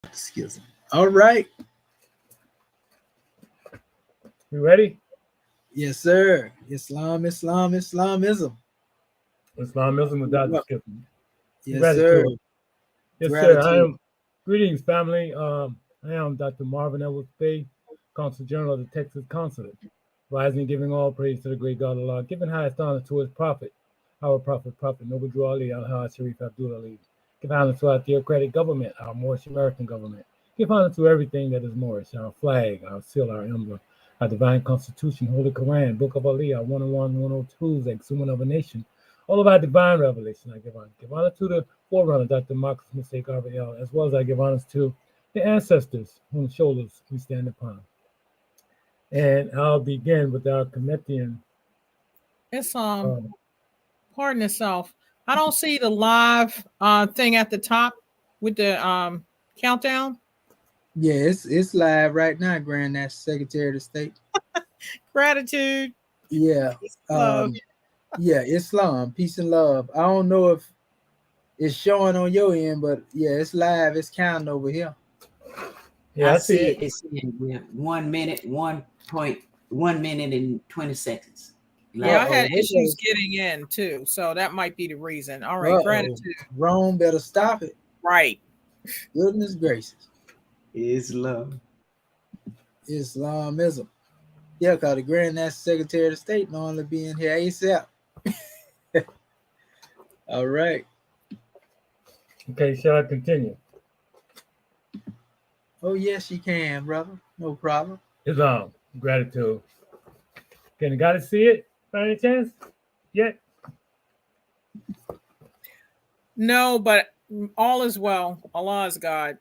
Excuse me. All right. You ready? Yes, sir. Islam, Islam, Islamism. Islamism with Dr. Well, Skipping. yes, sir. Gratitude. Yes, sir. I Gratitude. am. Greetings, family. I am Dr. Marvin Edwards Bay, Consul General of the Texas Consulate, rising, giving all praise to the great God Allah, giving highest honor to his prophet, our Prophet Noble Drew Ali, Al-Haj Sharif Abdul Ali. Give honor to our theocratic government, our Moorish American government. Give honor to everything that is Moorish, our flag, our seal, our emblem, our divine constitution, Holy Quran, Book of Ali, our 101, 102s, exhuman of a nation, all of our divine revelation. I give honor. Give honor to the forerunner, Dr. Marcus Mosaic Garvey, as well as I give honors to the ancestors whose shoulders we stand upon. And I'll begin with our Kmetian. It's pardon itself. I don't see the live thing at the top with the countdown. Yeah, it's live right now, Grand National Secretary of the State. Gratitude. Yeah. Love. Yeah, Islam, peace and love. I don't know if it's showing on your end, but yeah, it's live, it's counting over here. Yeah, I see it. It's in 1 minute, 1 minute and 20 seconds. Yeah, I had Uh-oh, issues getting in too, so that might be the reason. All right, gratitude. Rome better stop it. Right. Goodness gracious. Islam. Islamism. Yeah, because the Grand National Secretary of the State normally be in here ASAP. All right. Okay, shall I continue? Oh, yes, you can, brother. No problem. Islam, gratitude. Can the guy see it by any chance? Yet? No, but all is well. Allah is God.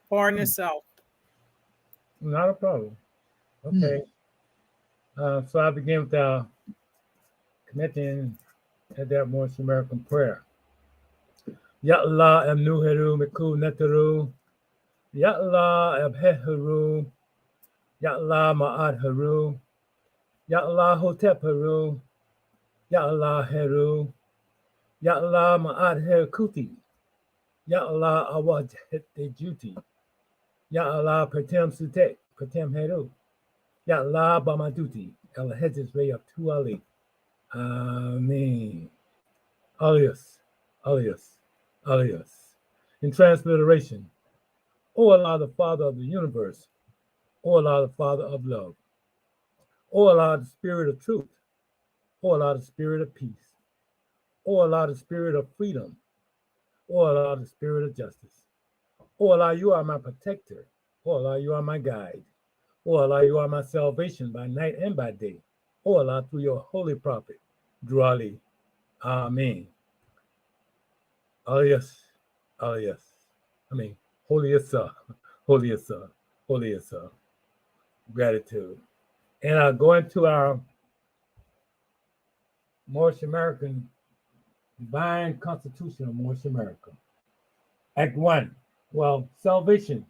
Pardon itself. Not a problem. Okay. So I begin with our Kmetian Adeptus Moorish American prayer. Ya Allah Nuheru Miku Netaru. Ya Allah Abheharu. Ya Allah Ma'ad Haru. Ya Allah Hotep Haru. Ya Allah Heru. Ya Allah Ma'ad Herkuti. Ya Allah Awad Juti. Ya Allah Patem Sutek. Patem Heru. Ya Allah Bamaduti. El Hedges Ray of Tu Ali. Amen. Alias. In transliteration, O Allah, the Father of the universe, O Allah, the Father of love, O Allah, the Spirit of truth, O Allah, the Spirit of peace, O Allah, the Spirit of freedom, O Allah, the Spirit of justice, O Allah, you are my protector, O Allah, you are my guide, O Allah, you are my salvation by night and by day, O Allah, through your holy prophet, Drew Ali. Amen. Alias. Holiest. Gratitude. And I'll go into our Moorish American Divine Constitution of Moorish America. Act 1. Well, salvation,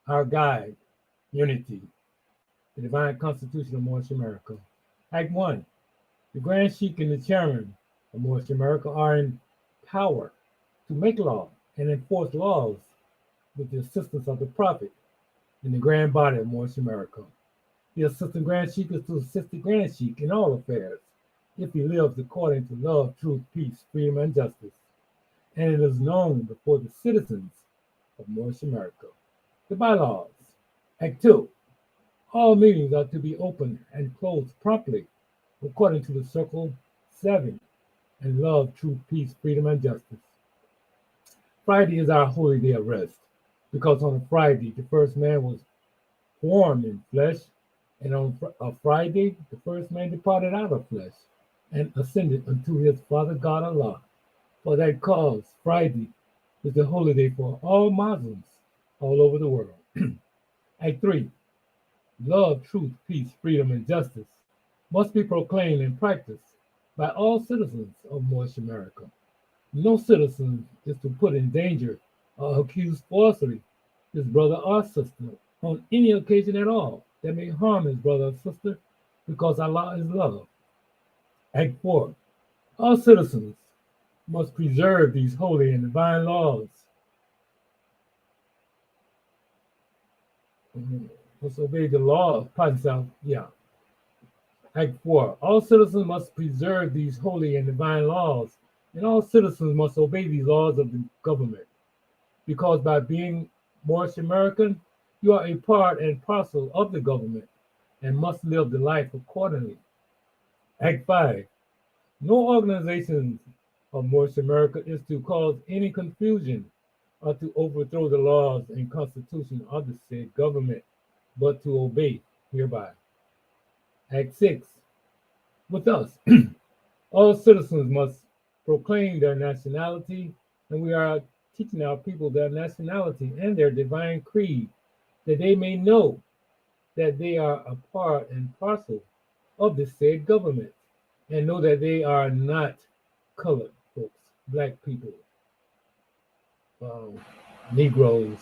our guide, unity, the Divine Constitution of Moorish America. Act 1. The Grand Sheikh and the Chairman of Moorish America are in power to make law and enforce laws with the assistance of the Prophet and the Grand Body of Moorish America. The Assistant Grand Sheikh is to assist the Grand Sheikh in all affairs, if he lives according to love, truth, peace, freedom, and justice. And it is known before the citizens of Moorish America. The bylaws. Act 2. All meetings are to be opened and closed promptly according to the Circle 7 and love, truth, peace, freedom, and justice. Friday is our holy day of rest, because on a Friday, the first man was formed in flesh, and on a Friday, the first man departed out of flesh and ascended unto his Father God Allah. For that cause, Friday is the holy day for all Muslims all over the world. Act 3. Love, truth, peace, freedom, and justice must be proclaimed and practiced by all citizens of Moorish America. No citizen is to put in danger or accuse falsely his brother or sister on any occasion at all that may harm his brother or sister, because Allah is love. Act 4. All citizens must preserve these holy and divine laws must obey the law of Pansal. Yeah. Act 4. All citizens must preserve these holy and divine laws, and all citizens must obey these laws of the government. Because by being Moorish American, you are a part and parcel of the government and must live the life accordingly. Act 5. No organization of Moorish America is to cause any confusion or to overthrow the laws and constitution of the said government, but to obey hereby. Act 6. With us, all citizens must proclaim their nationality, and we are teaching our people their nationality and their divine creed, that they may know that they are a part and parcel of the said government, and know that they are not colored folks, black people, Negroes,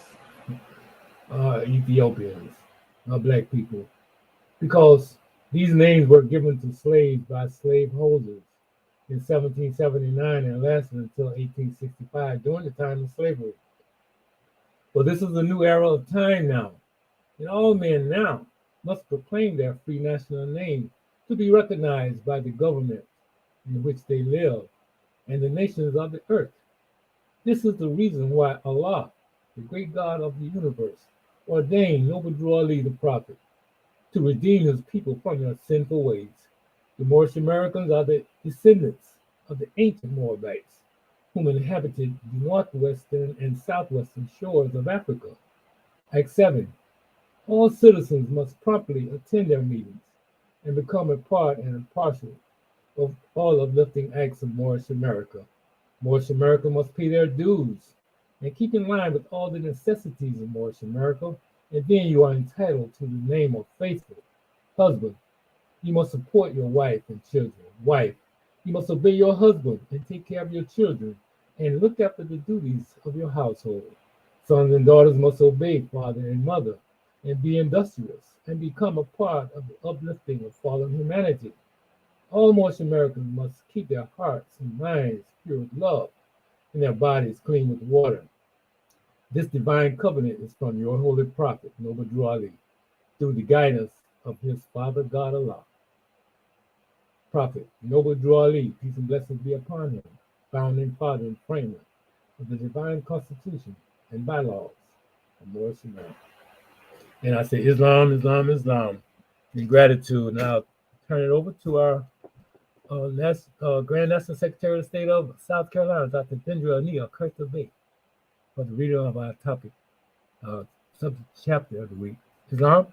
Ethiopians, black people, because these names were given to slaves by slaveholders in 1779 and lasted until 1865 during the time of slavery. Well, this is a new era of time now, and all men now must proclaim their free national name to be recognized by the government in which they live and the nations of the earth. This is the reason why Allah, the great God of the universe, ordained Noble Drew Ali the prophet to redeem his people from their sinful ways. The Moorish Americans are the descendants of the ancient Moabites, whom inhabited the northwestern and southwestern shores of Africa. Act 7. All citizens must promptly attend their meetings and become a part and a parcel of all uplifting acts of Moorish America. Moorish America must pay their dues and keep in line with all the necessities of Moorish America, and then you are entitled to the name of faithful husband. You must support your wife and children. Wife, you must obey your husband and take care of your children and look after the duties of your household. Sons and daughters must obey father and mother and be industrious and become a part of the uplifting of fallen humanity. All Moorish Americans must keep their hearts and minds pure with love and their bodies clean with water. This divine covenant is from your holy prophet, Noble Drew Ali, through the guidance of his Father God Allah. Prophet Noble Drew Ali, peace and blessings be upon him, founding father and framer of the divine constitution and bylaws of Moorish America. And I say Islam, Islam, Islam, in gratitude. Now turn it over to our Grand National Secretary of State of South Carolina, Dr. Dendra Ania Kurta-Bey, for the reading of our topic, subject chapter of the week. Islam?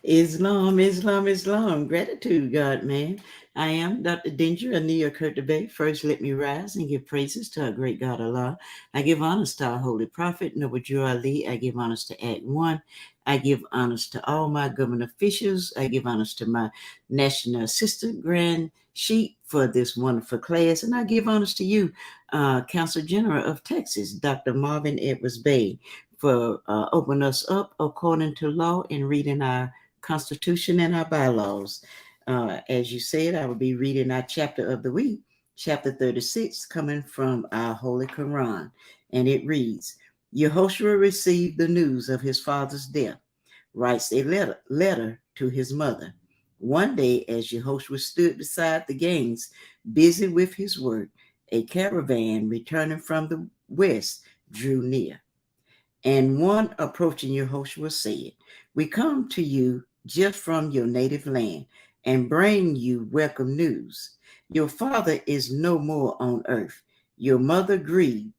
Islam, Islam, Islam. Gratitude, God, man. I am Dr. Dendra Ania Kurta-Bey. First, let me rise and give praises to our great God Allah. I give honors to our holy prophet, Noble Drew Ali. I give honors to Act 1. I give honors to all my government officials. I give honors to my national assistant, Grand Sheik, for this wonderful class. And I give honors to you, Council General of Texas, Dr. Marvin Edwards Bey, for opening us up according to law and reading our Constitution and our bylaws. As you said, I will be reading our chapter of the week, chapter 36, coming from our Holy Quran. And it reads, Yehoshua received the news of his father's death, writes a letter to his mother. One day, as Yehoshua stood beside the gangs, busy with his work, a caravan returning from the west drew near. And one approaching Yehoshua said, We come to you just from your native land and bring you welcome news. Your father is no more on earth. Your mother grieves,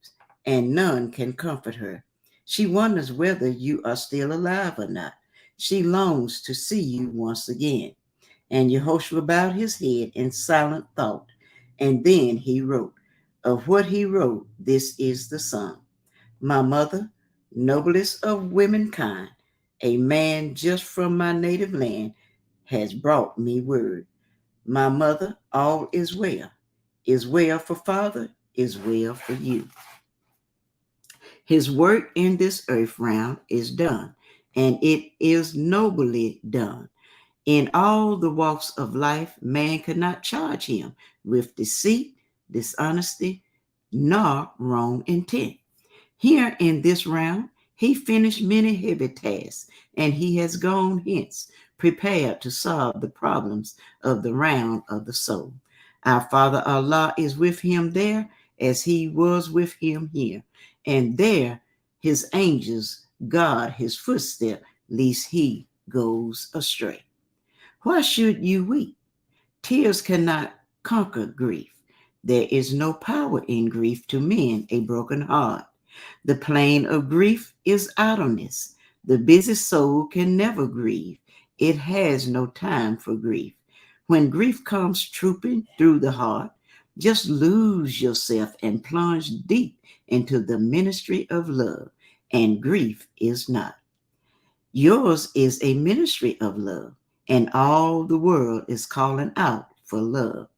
and none can comfort her. She wonders whether you are still alive or not. She longs to see you once again. And Yehoshua bowed his head in silent thought, and then he wrote. Of what he wrote, this is the sum. My mother, noblest of womankind, a man just from my native land, has brought me word. My mother, all is well for father, is well for you. His work in this earth realm is done, and it is nobly done. In all the walks of life, man cannot charge him with deceit, dishonesty, nor wrong intent. Here in this realm, He finished many heavy tasks, and he has gone hence, prepared to solve the problems of the round of the soul. Our Father Allah is with him there as he was with him here, and there his angels guard his footstep, lest he goes astray. Why should you weep? Tears cannot conquer grief. There is no power in grief to mend a broken heart. The plane of grief is idleness. The busy soul can never grieve. It has no time for grief. When grief comes trooping through the heart, just lose yourself and plunge deep into the ministry of love, and grief is not. Yours is a ministry of love, and all the world is calling out for love.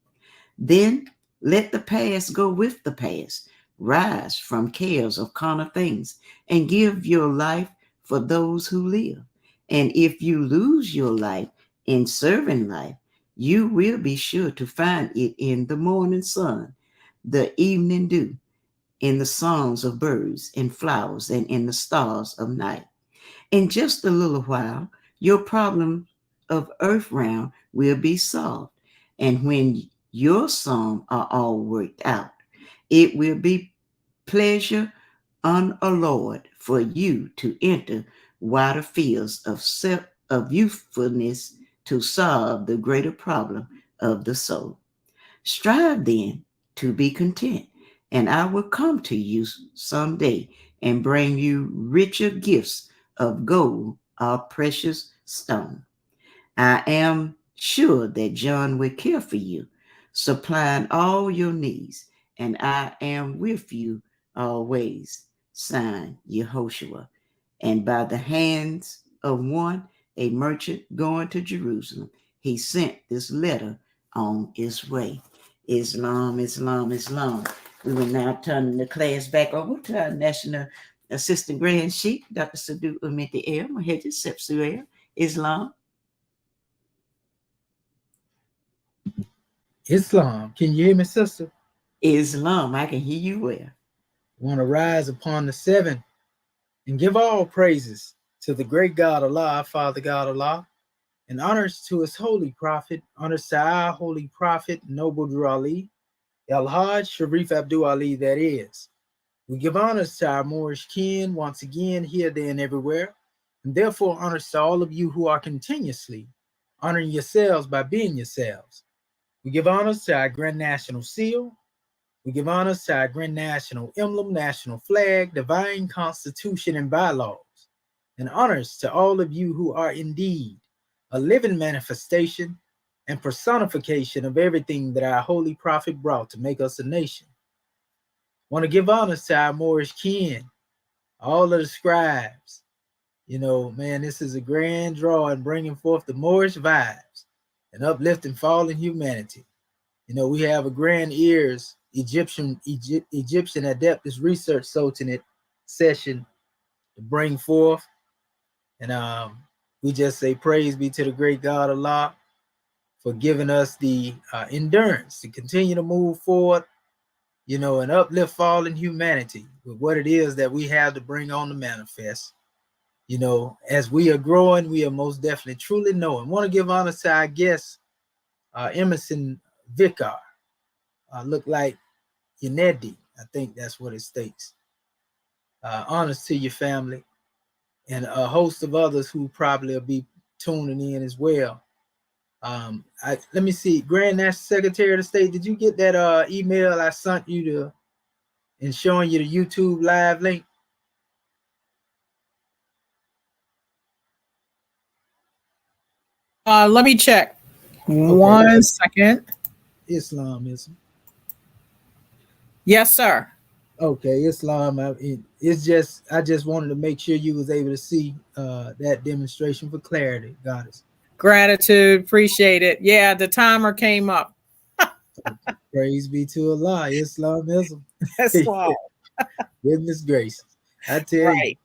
Then let the past go with the past. Rise from cares of carnal things and give your life for those who live. And if you lose your life in serving life, you will be sure to find it in the morning sun, the evening dew, in the songs of birds and flowers, and in the stars of night. In just a little while, your problem of earth realm will be solved. And when your song are all worked out, it will be pleasure unalloyed for you to enter wider fields of youthfulness to solve the greater problem of the soul. Strive then to be content, and I will come to you someday and bring you richer gifts of gold or precious stone. I am sure that John will care for you, supplying all your needs, and I am with you always. Signed, Yehoshua. And by the hands of one, a merchant going to Jerusalem, he sent this letter on its way. Islam, Islam, Islam. We will now turn the class back over to our National Assistant Grand Chief, Dr. Sadu Umiti El Moheji Sepsuel, Islam. Islam. Can you hear me, sister? Islam, I can hear you well. Want to rise upon the seven and give all praises to the great God Allah, our Father God Allah, and honors to his holy prophet, honors to our holy prophet, Noble Drew Ali, El Hajj Sharif Abdul Ali, that is. We give honors to our Moorish kin once again, here, there, and everywhere, and therefore honors to all of you who are continuously honoring yourselves by being yourselves. We give honors to our Grand National Seal. We give honors to our Grand National Emblem, National Flag, Divine Constitution, and bylaws, and honors to all of you who are indeed a living manifestation and personification of everything that our holy prophet brought to make us a nation. Want to give honors to our Moorish kin, all of the scribes. You know, man, this is a grand draw in bringing forth the Moorish vibes and uplifting fallen humanity. You know, we have a grand E.A.R.S Egyptian Adeptus Research Sultanate session to bring forth. And we just say praise be to the great God Allah for giving us the endurance to continue to move forward, you know, and uplift fallen humanity with what it is that we have to bring on the manifest. You know, as we are growing, we are most definitely truly knowing. Want to give honor to our guest, Emerson Vicar. Look like Yanedi, I think that's what it states. Honors to your family and a host of others who probably will be tuning in as well. Let me see, Grand National Secretary of the State, did you get that email I sent you and showing you the YouTube live link? Let me check. Okay. 1 second. Islamism. Yes, sir. Okay, Islam. It's just I just wanted to make sure you was able to see that demonstration for clarity, Goddess. Gratitude, appreciate it. Yeah, the timer came up. Praise be to Allah, Islamism. Islam. Goodness gracious, I tell you.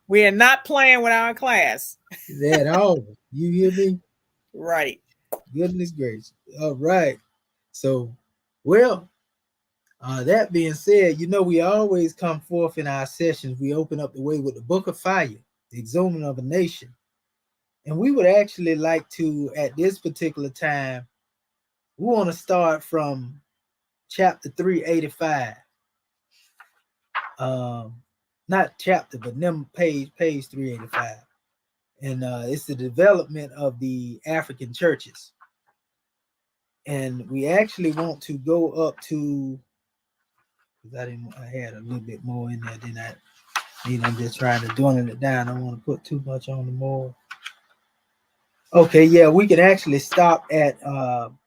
We are not playing with our class. At all. You hear me? Right. Goodness gracious. All right. So, well, That being said, we always come forth in our sessions. We open up the way with the Book of Fire, the Exhuman of a Nation. And we would actually like to, at this particular time, we want to start from chapter 385. Not chapter, but page 385. And it's the development of the African churches. And we actually want to go up to, because I had a little bit more in there than I need. I'm just trying to dwindle it down. I don't want to put too much on the more. Okay, yeah, we can actually stop at well,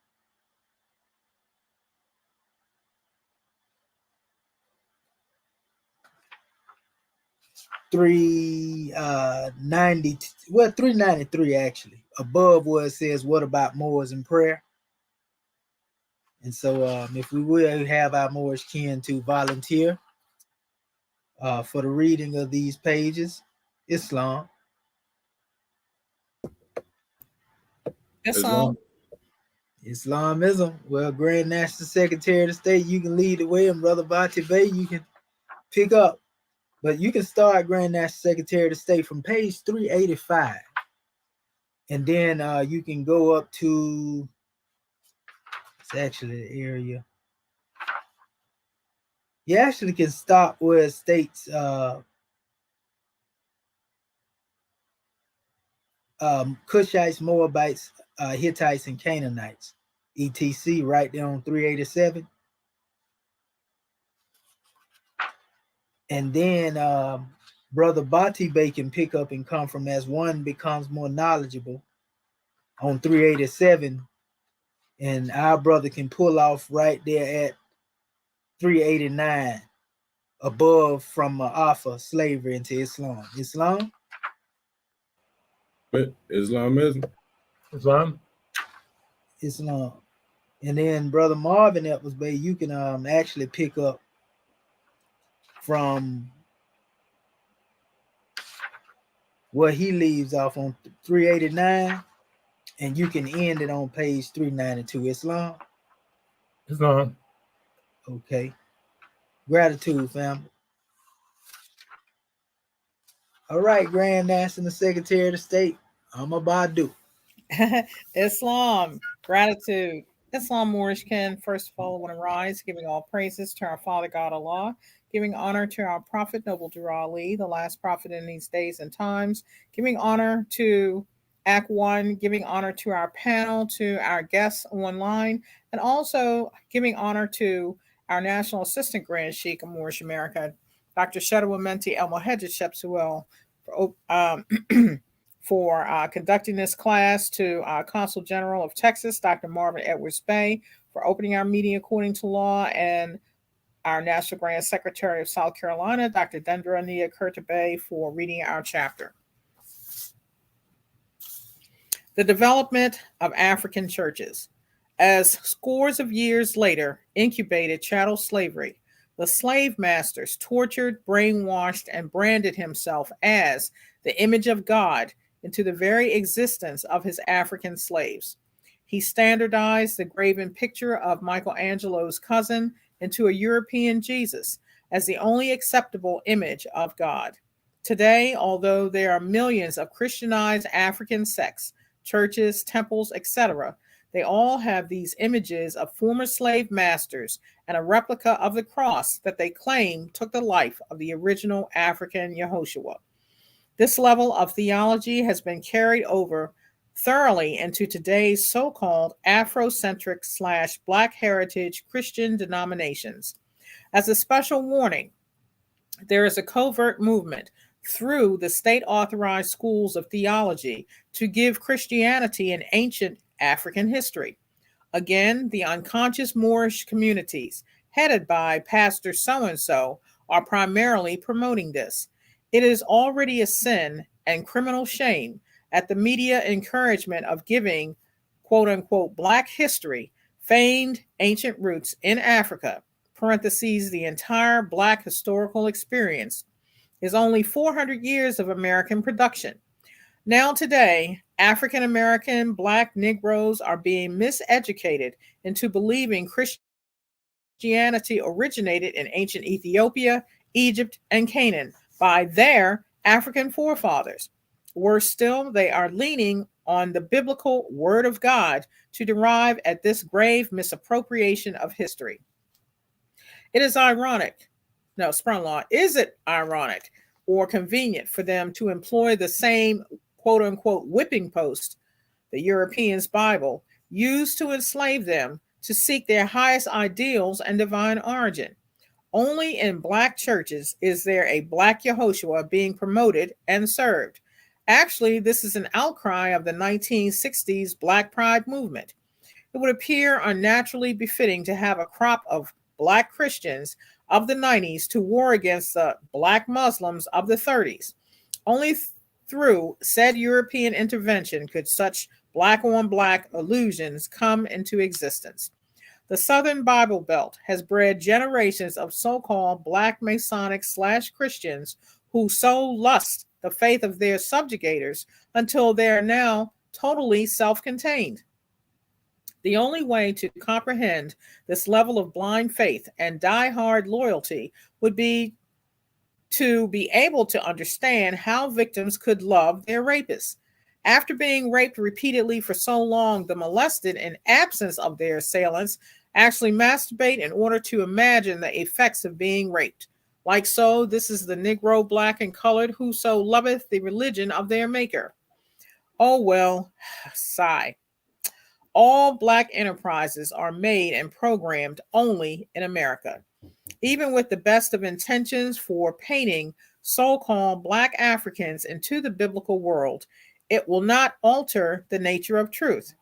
393 actually, above where it says, what about Moors in prayer? And so if we will have our Moorish kin to volunteer for the reading of these pages. Islam. Islamism. Well, Grand National Secretary of the State, you can lead the way, and Brother Bati Bey, you can pick up. But you can start Grand National Secretary of the State from page 385. And then you can go up to, it's actually the area. You actually can stop where it states Cushites, Moabites, Hittites, and Canaanites, etc. right there on 387. And then Brother Bati Bey can pick up and come from as one becomes more knowledgeable on 387. And our brother can pull off right there at 389, above from Alpha, slavery into Islam. Islam? Islamism. Islam. And then Brother Marvin Edwards Bay, you can actually pick up from where he leaves off on 389, and you can end it on page 392. Islam? Okay. Gratitude, family. All right, Grand National Secretary of the State, I'm about to do. Islam, gratitude. Islam Moorish can first of all want to rise, giving all praises to our Father God Allah, giving honor to our Prophet Noble Drew Ali, the last prophet in these days and times, giving honor to Act One, giving honor to our panel, to our guests online, and also giving honor to our National Assistant Grand Sheikh of Moorish America, Dr. Shadwa Menti El Mohedjed Shepsuel, for conducting this class, to Consul General of Texas, Dr. Marvin Edwards Bay, for opening our meeting according to law, and our National Grand Secretary of South Carolina, Dr. Dendra Nia Kurtabay, for reading our chapter. The development of African churches. As scores of years later incubated chattel slavery, the slave masters tortured, brainwashed, and branded himself as the image of God into the very existence of his African slaves. He standardized the graven picture of Michelangelo's cousin into a European Jesus as the only acceptable image of God. Today, although there are millions of Christianized African sects, churches, temples, etc., they all have these images of former slave masters and a replica of the cross that they claim took the life of the original African Yehoshua. This level of theology has been carried over thoroughly into today's so-called Afrocentric / Black heritage Christian denominations. As a special warning, there is a covert movement through the state-authorized schools of theology to give Christianity an ancient African history. Again, the unconscious Moorish communities, headed by Pastor so-and-so, are primarily promoting this. It is already a sin and criminal shame at the media encouragement of giving, quote-unquote, Black history, feigned ancient roots in Africa, parentheses, the entire Black historical experience, is only 400 years of American production. Now today, African American Black Negroes are being miseducated into believing Christianity Christianity originated in ancient Ethiopia, Egypt, and Canaan by their African forefathers. Worse still, they are leaning on the biblical word of God to derive at this grave misappropriation of history. It is ironic. No, Sprunlaw, is it ironic or convenient for them to employ the same quote unquote whipping post, the Europeans' Bible, used to enslave them to seek their highest ideals and divine origin? Only in Black churches is there a Black Yehoshua being promoted and served. Actually, this is an outcry of the 1960s Black Pride movement. It would appear unnaturally befitting to have a crop of Black Christians of the 90s to war against the Black Muslims of the 30s. Only through said European intervention could such Black on Black illusions come into existence. The Southern Bible Belt has bred generations of so-called Black Masonic / Christians who so lust the faith of their subjugators until they are now totally self-contained. The only way to comprehend this level of blind faith and die-hard loyalty would be to be able to understand how victims could love their rapists. After being raped repeatedly for so long, the molested, in absence of their assailants, actually masturbate in order to imagine the effects of being raped. Like so, this is the Negro, Black, and colored who so loveth the religion of their maker. Oh well, sigh. All Black enterprises are made and programmed only in America. Even with the best of intentions for painting so-called Black Africans into the biblical world, it will not alter the nature of truth.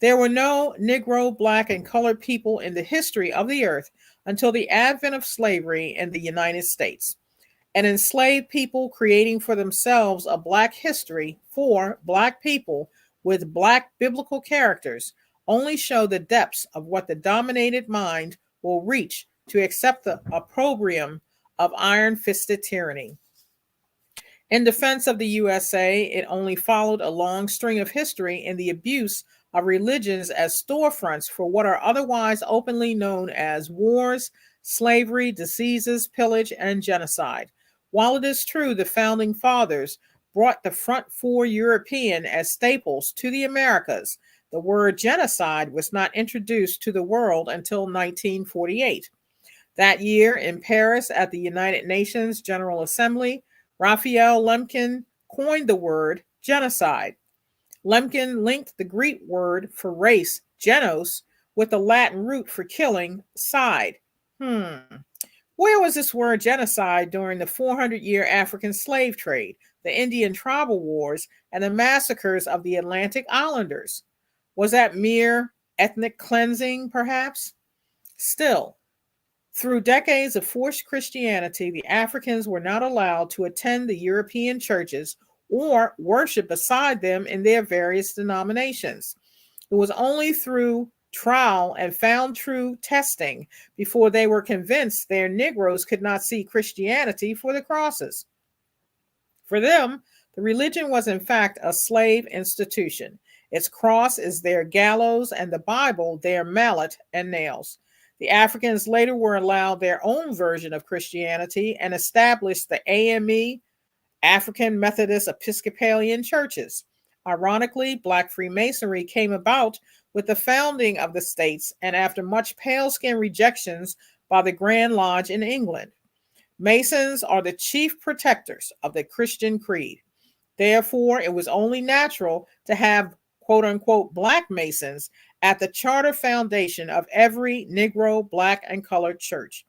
There were no Negro, Black, and colored people in the history of the earth until the advent of slavery in the United States. An enslaved people creating for themselves a Black history for Black people with Black biblical characters only show the depths of what the dominated mind will reach to accept the opprobrium of iron-fisted tyranny. In defense of the USA, it only followed a long string of history in the abuse of religions as storefronts for what are otherwise openly known as wars, slavery, diseases, pillage, and genocide. While it is true the founding fathers brought the front four European as staples to the Americas, the word genocide was not introduced to the world until 1948. That year, in Paris at the United Nations General Assembly, Raphael Lemkin coined the word genocide. Lemkin linked the Greek word for race, genos, with the Latin root for killing, side. Where was this word genocide during the 400-year African slave trade, the Indian tribal wars, and the massacres of the Atlantic Islanders? Was that mere ethnic cleansing, perhaps? Still, through decades of forced Christianity, the Africans were not allowed to attend the European churches or worship beside them in their various denominations. It was only through trial and found true testing before they were convinced their Negroes could not see Christianity for the crosses. For them, the religion was in fact a slave institution. Its cross is their gallows and the Bible their mallet and nails. The Africans later were allowed their own version of Christianity and established the AME, African Methodist Episcopalian churches. Ironically, Black Freemasonry came about with the founding of the states and after much pale-skin rejections by the Grand Lodge in England. Masons are the chief protectors of the Christian creed. Therefore, it was only natural to have quote-unquote Black Masons at the charter foundation of every Negro, Black, and colored church.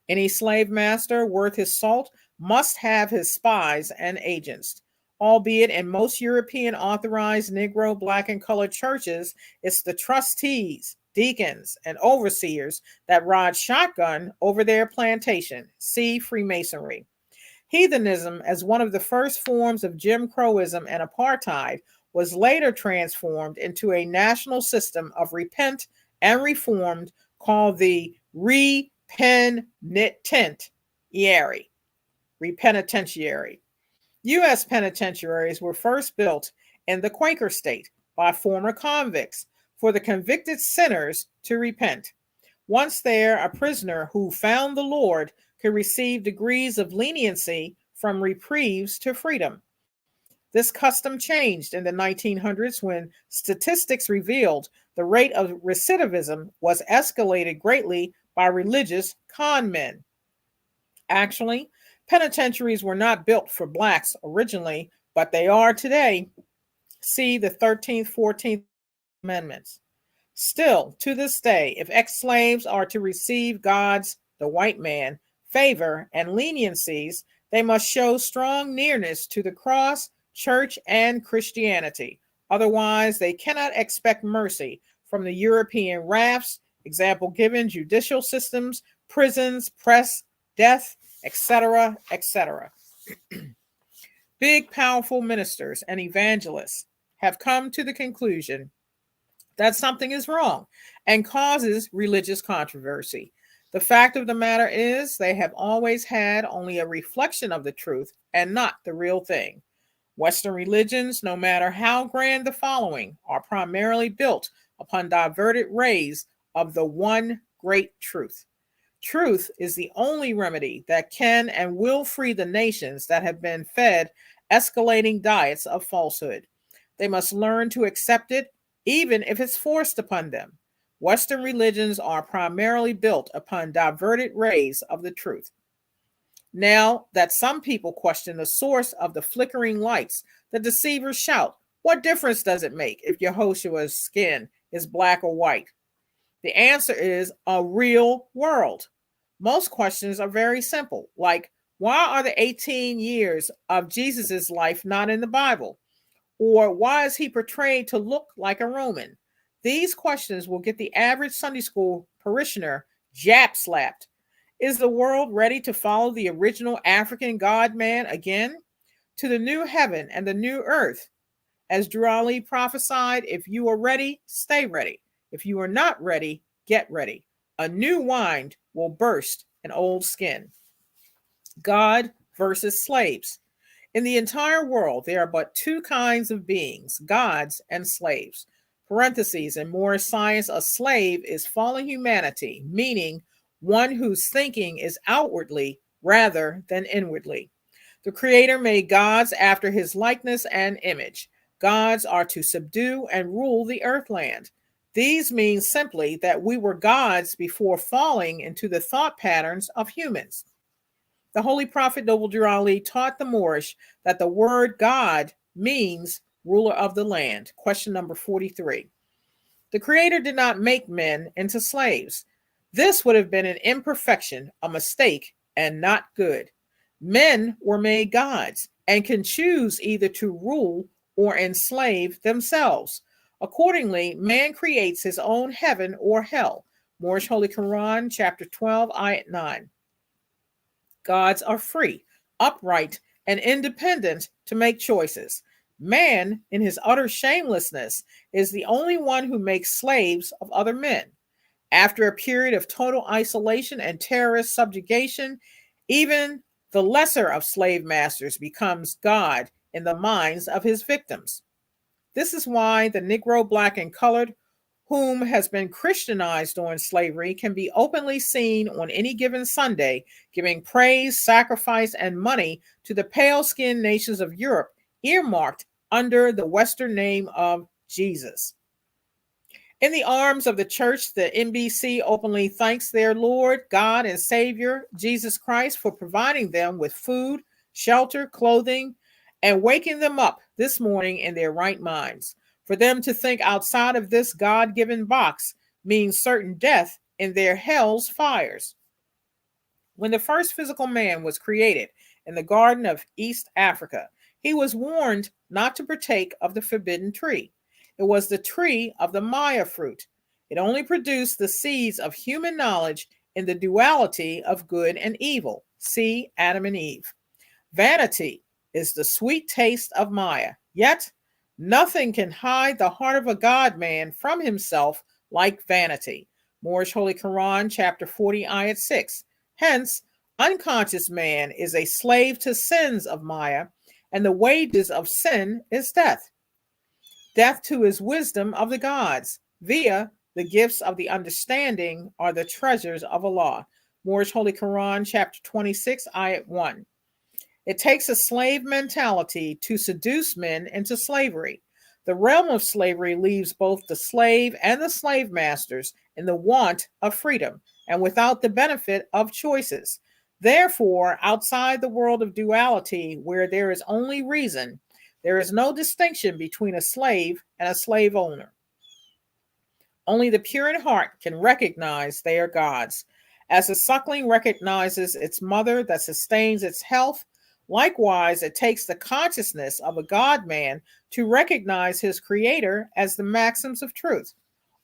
Any slave master worth his salt must have his spies and agents. Albeit in most European authorized Negro, Black, and colored churches, it's the trustees, deacons, and overseers that ride shotgun over their plantation. See Freemasonry. Heathenism, as one of the first forms of Jim Crowism and apartheid, was later transformed into a national system of repent and reformed called the Repenitent Repenitentiary. U.S. penitentiaries were first built in the Quaker state by former convicts for the convicted sinners to repent. Once there, a prisoner who found the Lord could receive degrees of leniency from reprieves to freedom. This custom changed in the 1900s when statistics revealed the rate of recidivism was escalated greatly by religious con men. Actually, penitentiaries were not built for blacks originally, but they are today. See the 13th, 14th Amendments. Still, to this day, if ex-slaves are to receive God's, the white man, favor and leniencies, they must show strong nearness to the cross, church, and Christianity. Otherwise, they cannot expect mercy from the European rafts, example given, judicial systems, prisons, press, death, etc., etc. Big, powerful ministers and evangelists have come to the conclusion that something is wrong and causes religious controversy. The fact of the matter is, they have always had only a reflection of the truth and not the real thing. Western religions, no matter how grand the following, are primarily built upon diverted rays of the one great truth. Truth is the only remedy that can and will free the nations that have been fed escalating diets of falsehood. They must learn to accept it, even if it's forced upon them. Western religions are primarily built upon diverted rays of the truth. Now that some people question the source of the flickering lights, the deceivers shout, "What difference does it make if Yehoshua's skin is black or white?" The answer is a real world. Most questions are very simple, like, why are the 18 years of Jesus's life not in the Bible? Or why is he portrayed to look like a Roman? These questions will get the average Sunday school parishioner jap slapped. Is the world ready to follow the original African God-man again? To the new heaven and the new earth? As Drew Ali prophesied, if you are ready, stay ready. If you are not ready, get ready. A new wine will burst an old skin. God versus slaves. In the entire world, there are but two kinds of beings, gods and slaves. Parentheses, in Moorish science, a slave is fallen humanity, meaning one whose thinking is outwardly rather than inwardly. The Creator made gods after his likeness and image. Gods are to subdue and rule the earthland. These mean simply that we were gods before falling into the thought patterns of humans. The Holy Prophet Noble Drew Ali taught the Moorish that the word God means ruler of the land. Question number 43. The Creator did not make men into slaves. This would have been an imperfection, a mistake, and not good. Men were made gods and can choose either to rule or enslave themselves. Accordingly, man creates his own heaven or hell. Moorish Holy Quran, chapter 12, ayat 9. Gods are free, upright, and independent to make choices. Man, in his utter shamelessness, is the only one who makes slaves of other men. After a period of total isolation and terrorist subjugation, even the lesser of slave masters becomes God in the minds of his victims. This is why the Negro, black, and colored, whom has been Christianized during slavery, can be openly seen on any given Sunday giving praise, sacrifice, and money to the pale-skinned nations of Europe, earmarked under the Western name of Jesus. In the arms of the church, the NBC openly thanks their Lord, God, and Savior, Jesus Christ, for providing them with food, shelter, clothing, and waking them up this morning in their right minds. For them to think outside of this God-given box means certain death in their hell's fires. When the first physical man was created in the Garden of East Africa, he was warned not to partake of the forbidden tree. It was the tree of the Maya fruit. It only produced the seeds of human knowledge in the duality of good and evil. See Adam and Eve. Vanity is the sweet taste of Maya. Yet, nothing can hide the heart of a God-man from himself like vanity. Moorish Holy Quran, chapter 40, ayat 6. Hence, unconscious man is a slave to sins of Maya, and the wages of sin is death. Death to his wisdom of the gods via The gifts of the understanding are the treasures of Allah. Moorish Holy Quran, chapter 26, ayat 1. It takes a slave mentality to seduce men into slavery. The realm of slavery leaves both the slave and the slave masters in the want of freedom and without the benefit of choices. Therefore, outside the world of duality, where there is only reason, there is no distinction between a slave and a slave owner. Only the pure in heart can recognize they are God's. As a suckling recognizes its mother that sustains its health, likewise, it takes the consciousness of a God-man to recognize his creator as the maxims of truth.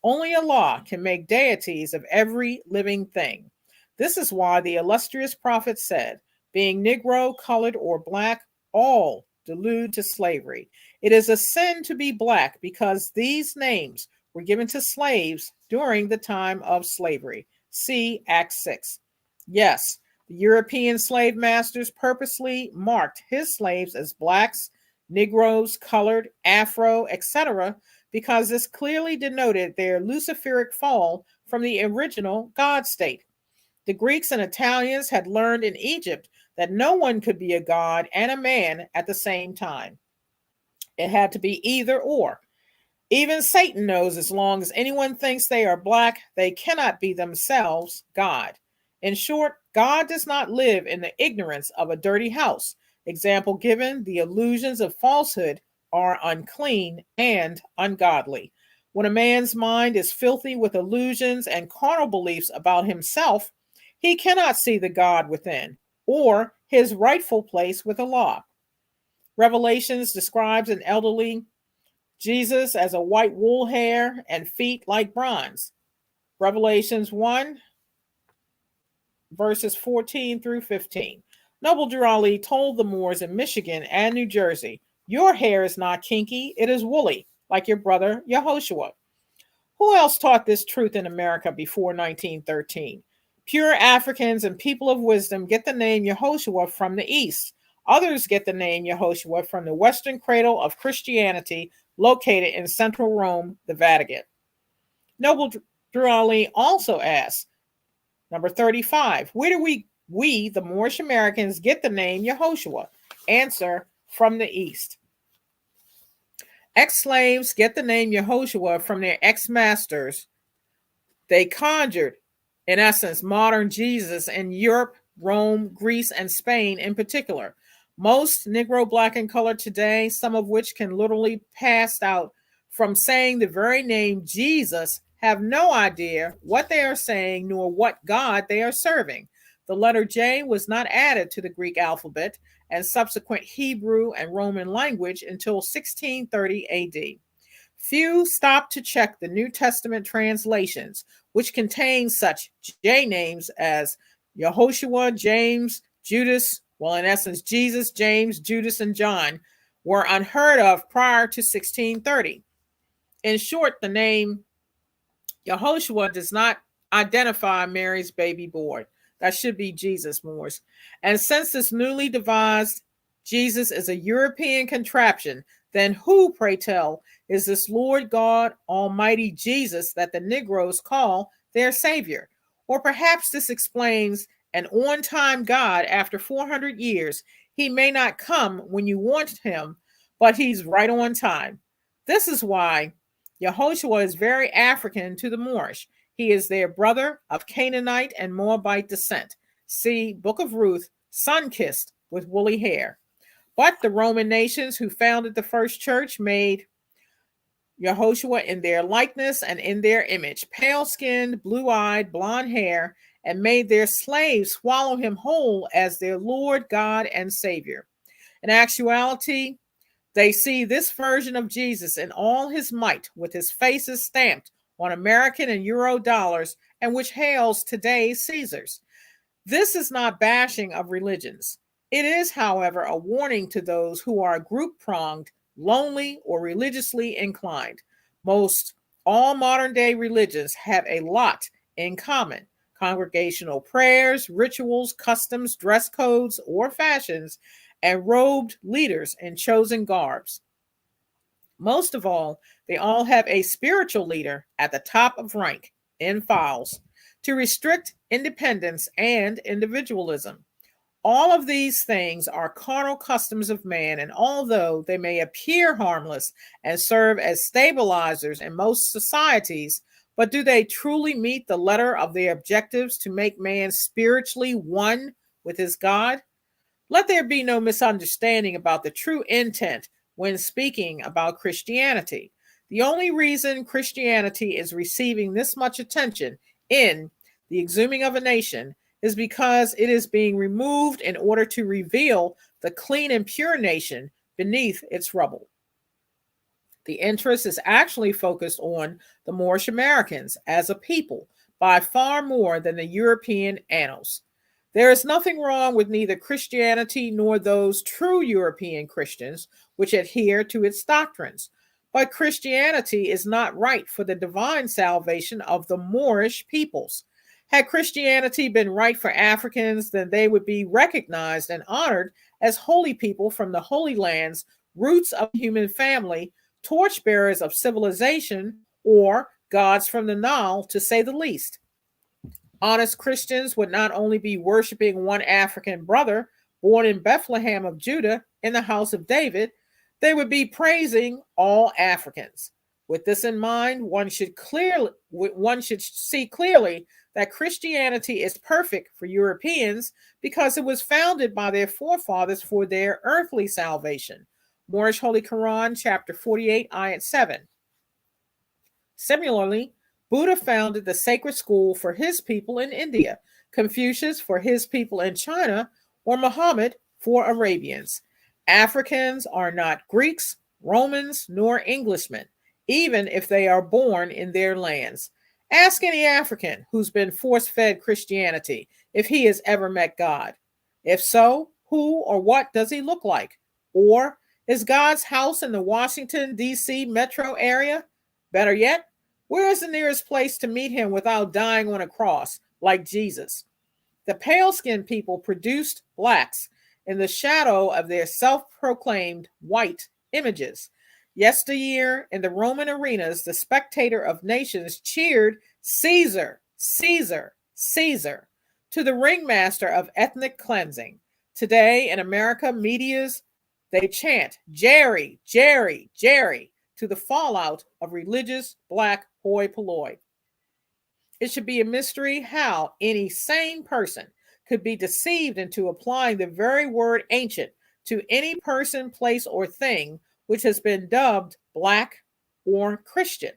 Only Allah can make deities of every living thing. This is why the illustrious prophet said, being Negro, colored, or black, all delude to slavery. It is a sin to be black because these names were given to slaves during the time of slavery. See Act 6. Yes, the European slave masters purposely marked his slaves as blacks, Negroes, colored, Afro, etc., because this clearly denoted their Luciferic fall from the original God state. The Greeks and Italians had learned in Egypt that no one could be a god and a man at the same time. It had to be either or. Even Satan knows as long as anyone thinks they are black, they cannot be themselves God. In short, God does not live in the ignorance of a dirty house. Example given, the illusions of falsehood are unclean and ungodly. When a man's mind is filthy with illusions and carnal beliefs about himself, he cannot see the God within or his rightful place with Allah. Revelations describes an elderly Jesus as a white wool hair and feet like bronze. Revelations 1, verses 14 through 15. Noble Drew Ali told the Moors in Michigan and New Jersey, your hair is not kinky, it is woolly, like your brother Yehoshua. Who else taught this truth in America before 1913? Pure Africans and people of wisdom get the name Yehoshua from the East. Others get the name Yehoshua from the western cradle of Christianity located in central Rome, the Vatican. Noble Drew Ali also asks, number 35, where do we, the Moorish Americans, get the name Yehoshua? Answer, from the East. Ex-slaves get the name Yehoshua from their ex-masters. They conjured, in essence, modern Jesus in Europe, Rome, Greece, and Spain in particular. Most Negro, black, and colored today, some of which can literally pass out from saying the very name Jesus, have no idea what they are saying nor what God they are serving. The letter J was not added to the Greek alphabet and subsequent Hebrew and Roman language until 1630 AD. Few stop to check the New Testament translations, which contain such J names as Yehoshua, James, Judas, well, in essence, Jesus, James, Judas, and John, were unheard of prior to 1630. In short, the name Yehoshua does not identify Mary's baby boy. That should be Jesus, Moors. And since this newly devised Jesus is a European contraption, then who, pray tell, is this Lord God Almighty Jesus that the Negroes call their Savior? Or perhaps this explains an on-time God after 400 years. He may not come when you want him, but he's right on time. This is why Yehoshua is very African to the Moorish. He is their brother of Canaanite and Moabite descent. See Book of Ruth, sun-kissed with woolly hair. But the Roman nations who founded the first church made Yehoshua in their likeness and in their image, pale-skinned, blue-eyed, blonde hair, and made their slaves swallow him whole as their Lord, God, and Savior. In actuality, they see this version of Jesus in all his might, with his faces stamped on American and Euro dollars, and which hails today's Caesars. This is not bashing of religions. It is, however, a warning to those who are group-pronged, lonely, or religiously inclined. Most all modern-day religions have a lot in common: congregational prayers, rituals, customs, dress codes, or fashions, and robed leaders in chosen garbs. Most of all, they all have a spiritual leader at the top of rank in files to restrict independence and individualism. All of these things are carnal customs of man, and although they may appear harmless and serve as stabilizers in most societies, but do they truly meet the letter of their objectives to make man spiritually one with his God? Let there be no misunderstanding about the true intent when speaking about Christianity. The only reason Christianity is receiving this much attention in the exhuming of a nation is because it is being removed in order to reveal the clean and pure nation beneath its rubble. The interest is actually focused on the Moorish Americans as a people by far more than the European annals. There is nothing wrong with neither Christianity nor those true European Christians which adhere to its doctrines, but Christianity is not right for the divine salvation of the Moorish peoples. Had Christianity been right for Africans, then they would be recognized and honored as holy people from the Holy Lands, roots of human family, torchbearers of civilization, or gods from the Nile, to say the least. Honest Christians would not only be worshiping one African brother born in Bethlehem of Judah in the house of David, they would be praising all Africans. With this in mind, one should see clearly that Christianity is perfect for Europeans because it was founded by their forefathers for their earthly salvation. Moorish Holy Quran, chapter 48, ayat 7. Similarly, Buddha founded the sacred school for his people in India, Confucius for his people in China, or Muhammad for Arabians. Africans are not Greeks, Romans, nor Englishmen, even if they are born in their lands. Ask any African who's been force-fed Christianity if he has ever met God. If so, who or what does he look like? Or is God's house in the Washington, D.C. metro area? Better yet, where is the nearest place to meet him without dying on a cross, like Jesus? The pale-skinned people produced blacks in the shadow of their self-proclaimed white images. Yesteryear, in the Roman arenas, the spectator of nations cheered Caesar, Caesar, Caesar, to the ringmaster of ethnic cleansing. Today, in America, medias, they chant Jerry, Jerry, Jerry, to the fallout of religious black hoi polloi. It should be a mystery how any sane person could be deceived into applying the very word ancient to any person, place, or thing which has been dubbed black or Christian.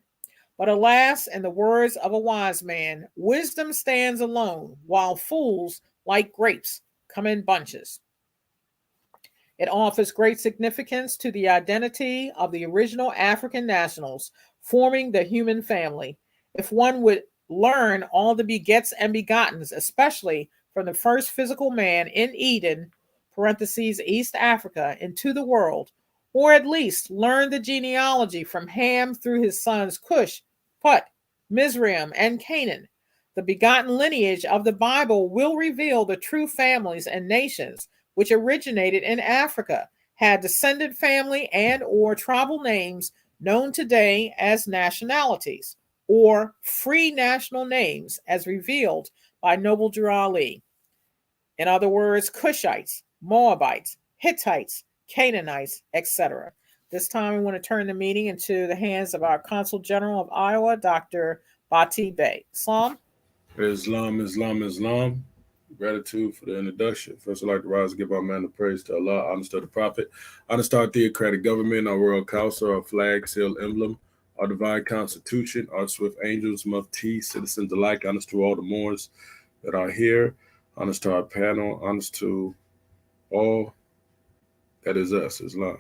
But alas, in the words of a wise man, wisdom stands alone, while fools, like grapes, come in bunches. It offers great significance to the identity of the original African nationals forming the human family. If one would learn all the begets and begottens, especially from the first physical man in Eden, parentheses, East Africa, into the world, or at least learn the genealogy from Ham through his sons Cush, Put, Mizraim, and Canaan, the begotten lineage of the Bible will reveal the true families and nations which originated in Africa, had descendant family and or tribal names known today as nationalities, or free national names as revealed by Noble Drew Ali. In other words, Cushites, Moabites, Hittites, Canaanites, etc. This time we want to turn the meeting into the hands of our Consul General of Iowa, Dr. Bati Bey. Islam? Islam, Islam, Islam. Gratitude for the introduction. First, I'd like to rise and give our man the praise to Allah, honest to the Prophet, honest to our theocratic government, our royal council, our flag, seal, emblem, our divine constitution, our swift angels, mufti, citizens alike, honest to all the Moors that are here, honest to our panel, honest to all that is us, Islam.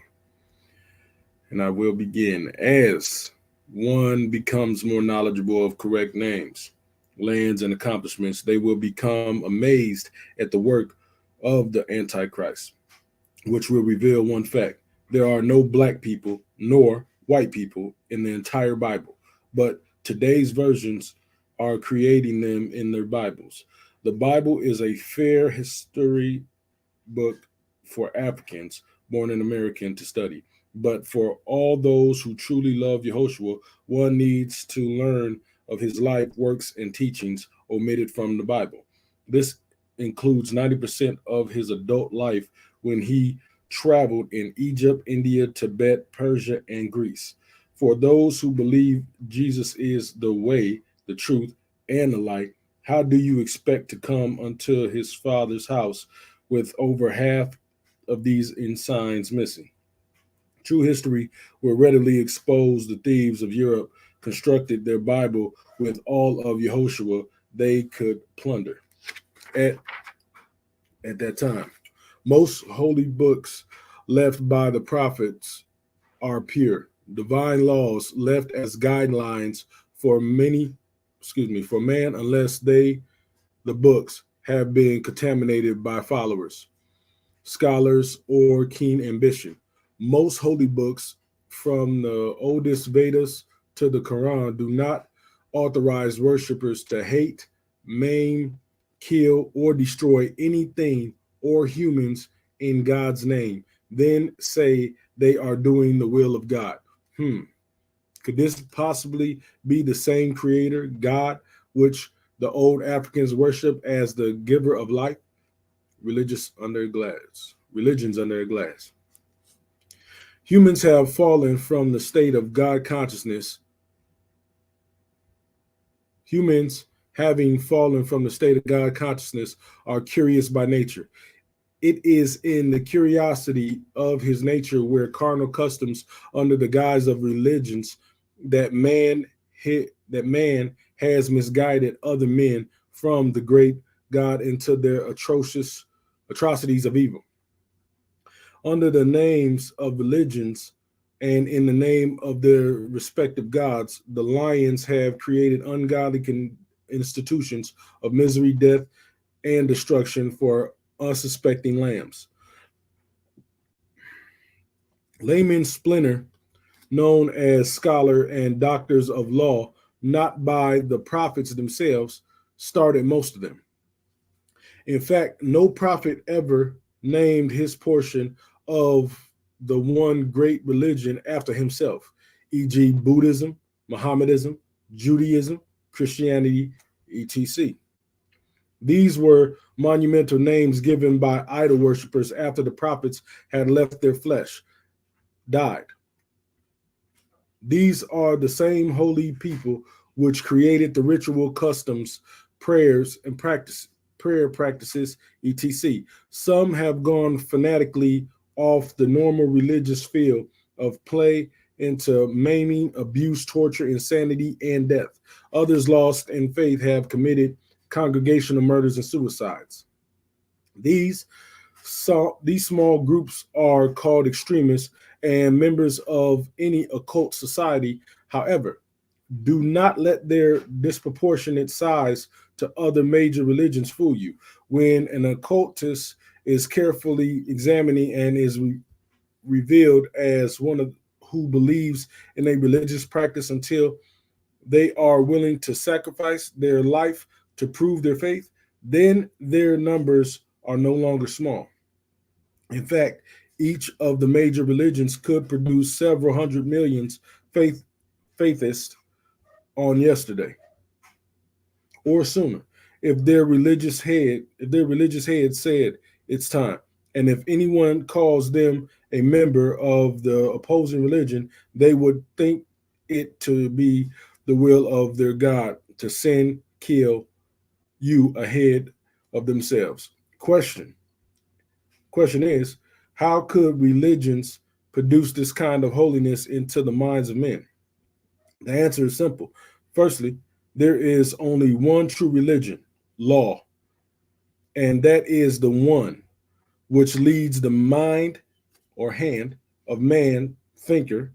And I will begin. As one becomes more knowledgeable of correct names, lands, and accomplishments, they will become amazed at the work of the Antichrist, which will reveal one fact. There are no black people nor white people in the entire Bible, but today's versions are creating them in their Bibles. The Bible is a fair history book for Africans born in America to study. But for all those who truly love Yehoshua, one needs to learn of his life, works, and teachings omitted from the Bible. This includes 90% of his adult life when he traveled in Egypt, India, Tibet, Persia, and Greece. For those who believe Jesus is the way, the truth, and the light, how do you expect to come unto his father's house with over half of these signs missing? True history will readily expose the thieves of Europe constructed their Bible with all of Yehoshua they could plunder. At that time, most holy books left by the prophets are pure. Divine laws left as guidelines for for man, unless the books, have been contaminated by followers, scholars, or keen ambition. Most holy books, from the oldest Vedas to the Quran, do not authorize worshippers to hate, maim, kill, or destroy anything or humans in God's name, then say they are doing the will of God. Could this possibly be the same creator, God, which the old Africans worship as the giver of life? Religions under a glass. Humans have fallen from the state of God consciousness. Humans, having fallen from the state of God consciousness, are curious by nature. It is in the curiosity of his nature, where carnal customs under the guise of religions, that man has misguided other men from the great God into their atrocities of evil. Under the names of religions and in the name of their respective gods, the lions have created ungodly institutions of misery, death, and destruction for unsuspecting lambs. Layman Splinter, known as scholar and doctors of law, not by the prophets themselves, started most of them. In fact, no prophet ever named his portion of the one great religion after himself, e.g., Buddhism, Mohammedanism, Judaism, Christianity, etc. These were monumental names given by idol worshippers after the prophets had left their flesh, died. These are the same holy people which created the ritual customs, prayers, and prayer practices, etc. Some have gone fanatically off the normal religious field of play into maiming, abuse, torture, insanity, and death. Others, lost in faith, have committed congregational murders and suicides. These small groups are called extremists and members of any occult society. However, do not let their disproportionate size to other major religions fool you. When an occultist is carefully examining and is revealed as one of who believes in a religious practice until they are willing to sacrifice their life to prove their faith, then their numbers are no longer small. In fact, each of the major religions could produce several hundred millions faithists on yesterday or sooner if their religious head said it's time. And if anyone calls them a member of the opposing religion, they would think it to be the will of their God to send, kill you ahead of themselves. Question is, how could religions produce this kind of holiness into the minds of men? The answer is simple. Firstly, there is only one true religion, law, and that is the one which leads the mind or hand of man thinker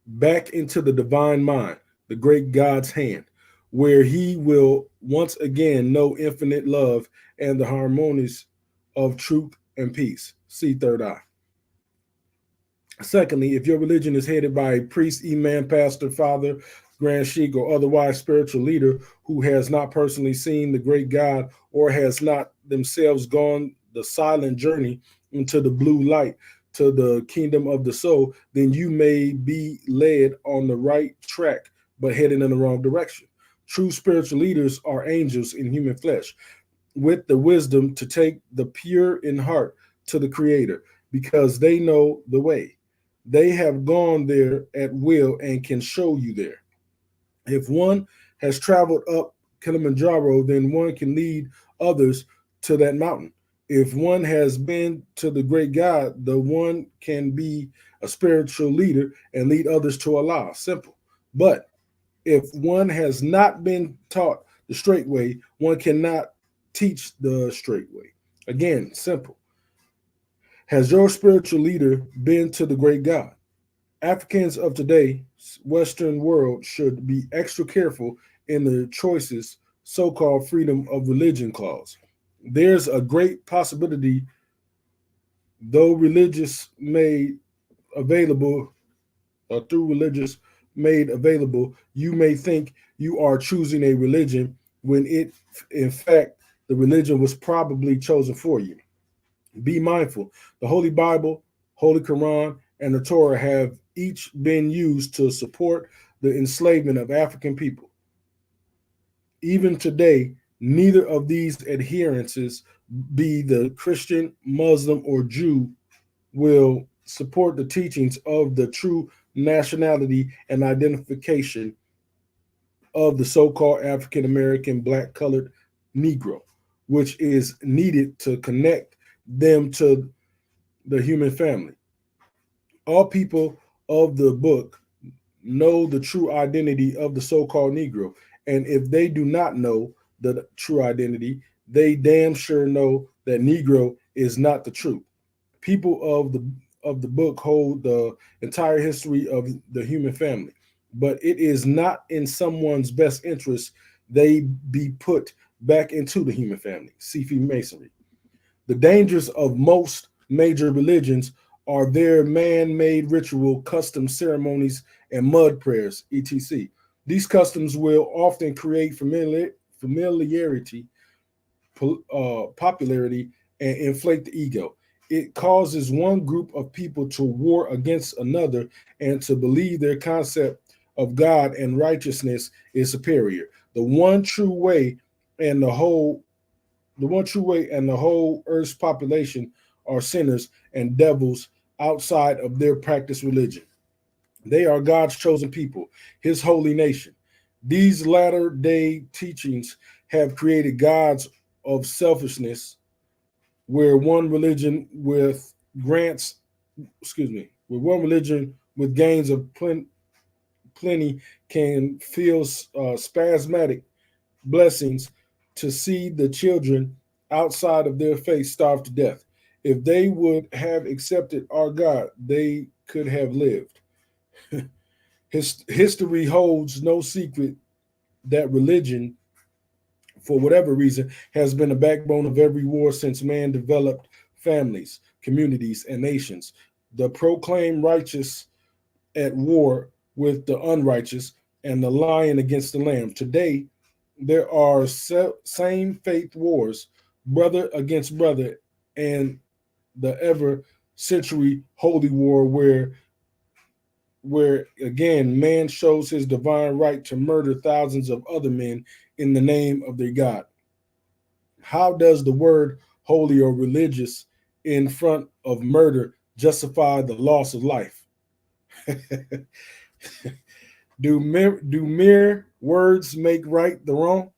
back into the divine mind, the great God's hand, where he will once again know infinite love and the harmonies of truth and peace. See third eye. Secondly, if your religion is headed by a priest, imam, pastor, father, grand sheikh, or otherwise spiritual leader who has not personally seen the great God or has not themselves gone the silent journey into the blue light to the kingdom of the soul, then you may be led on the right track, but heading in the wrong direction. True spiritual leaders are angels in human flesh, with the wisdom to take the pure in heart to the Creator, because they know the way. They have gone there at will and can show you there. If one has traveled up Kilimanjaro, then one can lead others to that mountain. If one has been to the great God, the one can be a spiritual leader and lead others to Allah. Simple. But if one has not been taught the straight way, one cannot teach the straight way. Again, simple. Has your spiritual leader been to the great God? Africans of today's Western world should be extra careful in the choices so-called freedom of religion clause. There's a great possibility, though religious made available, through religious made available, you may think you are choosing a religion when in fact, the religion was probably chosen for you. Be mindful. The Holy Bible, Holy Quran, and the Torah have each been used to support the enslavement of African people. Even today, neither of these adherences, be the Christian, Muslim, or Jew, will support the teachings of the true nationality and identification of the so-called African American, black, colored Negro, which is needed to connect them to the human family. All people of the book know the true identity of the so-called Negro, and if they do not know the true identity, they damn sure know that Negro is not the truth. People of the book hold the entire history of the human family, but it is not in someone's best interest they be put back into the human family. See Freemasonry. The dangers of most major religions are their man-made ritual, custom ceremonies, and mud prayers, etc. These customs will often create familiarity, popularity, and inflate the ego. It causes one group of people to war against another and to believe their concept of God and righteousness is superior. The one true way and the whole earth's population are sinners and devils outside of their practice religion. They are God's chosen people, his holy nation. These latter day teachings have created gods of selfishness, where one religion with one religion with gains of plenty can feel spasmodic blessings to see the children outside of their faith starve to death. If they would have accepted our God, they could have lived. History holds no secret that religion, for whatever reason, has been a backbone of every war since man developed families, communities, and nations. The proclaimed righteous at war with the unrighteous and the lion against the lamb. Today, there are same faith wars, brother against brother, and the ever century holy war where again man shows his divine right to murder thousands of other men in the name of their God. How does the word holy or religious in front of murder justify the loss of life? do mere words make right the wrong?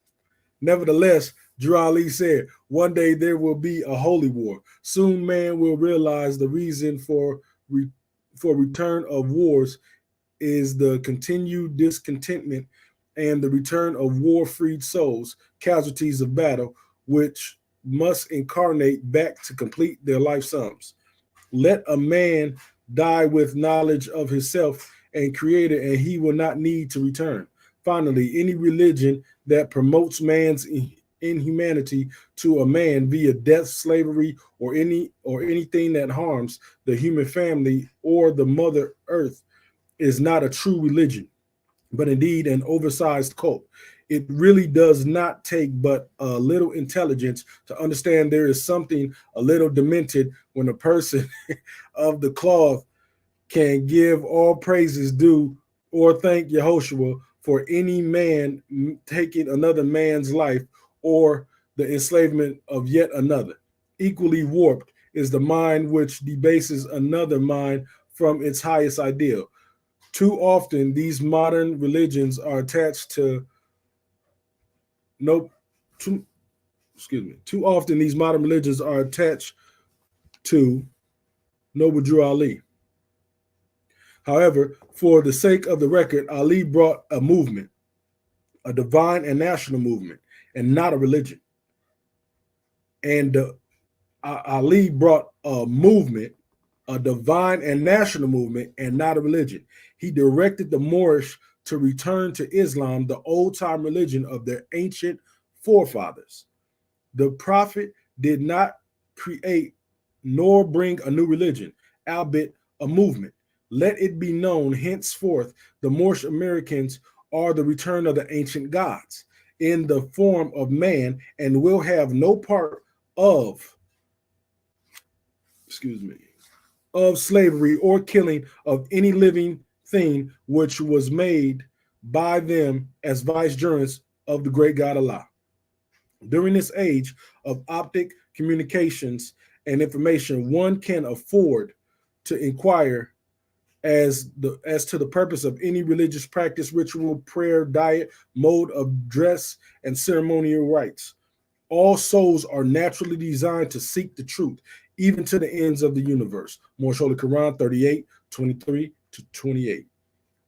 Nevertheless, Drew Ali said, one day there will be a holy war. Soon man will realize the reason for return of wars is the continued discontentment and the return of war-freed souls, casualties of battle, which must incarnate back to complete their life sums. Let a man die with knowledge of himself and creator, and he will not need to return. Finally, any religion that promotes man's inhumanity to a man via death, slavery, or anything that harms the human family or the mother earth is not a true religion, but indeed an oversized cult. It really does not take but a little intelligence to understand there is something a little demented when a person of the cloth can give all praises due or thank Yehoshua for any man taking another man's life or the enslavement of yet another. Equally warped is the mind which debases another mind from its highest ideal. Too often, these modern religions are attached to no. Too, excuse me. Too often, these modern religions are attached to Noble Drew Ali. However, for the sake of the record, Ali brought a movement, a divine and national movement, and not a religion. And Ali brought a movement, a divine and national movement, and not a religion. He directed the Moorish to return to Islam, the old-time religion of their ancient forefathers. The prophet did not create nor bring a new religion, albeit a movement. Let it be known henceforth the Moorish Americans are the return of the ancient gods in the form of man and will have no part of, of slavery or killing of any living thing which was made by them as vicegerents of the great God Allah. During this age of optic communications and information, one can afford to inquire as to the purpose of any religious practice, ritual, prayer, diet, mode of dress, and ceremonial rites. All souls are naturally designed to seek the truth, even to the ends of the universe. Moorish Holy Quran 38:23-28.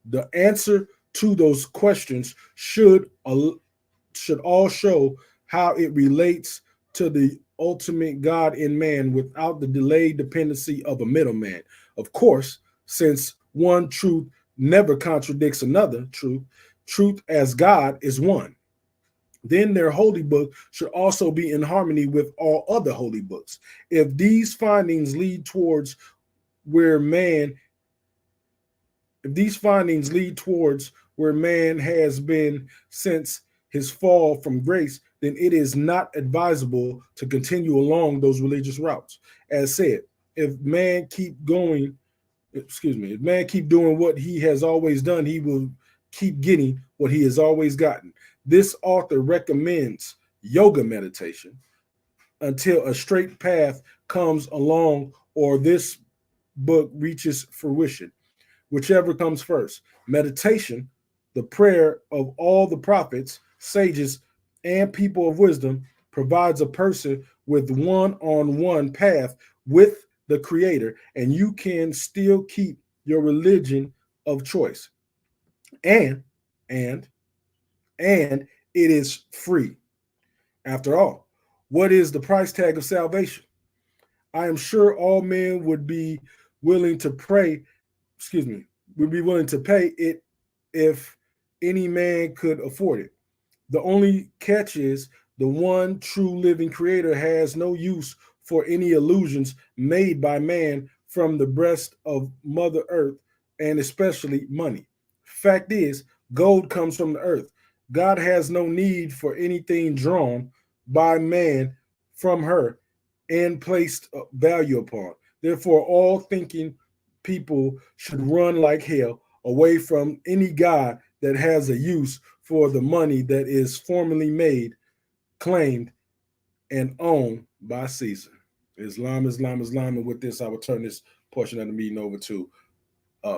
The answer to those questions should all show how it relates to the ultimate God in man without the delayed dependency of a middleman. Of course, since one truth never contradicts another truth, truth as God is one. Then their holy book should also be in harmony with all other holy books. If these findings lead towards where man has been since his fall from grace, then it is not advisable to continue along those religious routes. As said, if man keep doing what he has always done, he will keep getting what he has always gotten. This author recommends yoga meditation until a straight path comes along or this book reaches fruition, whichever comes first. Meditation, the prayer of all the prophets, sages, and people of wisdom, provides a person with one-on-one path with the Creator, and you can still keep your religion of choice. And it is free. After all, what is the price tag of salvation? I am sure all men would be willing to pay it if any man could afford it. The only catch is the one true living Creator has no use for any illusions made by man from the breast of Mother Earth, and especially money. Fact is, gold comes from the earth. God has no need for anything drawn by man from her and placed value upon. Therefore, all thinking people should run like hell away from any God that has a use for the money that is formally made, claimed, and owned by Caesar. Islam. And with this, I will turn this portion of the meeting over to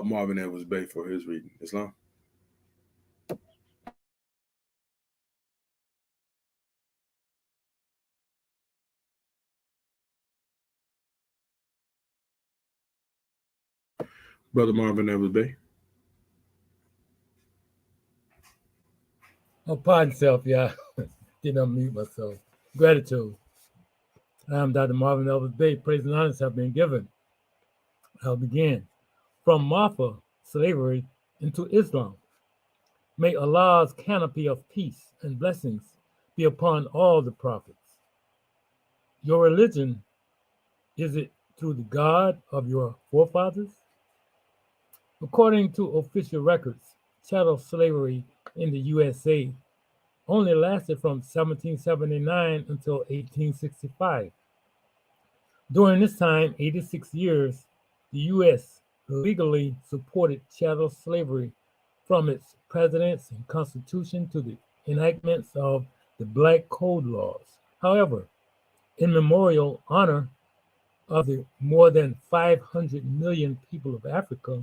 Marvin Edwards Bay for his reading. Islam. Brother Marvin Edwards Bay. Oh, pardon self, yeah. Didn't unmute myself. Gratitude. I am Dr. Marvin Elvis Bay. Praise and honors have been given. I'll begin. From Martha, slavery, into Islam. May Allah's canopy of peace and blessings be upon all the prophets. Your religion, is it through the God of your forefathers? According to official records, chattel slavery in the USA only lasted from 1779 until 1865. During this time, 86 years, the U.S. legally supported chattel slavery from its presidents and constitution to the enactments of the Black Code laws. However, in memorial honor of the more than 500 million people of Africa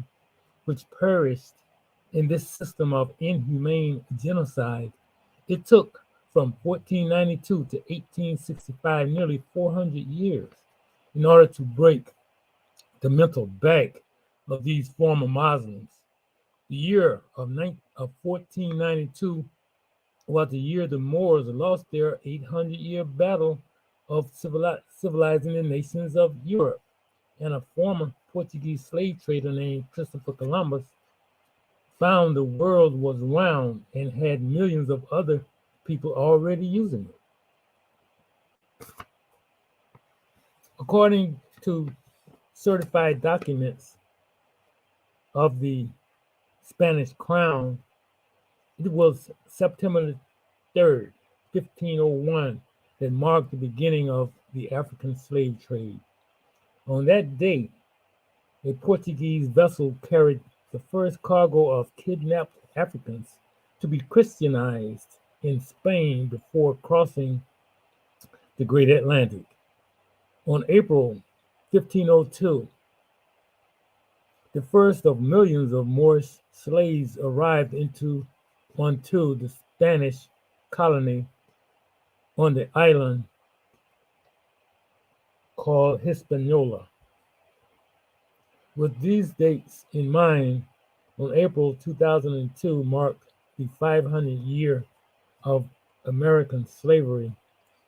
which perished in this system of inhumane genocide, it took from 1492 to 1865 nearly 400 years in order to break the mental back of these former Muslims. The year of 1492 was the year the Moors lost their 800-year battle of civilizing the nations of Europe, and a former Portuguese slave trader named Christopher Columbus found the world was round and had millions of other people already using it. According to certified documents of the Spanish crown, it was September 3rd, 1501, that marked the beginning of the African slave trade. On that day, a Portuguese vessel carried the first cargo of kidnapped Africans to be Christianized in Spain before crossing the Great Atlantic. On April 1502, the first of millions of Moorish slaves arrived onto the Spanish colony on the island called Hispaniola. With these dates in mind, on April 2002 marked the 500th year of American slavery,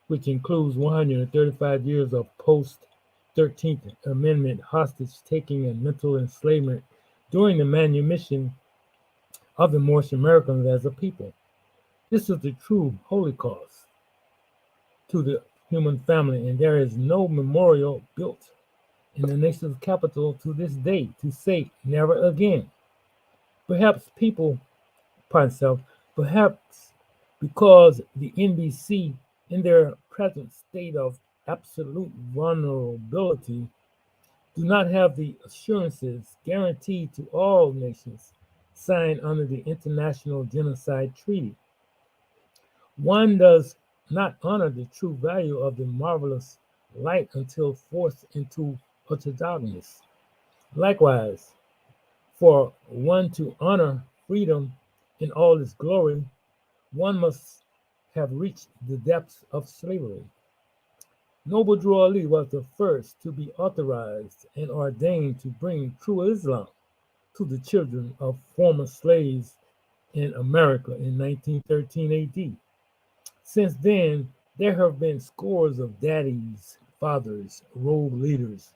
which includes 135 years of post-13th Amendment hostage-taking and mental enslavement during the manumission of the Moorish Americans as a people. This is the true Holocaust to the human family, and there is no memorial built in the nation's capital to this day to say never again. Perhaps because the NBC, in their present state of absolute vulnerability, do not have the assurances guaranteed to all nations signed under the International Genocide Treaty. One does not honor the true value of the marvelous light until forced into utter darkness. Likewise, for one to honor freedom in all its glory, one must have reached the depths of slavery. Noble Drew Ali was the first to be authorized and ordained to bring true Islam to the children of former slaves in America in 1913 AD. Since then, there have been scores of daddies, fathers, rogue leaders,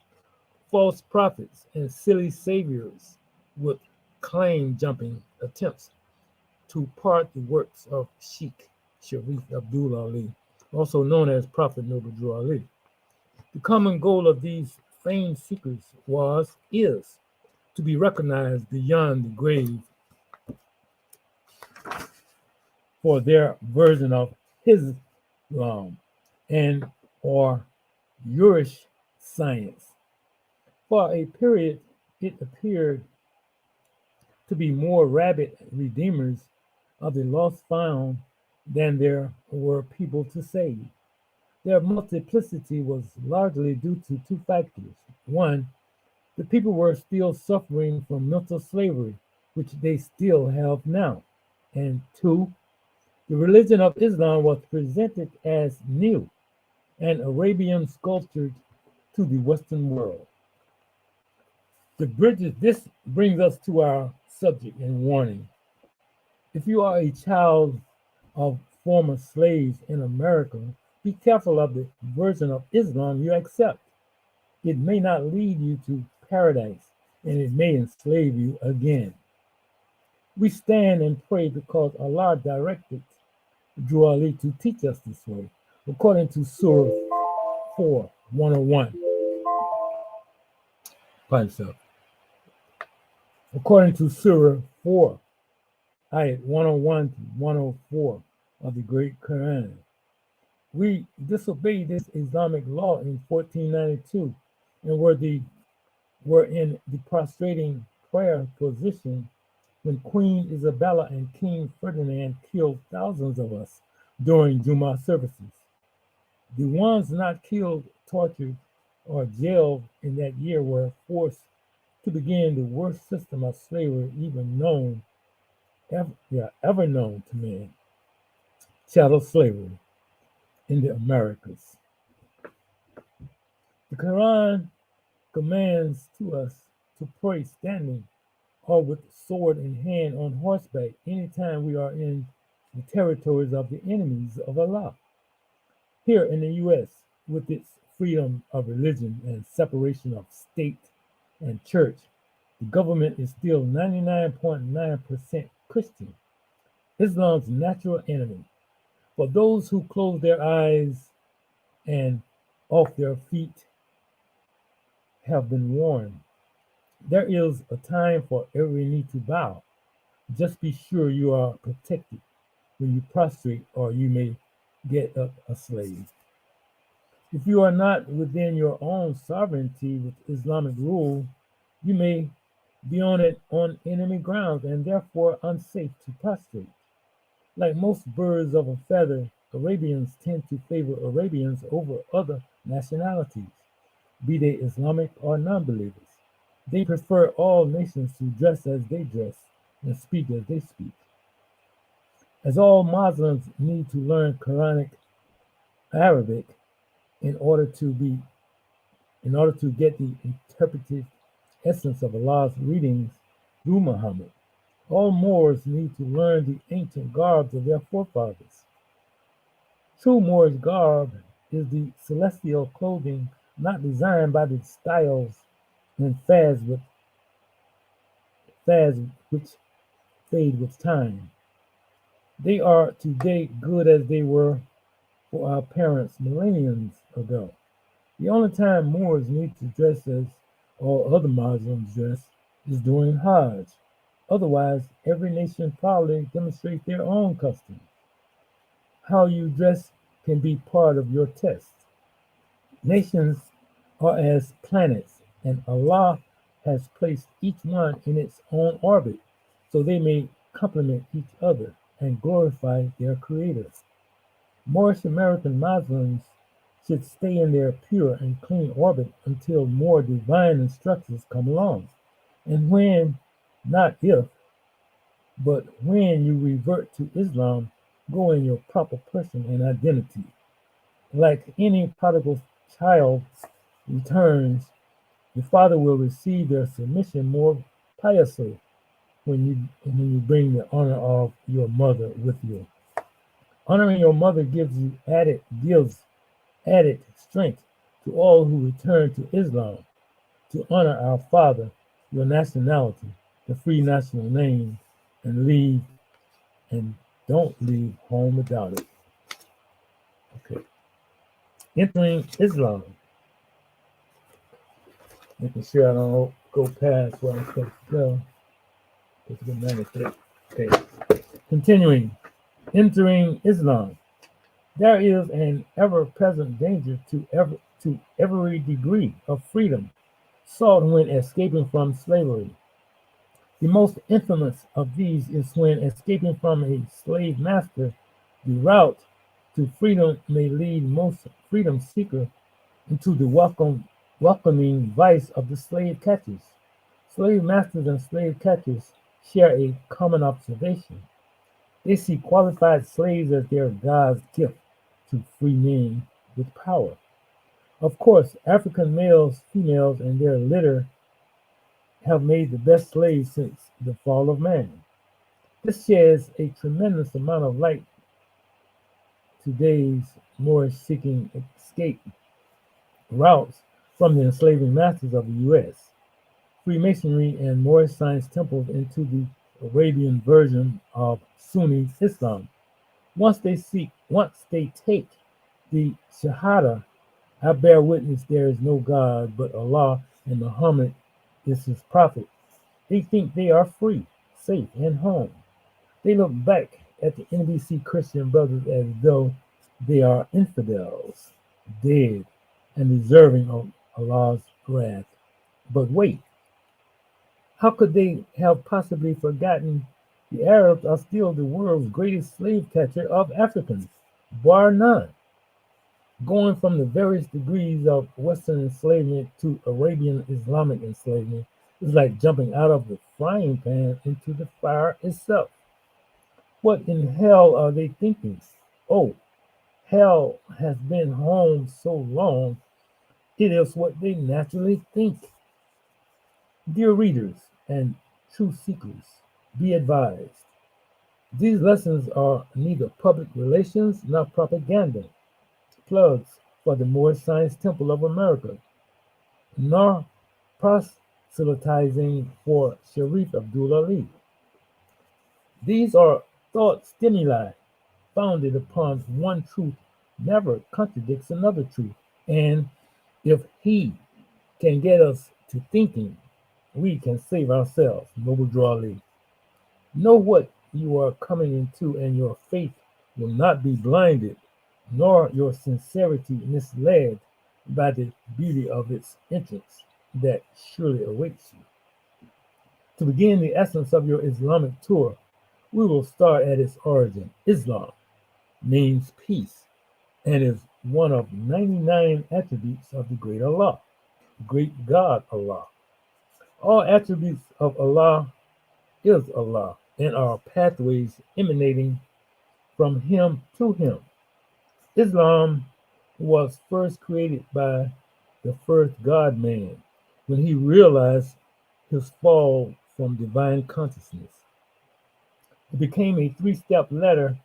false prophets, and silly saviors with claim-jumping attempts to part the works of Sheikh Sharif Abdul Ali, also known as Prophet Noble Drew Ali. The common goal of these famed seekers is to be recognized beyond the grave for their version of Islam and or Urish science. For a period, it appeared to be more rabid redeemers of the lost found than there were people to save. Their multiplicity was largely due to two factors. One, the people were still suffering from mental slavery, which they still have now. And two, the religion of Islam was presented as new and Arabian sculptured to the Western world. This brings us to our subject and warning. If you are a child of former slaves in America, be careful of the version of Islam you accept. It may not lead you to paradise, and it may enslave you again. We stand and pray because Allah directed Drew Ali to teach us this way, according to Surah 4, 101. According to Surah 4, ayat 101 to 104 of the Great Quran. We disobeyed this Islamic law in 1492 and were in the prostrating prayer position when Queen Isabella and King Ferdinand killed thousands of us during Jummah services. The ones not killed, tortured, or jailed in that year were forced to begin the worst system of slavery ever known to man, chattel slavery in the Americas. The Quran commands to us to pray standing or with sword in hand on horseback anytime we are in the territories of the enemies of Allah. Here in the U.S., with its freedom of religion and separation of state and church, the government is still 99.9% Christian, Islam's natural enemy. For those who close their eyes and off their feet have been warned. There is a time for every knee to bow. Just be sure you are protected when you prostrate, or you may get up a slave. If you are not within your own sovereignty with Islamic rule, you may be on enemy ground and therefore unsafe to prostrate. Like most birds of a feather, Arabians tend to favor Arabians over other nationalities, be they Islamic or non-believers. They prefer all nations to dress as they dress and speak as they speak. As all Muslims need to learn Quranic Arabic in order to get the interpretive essence of Allah's readings through Muhammad, all Moors need to learn the ancient garbs of their forefathers. True Moorish garb is the celestial clothing not designed by the styles and fads which fade with time. They are today good as they were for our parents millenniums ago. The only time Moors need to dress as all other Muslims dress is during Hajj. Otherwise, every nation proudly demonstrates their own customs. How you dress can be part of your test. Nations are as planets, and Allah has placed each one in its own orbit so they may complement each other and glorify their Creator. Moorish American Muslims should stay in their pure and clean orbit until more divine instructions come along. And when, not if, but when you revert to Islam, go in your proper person and identity. Like any prodigal child returns, the father will receive their submission more piously when you bring the honor of your mother with you. Honoring your mother gives added strength to all who return to Islam. To honor our father, your nationality, the free national name, and don't leave home without it. Okay. Entering Islam. Making sure I don't go past where I'm supposed to go. Okay. Continuing. Entering Islam. There is an ever-present danger to every degree of freedom sought when escaping from slavery. The most infamous of these is when escaping from a slave master. The route to freedom may lead most freedom seekers into the welcoming vice of the slave catchers. Slave masters and slave catchers share a common observation. They see qualified slaves as their God's gift to free men with power. Of course, African males, females, and their litter have made the best slaves since the fall of man. This sheds a tremendous amount of light today's Moorish seeking escape routes from the enslaving masters of the U.S. Freemasonry and Moorish science temples into the Arabian version of Sunni Islam. Once they take the Shahada, I bear witness there is no God but Allah, and Muhammad is his prophet. They think they are free, safe, and home. They look back at the NBC Christian brothers as though they are infidels, dead, and deserving of Allah's wrath. But wait, how could they have possibly forgotten the Arabs are still the world's greatest slave catcher of Africans, bar none? Going from the various degrees of Western enslavement to Arabian Islamic enslavement is like jumping out of the frying pan into the fire itself. What in hell are they thinking? Oh, hell has been home so long, it is what they naturally think. Dear readers and truth seekers, be advised. These lessons are neither public relations nor propaganda, plugs for the Moorish Science Temple of America, nor proselytizing for Sharif Abdul Ali. These are thought stimuli founded upon one truth never contradicts another truth. And if he can get us to thinking, we can save ourselves. Noble Draw Lee. Know what you are coming into, and your faith will not be blinded, nor your sincerity misled by the beauty of its entrance that surely awaits you. To begin the essence of your Islamic tour, we will start at its origin. Islam means peace and is one of 99 attributes of the great Allah, great God Allah. All attributes of Allah is Allah and are pathways emanating from Him to Him. Islam was first created by the first God man when he realized his fall from divine consciousness. It became a three-step ladder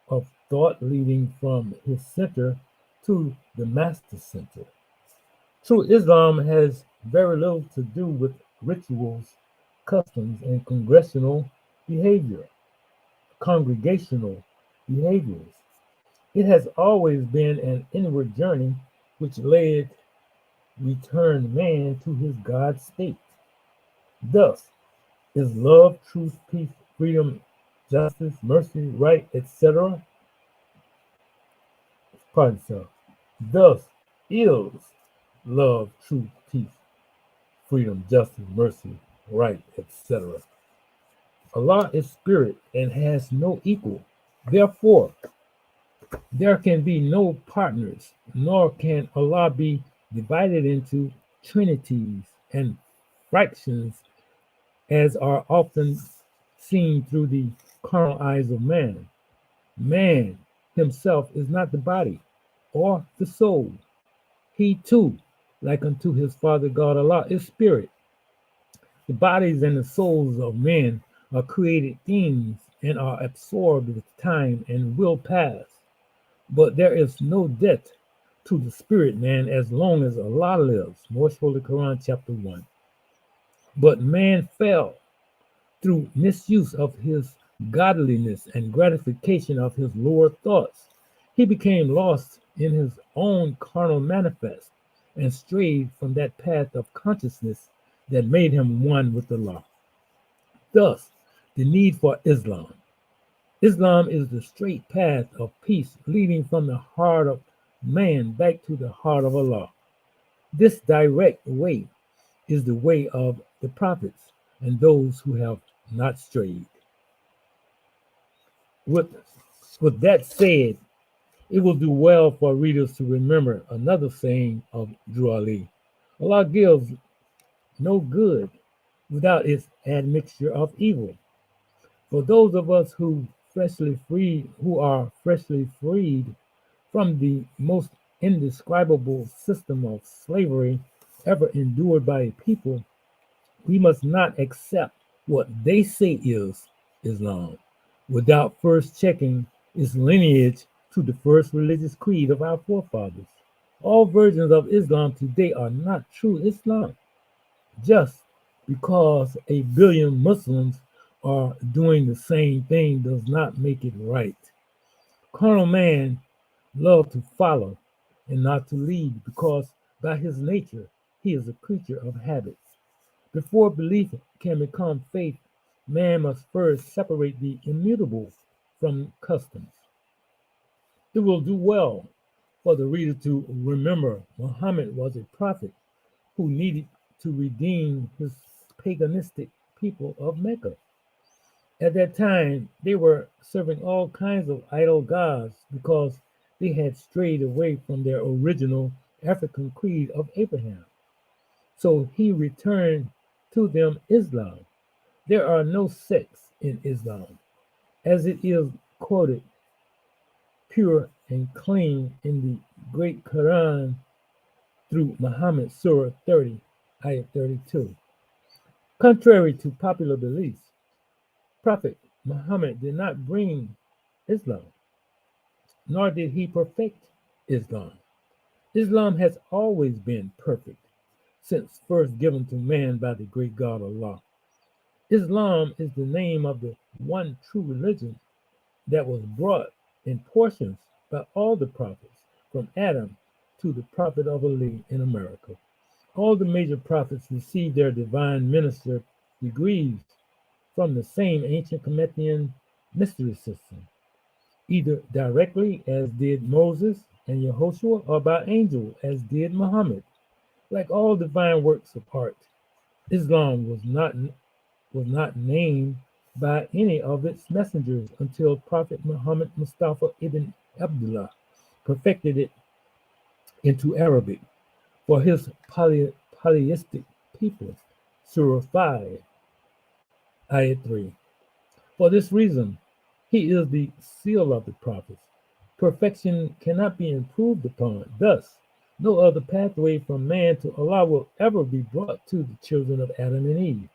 of thought leading from his center to the master center. True Islam has very little to do with rituals, customs, and congregational behaviors. It has always been an inward journey which returned man to his God state. Thus, is love, truth, peace, freedom, justice, mercy, right, etc. Pardon self. Thus is love, truth, peace, freedom, justice, mercy, right, etc. Allah is spirit and has no equal. Therefore, there can be no partners, nor can Allah be divided into trinities and fractions as are often seen through the carnal eyes of man. Man himself is not the body or the soul. He too, like unto his Father God Allah, is spirit. The bodies and the souls of men are created things and are absorbed with time and will pass. But there is no death to the spirit man as long as Allah lives. Most Holy Quran, chapter 1. But man fell through misuse of his godliness and gratification of his lower thoughts. He became lost in his own carnal manifest and strayed from that path of consciousness that made him one with Allah. Thus, the need for Islam. Islam is the straight path of peace leading from the heart of man back to the heart of Allah. This direct way is the way of the prophets and those who have not strayed. With that said, it will do well for readers to remember another saying of Drew Ali. Allah gives no good without its admixture of evil. For those of us who are freshly freed from the most indescribable system of slavery ever endured by a people, we must not accept what they say is Islam without first checking its lineage to the first religious creed of our forefathers. All versions of Islam today are not true Islam. Just because a billion Muslims are doing the same thing does not make it right. Carnal man loves to follow and not to lead because by his nature he is a creature of habits. Before belief can become faith, man must first separate the immutable from customs. It will do well for the reader to remember Muhammad was a prophet who needed to redeem his paganistic people of Mecca. At that time, they were serving all kinds of idol gods because they had strayed away from their original African creed of Abraham. So he returned to them Islam. There are no sects in Islam, as it is quoted pure and clean in the great Quran through Muhammad Surah 30, Ayat 32. Contrary to popular beliefs, Prophet Muhammad did not bring Islam, nor did he perfect Islam. Islam has always been perfect since first given to man by the great God Allah. Islam is the name of the one true religion that was brought in portions by all the prophets, from Adam to the prophet of Ali in America. All the major prophets received their divine minister degrees from the same ancient Kmetian mystery system, either directly as did Moses and Yehoshua, or by angel as did Muhammad. Like all divine works of art, Islam was not named by any of its messengers until Prophet Muhammad Mustafa ibn Abdullah perfected it into Arabic for his polytheistic people. Surah 5, Ayat 3. For this reason, he is the seal of the prophets. Perfection cannot be improved upon. Thus, no other pathway from man to Allah will ever be brought to the children of Adam and Eve,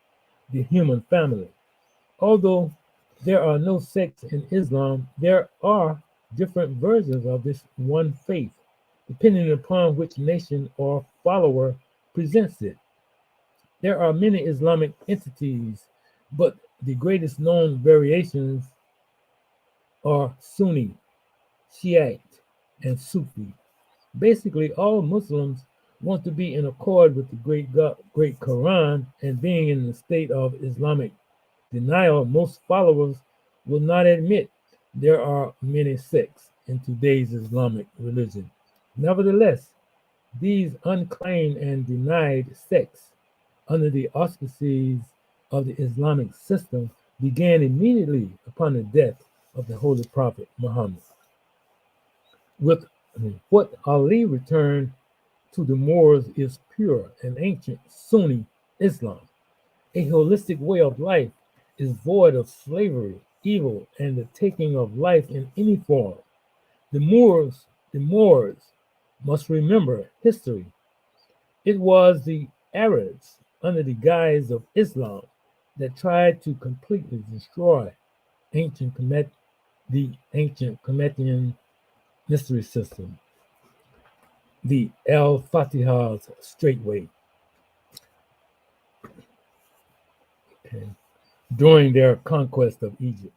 the human family. Although there are no sects in Islam, there are different versions of this one faith, depending upon which nation or follower presents it. There are many Islamic entities, but the greatest known variations are Sunni, Shiite, and Sufi. Basically, all Muslims want to be in accord with the great Quran, and being in the state of Islamic denial, most followers will not admit there are many sects in today's Islamic religion. Nevertheless, these unclaimed and denied sects, under the auspices of the Islamic system, began immediately upon the death of the Holy Prophet Muhammad. With what Ali returned to the Moors is pure and ancient Sunni Islam. A holistic way of life is void of slavery, evil, and the taking of life in any form. The Moors must remember history. It was the Arabs, under the guise of Islam, that tried to completely destroy the ancient Kmetian mystery system, the Al-Fatihah's straightway, okay, during their conquest of Egypt.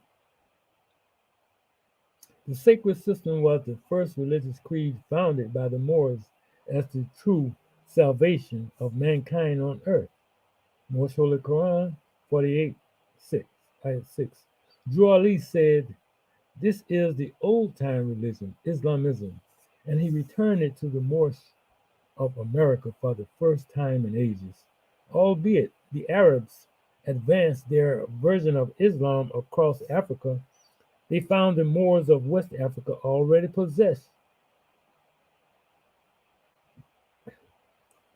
The sacred system was the first religious creed founded by the Moors as the true salvation of mankind on earth. Morse Holy Quran 48:6, ayat 6. Drew Ali said, "This is the old-time religion, Islamism," and he returned it to the Moors of America for the first time in ages. Albeit the Arabs advanced their version of Islam across Africa, they found the Moors of West Africa already possessed.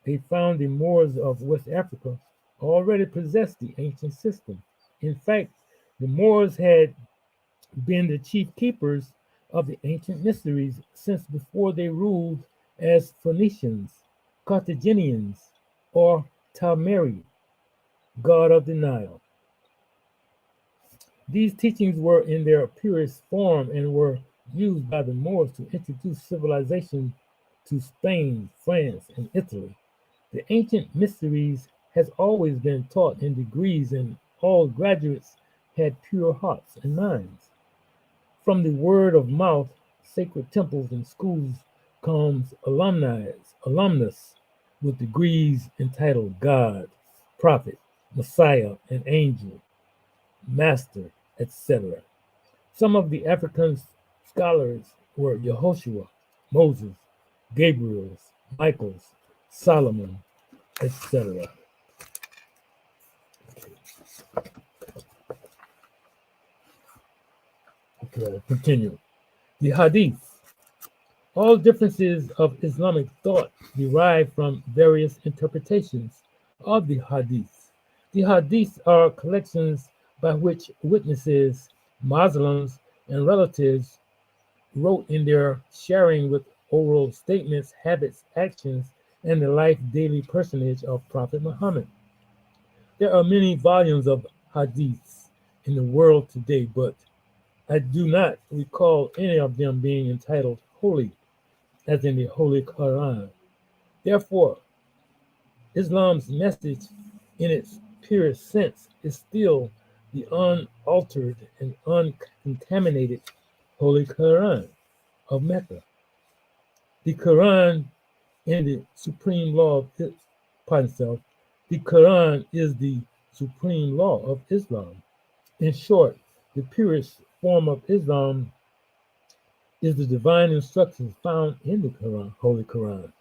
They found the Moors of West Africa already possessed the ancient system. In fact, the Moors had been the chief keepers of the ancient mysteries since before they ruled as Phoenicians, Carthaginians, or Talmeri, god of the Nile. These teachings were in their purest form and were used by the Moors to introduce civilization to Spain, France, and Italy. The ancient mysteries has always been taught in degrees, and all graduates had pure hearts and minds. From the word of mouth, sacred temples and schools comes alumnus with degrees entitled God, Prophet, Messiah, and Angel, Master, etc. Some of the African scholars were Yehoshua, Moses, Gabriel, Michael, Solomon, etc. Okay, I'll continue. The Hadith. All differences of Islamic thought derive from various interpretations of the Hadith. The Hadiths are collections by which witnesses, Muslims, and relatives wrote in their sharing with oral statements, habits, actions, and the life daily personage of Prophet Muhammad. There are many volumes of Hadiths in the world today, but I do not recall any of them being entitled holy, as in the Holy Quran. Therefore, Islam's message in its purest sense is still the unaltered and uncontaminated Holy Quran of Mecca. The Quran in the supreme law of the Quran is the supreme law of Islam. In short, the purest form of Islam is the divine instructions found in the Quran, Holy Quran.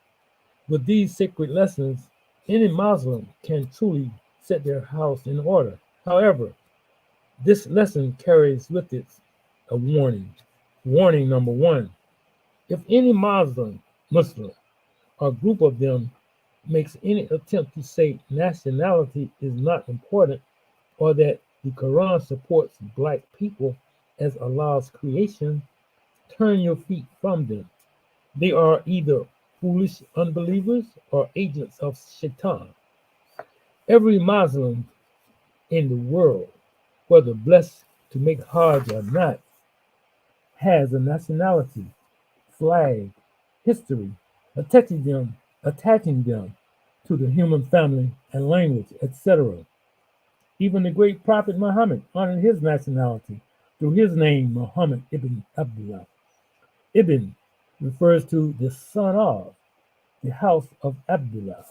With these sacred lessons, any Muslim can truly set their house in order. However, this lesson carries with it a warning. Warning number one: if any Muslim or group of them makes any attempt to say nationality is not important or that the Quran supports black people as Allah's creation, turn your feet from them. They are either foolish unbelievers or agents of Shaitan. Every Muslim in the world, whether blessed to make Hajj or not, has a nationality, flag, history, attaching them to the human family and language, etc. Even the great Prophet Muhammad honored his nationality through his name, Muhammad ibn Abdullah. Ibn refers to the son of, the house of Abdullah.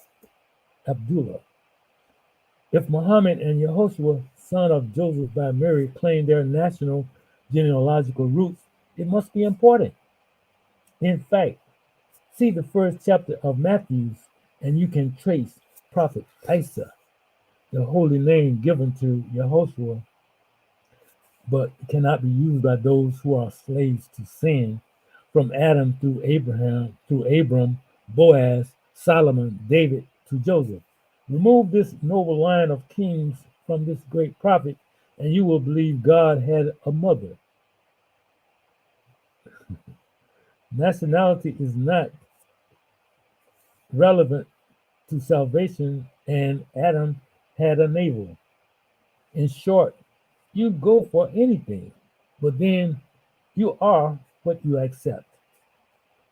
If Muhammad and Yehoshua, son of Joseph by Mary, claim their national genealogical roots, it must be important. In fact, see the first chapter of Matthew, and you can trace Prophet Isa, the holy name given to Yehoshua, but cannot be used by those who are slaves to sin, from Adam through Abraham, through Abram, Boaz, Solomon, David to Joseph. Remove this noble line of kings from this great prophet, and you will believe God had a mother. Nationality is not relevant to salvation, and Adam had a navel. In short, you go for anything, but then you are what you accept.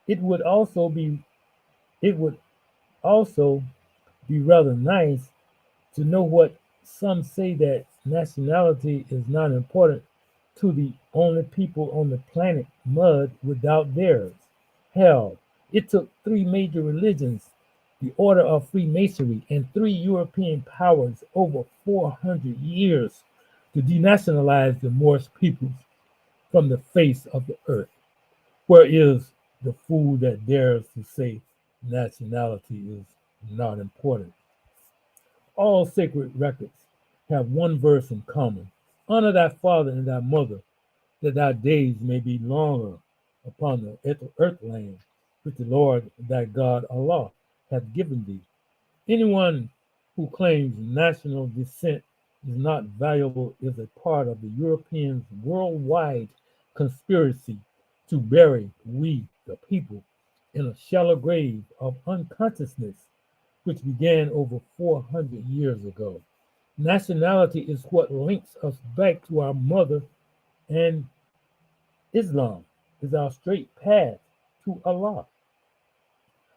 It would also be rather nice to know what some say, that nationality is not important to the only people on the planet mud without theirs. Hell, it took three major religions, the Order of Freemasonry, and three European powers over 400 years to denationalize the Moorish peoples from the face of the earth. Where is the fool that dares to say nationality is not important? All sacred records have one verse in common: honor thy father and thy mother, that thy days may be longer upon the earthland which the Lord thy God Allah hath given thee. Anyone who claims national descent is not valuable is a part of the Europeans' worldwide conspiracy to bury we, the people, in a shallow grave of unconsciousness which began over 400 years ago. Nationality is what links us back to our mother, and Islam is our straight path to Allah.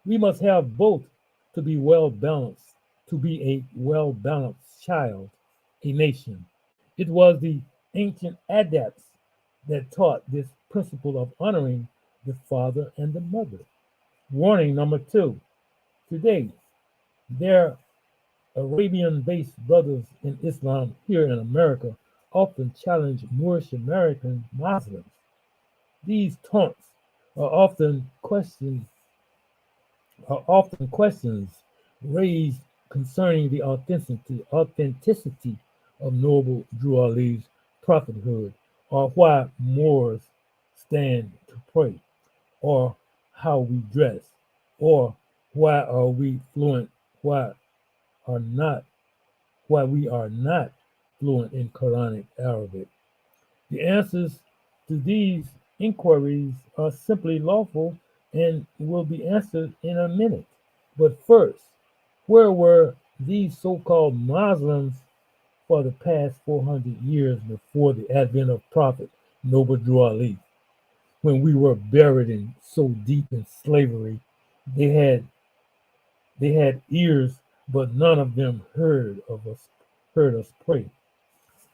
We must have both to be well balanced, to be a well balanced child, a nation. It was the ancient Adeptus that taught this principle of honoring the father and the mother. Warning number two: today, their Arabian based brothers in Islam here in America often challenge Moorish American Muslims. These taunts are often questions raised concerning the authenticity of Noble Drew Ali's prophethood, or why Moors stand to pray, or how we dress, or why are we fluent, why are not why we are not fluent in Quranic Arabic. The answers to these inquiries are simply lawful and will be answered in a minute. But first, where were these so called Muslims for the past 400 years before the advent of Prophet Noble Drew Ali, when we were buried in so deep in slavery they had ears, but none of them heard us pray.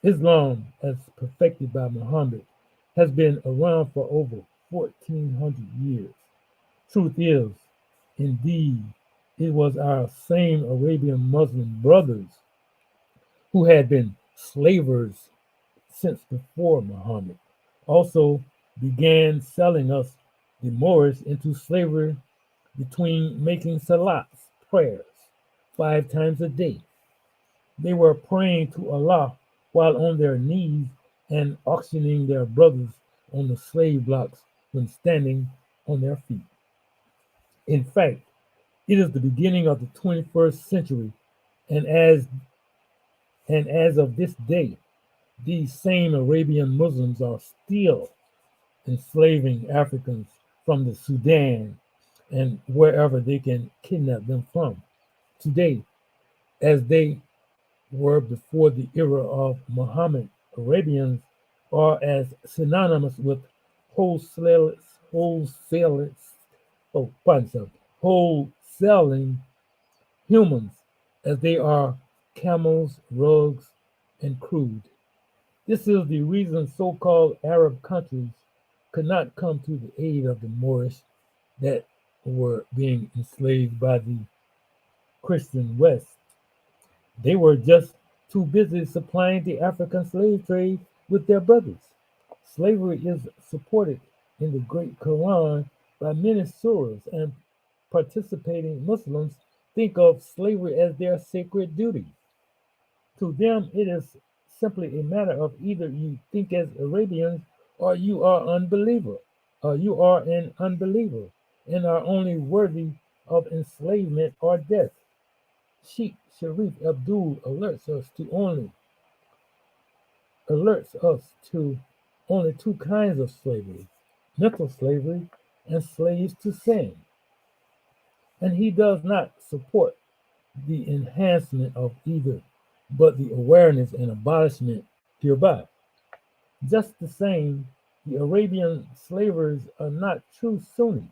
Islam, as perfected by Muhammad, has been around for over 1400 years. Truth is, indeed, it was our same Arabian Muslim brothers who had been slavers since before Muhammad also began selling us the Moors into slavery between making salats, prayers, 5 times a day. They were praying to Allah while on their knees and auctioning their brothers on the slave blocks when standing on their feet. In fact, it is the beginning of the 21st century, and as of this day, these same Arabian Muslims are still enslaving Africans from the Sudan and wherever they can kidnap them from. Today, as they were before the era of Muhammad, Arabians are as synonymous with wholesale, wholesale, oh, pardon, sir, wholesaling humans as they are camels, rugs, and crude. This is the reason so-called Arab countries could not come to the aid of the Moorish that were being enslaved by the Christian West. They were just too busy supplying the African slave trade with their brothers. Slavery is supported in the Great Quran by many surahs, and participating Muslims think of slavery as their sacred duty. To them, it is simply a matter of either you think as Arabians or you are unbeliever, or you are an unbeliever and are only worthy of enslavement or death. Sheikh Sharif Abdul alerts us to only two kinds of slavery: mental slavery and slaves to sin. And he does not support the enhancement of either, but the awareness and abolishment hereby. Just the same, the Arabian slavers are not true Sunni,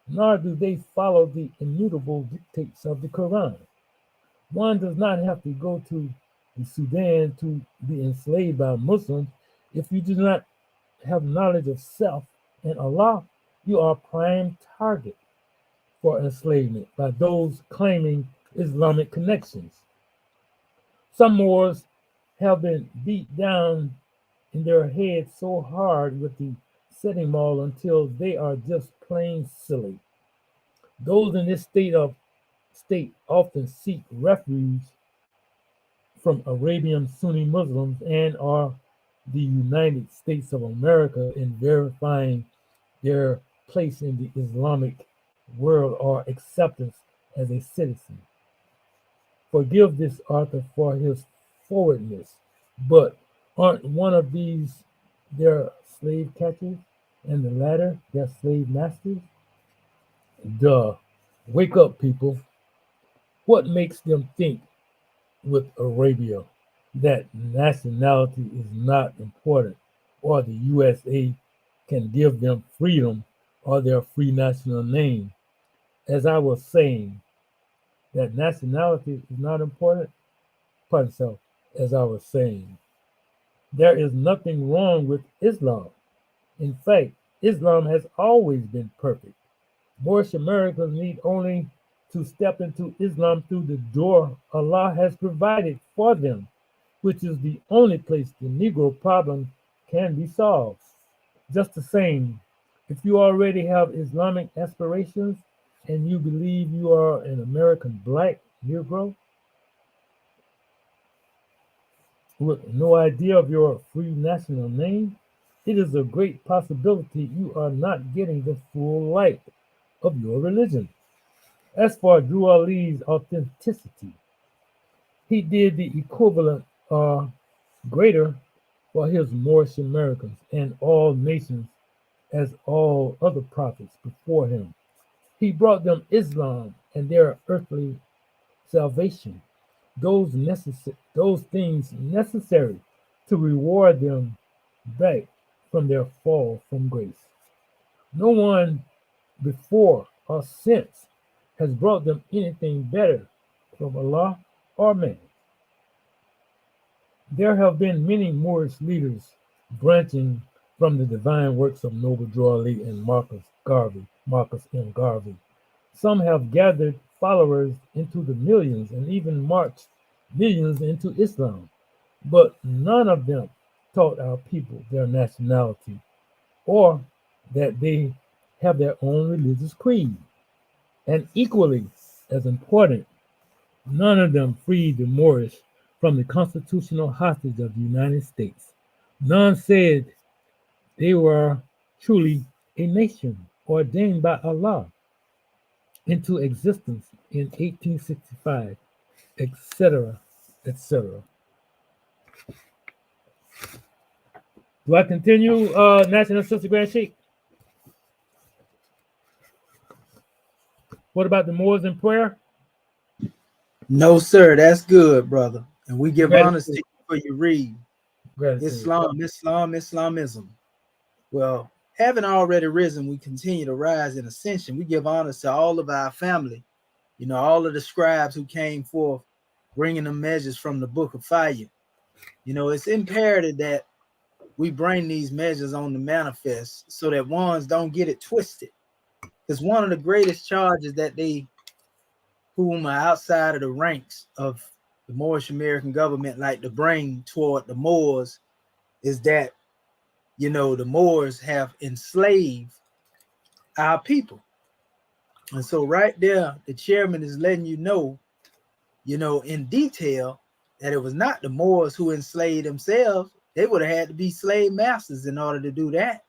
nor do they follow the immutable dictates of the Quran. One does not have to go to the Sudan to be enslaved by Muslims. If you do not have knowledge of self and Allah, you are prime target for enslavement by those claiming Islamic connections. Some Moors have been beat down in their heads so hard with the setting maul until they are just plain silly. Those in this state often seek refuge from Arabian Sunni Muslims and are the United States of America in verifying their place in the Islamic world or acceptance as a citizen. Forgive this author for his forwardness, but aren't one of these their slave catchers and the latter their slave masters? Duh. Wake up, people. What makes them think with Arabia that nationality is not important or the USA can give them freedom or their free national name? As I was saying, that nationality is not important. Pardon self, as I was saying, there is nothing wrong with Islam. In fact, Islam has always been perfect. Moorish Americans need only to step into Islam through the door Allah has provided for them, which is the only place the Negro problem can be solved. Just the same, if you already have Islamic aspirations and you believe you are an American black Negro with no idea of your free national name, it is a great possibility you are not getting the full light of your religion. As for Drew Ali's authenticity, he did the equivalent or greater for his Moorish Americans and all nations as all other prophets before him. He brought them Islam and their earthly salvation, those things necessary to reward them back from their fall from grace. No one before or since has brought them anything better from Allah or man. There have been many Moorish leaders branching from the divine works of Noble Drew Ali and Marcus M. Garvey. Some have gathered followers into the millions and even marched millions into Islam, but none of them taught our people their nationality or that they have their own religious creed. And equally as important, none of them freed the Moorish from the constitutional hostage of the United States. None said they were truly a nation ordained by Allah into existence in 1865, etc., etc. Do I continue, National Sister Grand Sheikh? What about the Moors in prayer? No, sir, that's good, brother. And we give honor to Gratitude. you for your read. Gratitude. Islamism. Well, having already risen, we continue to rise in ascension. We give honor to all of our family, all of the scribes who came forth, bringing the measures from the book of fire. It's imperative that we bring these measures on the manifest so that ones don't get it twisted. Because one of the greatest charges that they, whom are outside of the ranks of the Moorish American government, like to bring toward the Moors, is that the Moors have enslaved our people. And so right there, the chairman is letting you know in detail that it was not the Moors who enslaved themselves. They would have had to be slave masters in order to do that.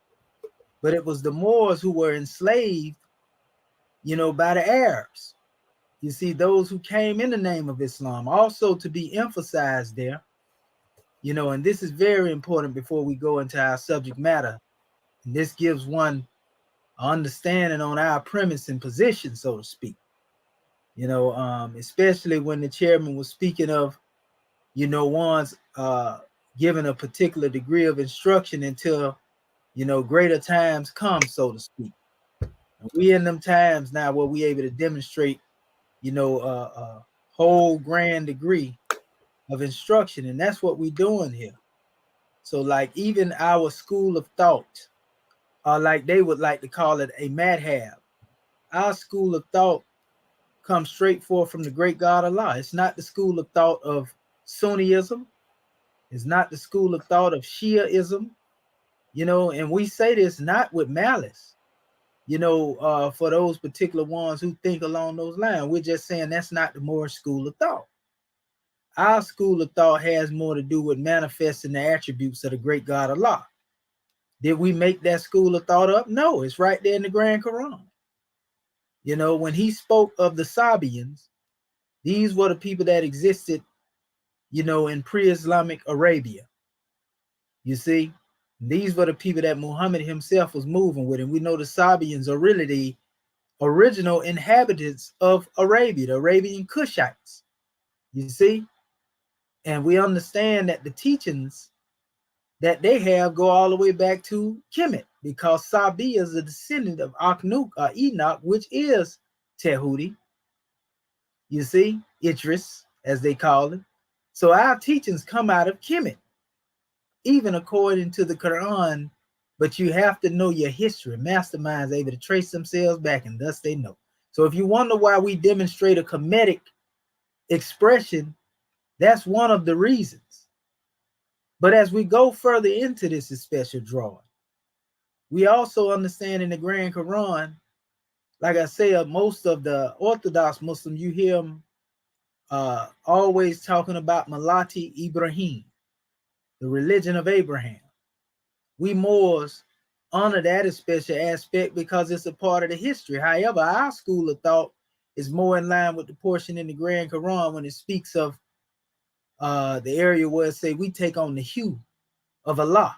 But it was the Moors who were enslaved, by the Arabs. You see, those who came in the name of Islam. Also to be emphasized there, and this is very important before we go into our subject matter. And this gives one understanding on our premise and position, so to speak. Especially when the chairman was speaking of, one's given a particular degree of instruction until, greater times come, so to speak. And we in them times now where we able to demonstrate, a whole grand degree of instruction. And that's what we're doing here. So like even our school of thought, like they would like to call it a madhab. Our school of thought comes straight forth from the great God Allah. It's not the school of thought of Sunniism. It's not the school of thought of Shiaism. And we say this not with malice, for those particular ones who think along those lines. We're just saying that's not the Moorish school of thought. Our school of thought has more to do with manifesting the attributes of the great God Allah. Did we make that school of thought up? No, it's right there in the Grand Quran. When he spoke of the Sabians, these were the people that existed, in pre-Islamic Arabia. You see, these were the people that Muhammad himself was moving with. And we know the Sabians are really the original inhabitants of Arabia, the Arabian Cushites. You see, and we understand that the teachings that they have go all the way back to Kmet, because Sabi is a descendant of Akhnuk or Enoch, which is Tehudi. You see, Idris, as they call it. So our teachings come out of Kmet, even according to the Quran. But you have to know your history. Masterminds able to trace themselves back, and thus they know. So if you wonder why we demonstrate a Kemetic expression, that's one of the reasons. But as we go further into this special drawing, we also understand in the Grand Quran, like I say, most of the Orthodox Muslims, you hear them always talking about Malati Ibrahim, the religion of Abraham. We Moors honor that special aspect because it's a part of the history. However, our school of thought is more in line with the portion in the Grand Quran when it speaks of the area where it say we take on the hue of Allah.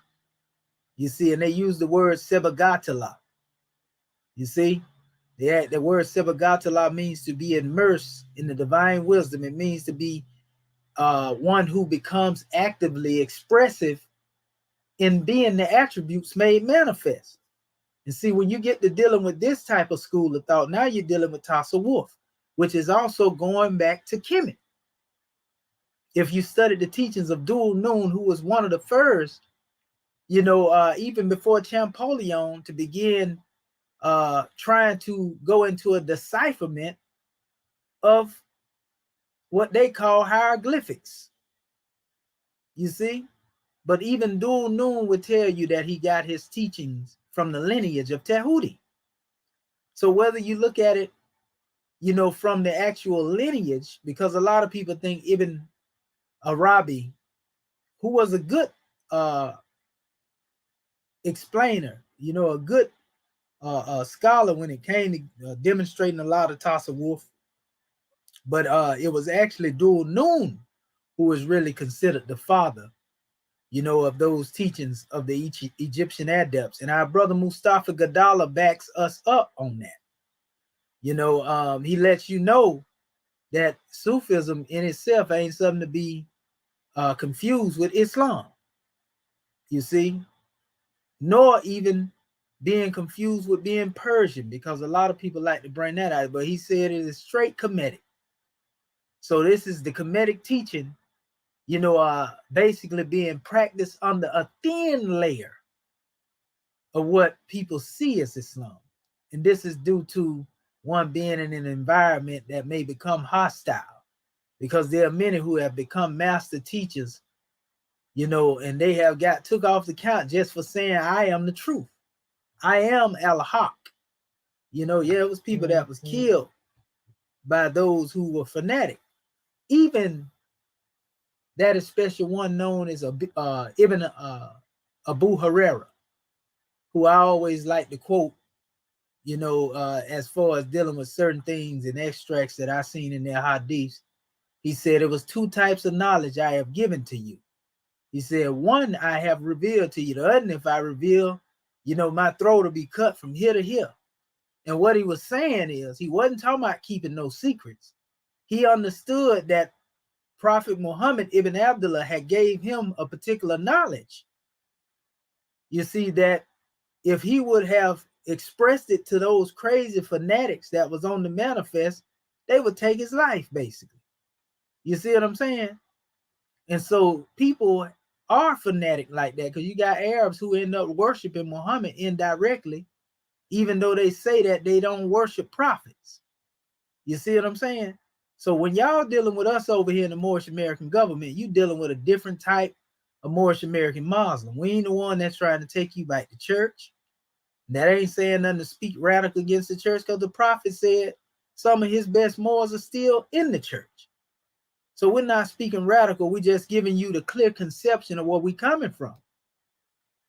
You see, and they use the word Sebagatala. You see, the word Sebagatala means to be immersed in the divine wisdom. It means to be one who becomes actively expressive in being the attributes made manifest. And see, when you get to dealing with this type of school of thought, now you're dealing with Tasawwuf, which is also going back to Kmet. If you studied the teachings of Dhul Nun, who was one of the first, even before Champollion, to begin trying to go into a decipherment of what they call hieroglyphics. You see? But even Dhul Nun would tell you that he got his teachings from the lineage of Tahuti. So whether you look at it, from the actual lineage, because a lot of people think Ibn Arabi, who was a good explainer, a good scholar when it came to demonstrating a lot of Tasawwuf, but it was actually Dhul Nun who was really considered the father, of those teachings of the Egyptian adepts. And our brother Mustafa Gadala backs us up on that. He lets you know that Sufism in itself ain't something to be confused with Islam, you see, nor even being confused with being Persian, because a lot of people like to bring that out, but he said it is straight Kemetic. So this is the Kemetic teaching, basically being practiced under a thin layer of what people see as Islam. And this is due to one being in an environment that may become hostile, because there are many who have become master teachers, and they have took off the count just for saying, I am the truth. I am al-Haq. It was people that was killed by those who were fanatic. Even that especially one known as Ibn Abu Huraira, who I always like to quote, as far as dealing with certain things and extracts that I seen in their hadiths. He said, it was two types of knowledge I have given to you. He said, one I have revealed to you. The other, if I reveal, my throat will be cut from here to here. And what he was saying is, he wasn't talking about keeping no secrets. He understood that Prophet Muhammad ibn Abdullah had gave him a particular knowledge. You see, that if he would have expressed it to those crazy fanatics that was on the manifest, they would take his life, basically. You see what I'm saying? And so people are fanatic like that, because you got Arabs who end up worshiping Muhammad indirectly, even though they say that they don't worship prophets. You see what I'm saying? So when y'all dealing with us over here in the Moorish American government, you dealing with a different type of Moorish American Muslim. We ain't the one that's trying to take you back to church. That ain't saying nothing to speak radical against the church, because the prophet said some of his best Moors are still in the church. So we're not speaking radical. We're just giving you the clear conception of where we're coming from.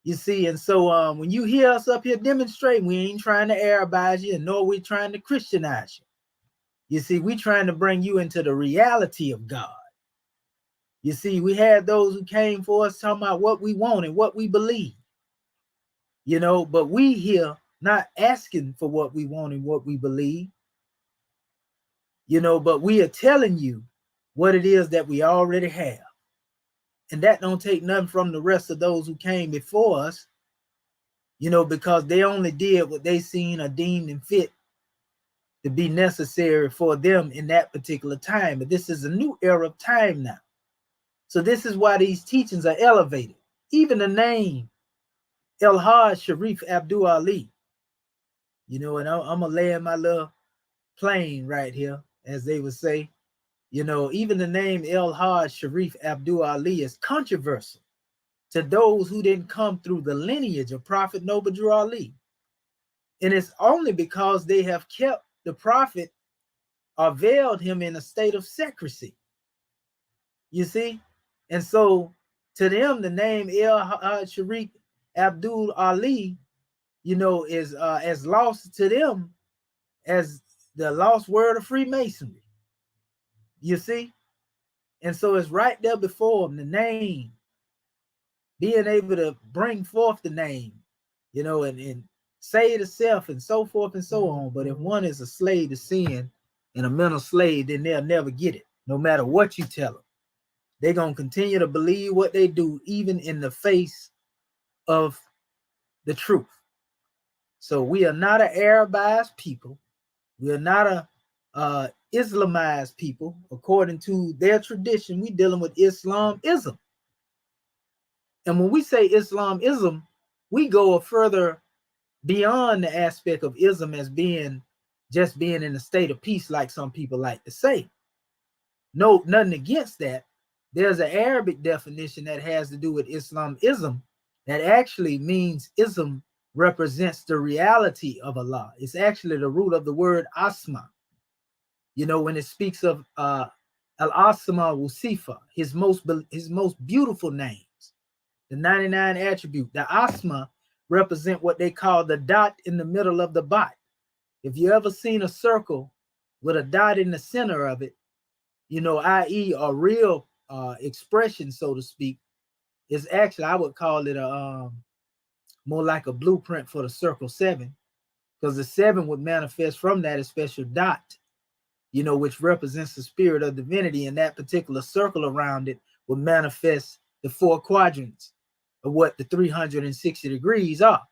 You see, and so when you hear us up here demonstrating, we ain't trying to Arabize you, nor we trying to Christianize you. You see, we trying to bring you into the reality of God. You see, we had those who came for us talking about what we want and what we believe. But we here not asking for what we want and what we believe. But we are telling you what it is that we already have. And that don't take nothing from the rest of those who came before us, because they only did what they seen or deemed and fit to be necessary for them in that particular time. But this is a new era of time now. So this is why these teachings are elevated. Even the name El-Hajj Sharif Abdul Ali, and I'm going to lay in my little plane right here, as they would say. Even the name El-Hajj Sharif Abdul Ali is controversial. to those who didn't come through the lineage of Prophet Noble Drew Ali. And it's only because they have kept the prophet or veiled him in a state of secrecy. You see? And so to them, the name Sharif Abdul Ali, is as lost to them as the lost word of Freemasonry. You see? And so it's right there before them, the name, being able to bring forth the name, and say it itself and so forth and so on. But if one is a slave to sin and a mental slave, then they'll never get it, no matter what you tell them. They're going to continue to believe what they do, even in the face of the truth. So we are not an Arabized people. We are not a Islamized people. According to their tradition, we're dealing with Islamism. And when we say Islamism, we go further beyond the aspect of Islam as just being in a state of peace, like some people like to say. No, nothing against that. There's an Arabic definition that has to do with Islamism that actually means Ism represents the reality of Allah. It's actually the root of the word Asma. When it speaks of Al-Asma Wusifa, his most beautiful names, the 99 attribute. The Asma represent what they call the dot in the middle of the bot. If you ever seen a circle with a dot in the center of it, i.e. a real expression, so to speak, is actually, I would call it more like a blueprint for the circle 7, because the 7 would manifest from that special dot, which represents the spirit of divinity, and that particular circle around it would manifest the 4 quadrants of what the 360 degrees are.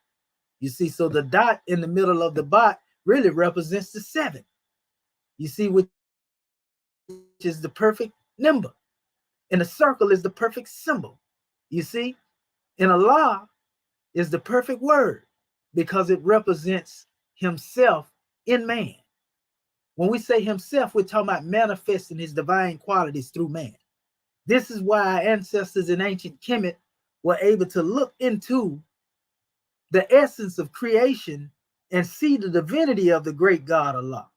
You see, so the dot in the middle of the bot really represents the 7. You see, which is the perfect number. And the circle is the perfect symbol. You see? And Allah is the perfect word because it represents himself in man. When we say himself, we're talking about manifesting his divine qualities through man. This is why our ancestors in ancient Kmet were able to look into the essence of creation and see the divinity of the great God Allah.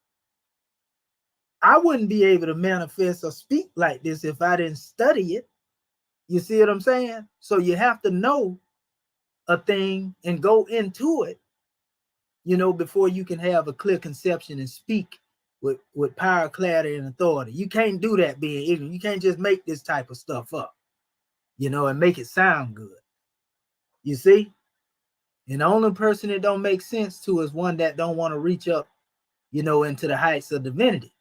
I wouldn't be able to manifest or speak like this if I didn't study it. You see what I'm saying? So you have to know a thing and go into it, before you can have a clear conception and speak with power, clarity, and authority. You can't do that being ignorant. You can't just make this type of stuff up, and make it sound good. You see? And the only person it don't make sense to is one that don't want to reach up, into the heights of divinity.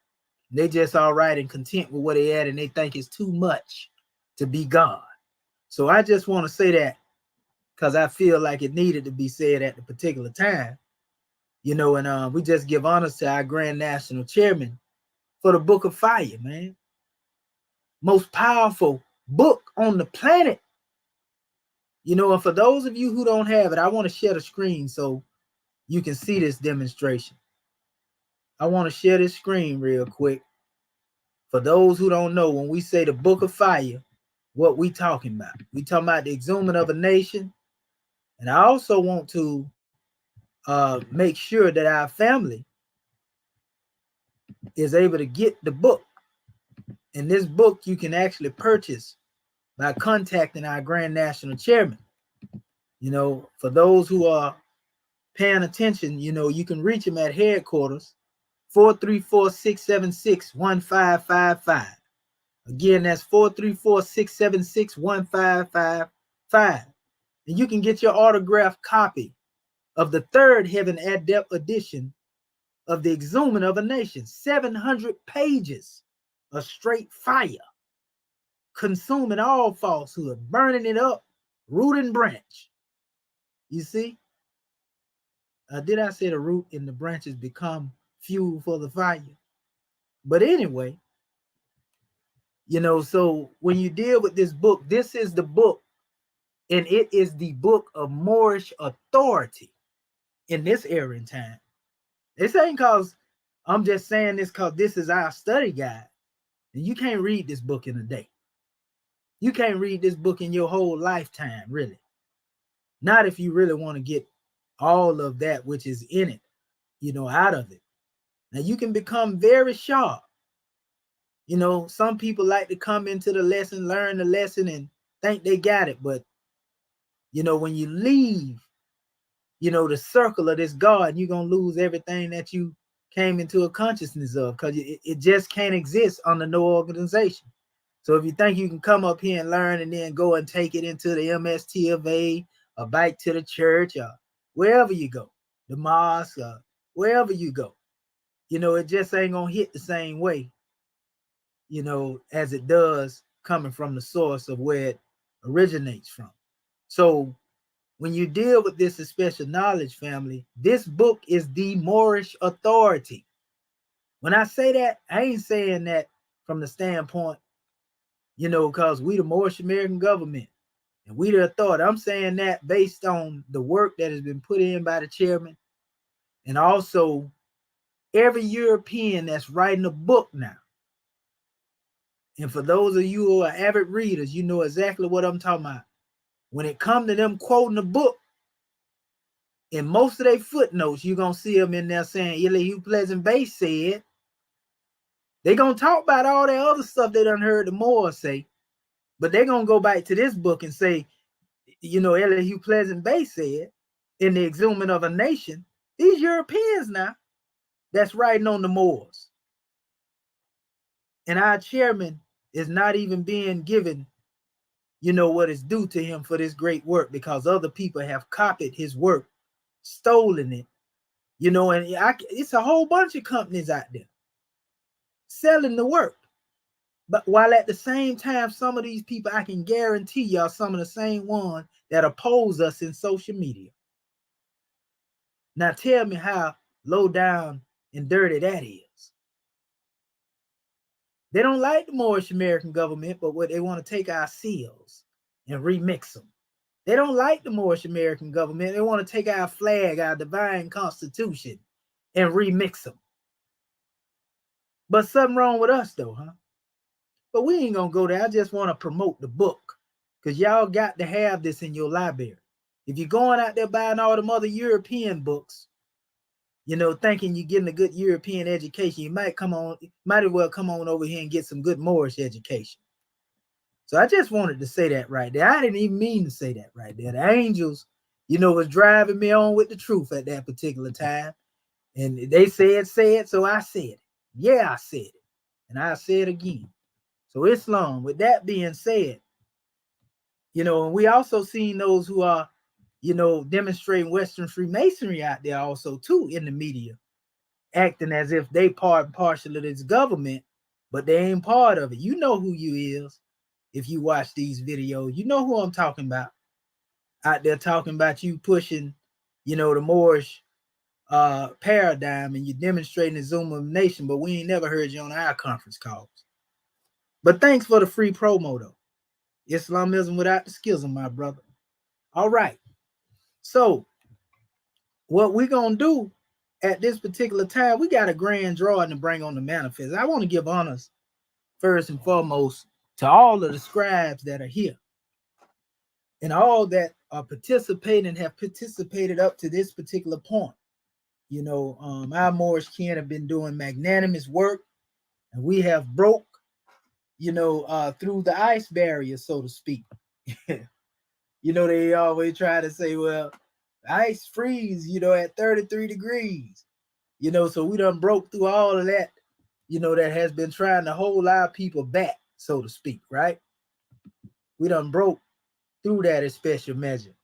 They just all right and content with what they had, and they think it's too much to be God. So I just want to say that because I feel like it needed to be said at the particular time, and we just give honors to our Grand National Chairman for the Book of Fire, man. Most powerful book on the planet. And for those of you who don't have it, I want to share the screen so you can see this demonstration. I want to share this screen real quick. For those who don't know, when we say the Book of Fire, what we talking about? We talking about the exhuming of a nation. And I also want to make sure that our family is able to get the book. And this book you can actually purchase by contacting our Grand National Chairman. For those who are paying attention, you can reach him at headquarters, 434-676-1555. Again, that's 434-676-1555. And you can get your autographed copy of the 3rd Heaven Adept edition of the Exhuming of a Nation. 700 pages of straight fire, consuming all falsehood, burning it up, root and branch. You see? Did I say the root and the branches become fuel for the fire? But anyway, so when you deal with this book, this is the book, and it is the book of Moorish authority in this era in time. This ain't because I'm just saying this because this is our study guide. And you can't read this book in a day. You can't read this book in your whole lifetime, really. Not if you really want to get all of that which is in it, out of it. Now you can become very sharp. Some people like to come into the lesson, learn the lesson, and think they got it. But, when you leave, the circle of this God, you're going to lose everything that you came into a consciousness of, because it just can't exist under no organization. So if you think you can come up here and learn and then go and take it into the MST of A, or back to the church, or wherever you go, the mosque, or wherever you go, it just ain't going to hit the same way, as it does coming from the source of where it originates from. So when you deal with this special knowledge, family, this book is the Moorish authority. When I say that, I ain't saying that from the standpoint, because we the Moorish American government and we the authority. I'm saying that based on the work that has been put in by the chairman, and also every European that's writing a book now. And for those of you who are avid readers, you know exactly what I'm talking about. When it comes to them quoting the book, in most of their footnotes, you're going to see them in there saying, Elihu Pleasant Bay said. They're going to talk about all that other stuff they done heard the Moors say, but they're going to go back to this book and say, Elihu Pleasant Bay said, in the Exhuming of a Nation, these Europeans now, that's writing on the Moors. And our chairman is not even being given, what is due to him for this great work, because other people have copied his work, stolen it, and it's a whole bunch of companies out there selling the work. But while at the same time, some of these people, I can guarantee y'all, some of the same ones that oppose us in social media. Now tell me how low down and dirty that is. They don't like the Moorish American government, but what they want to take our seals and remix them. They don't like the Moorish American government. They want to take our flag, our divine constitution, and remix them. But something wrong with us though, huh? But we ain't gonna go there. I just want to promote the book, because y'all got to have this in your library. If you're going out there buying all them other European books, thinking you're getting a good European education, you might as well come on over here and get some good Moorish education. So I just wanted to say that right there. I didn't even mean to say that right there. The angels, was driving me on with the truth at that particular time. And they said, so I said it. Yeah, I said it. And I say it again. So Islam, with that being said, and we also seen those who are, demonstrating Western Freemasonry out there also too in the media, acting as if they part and parcel of this government, but they ain't part of it. You know who you is if you watch these videos. You know who I'm talking about. Out there talking about you pushing, the Moorish paradigm, and you demonstrating the Zoom of Nation, but we ain't never heard you on our conference calls. But thanks for the free promo though. Islamism without the schism, my brother. All right. So what we're going to do at this particular time, we got a grand drawing to bring on the manifest. I want to give honors first and foremost to all of the scribes that are here and all that are participating, have participated up to this particular point. Our Moorish kin have been doing magnanimous work, and we have broke, through the ice barrier, so to speak. They always try to say, well, ice freeze, at 33 degrees, so we done broke through all of that, that has been trying to hold our people back, so to speak, right? We done broke through that as special measure.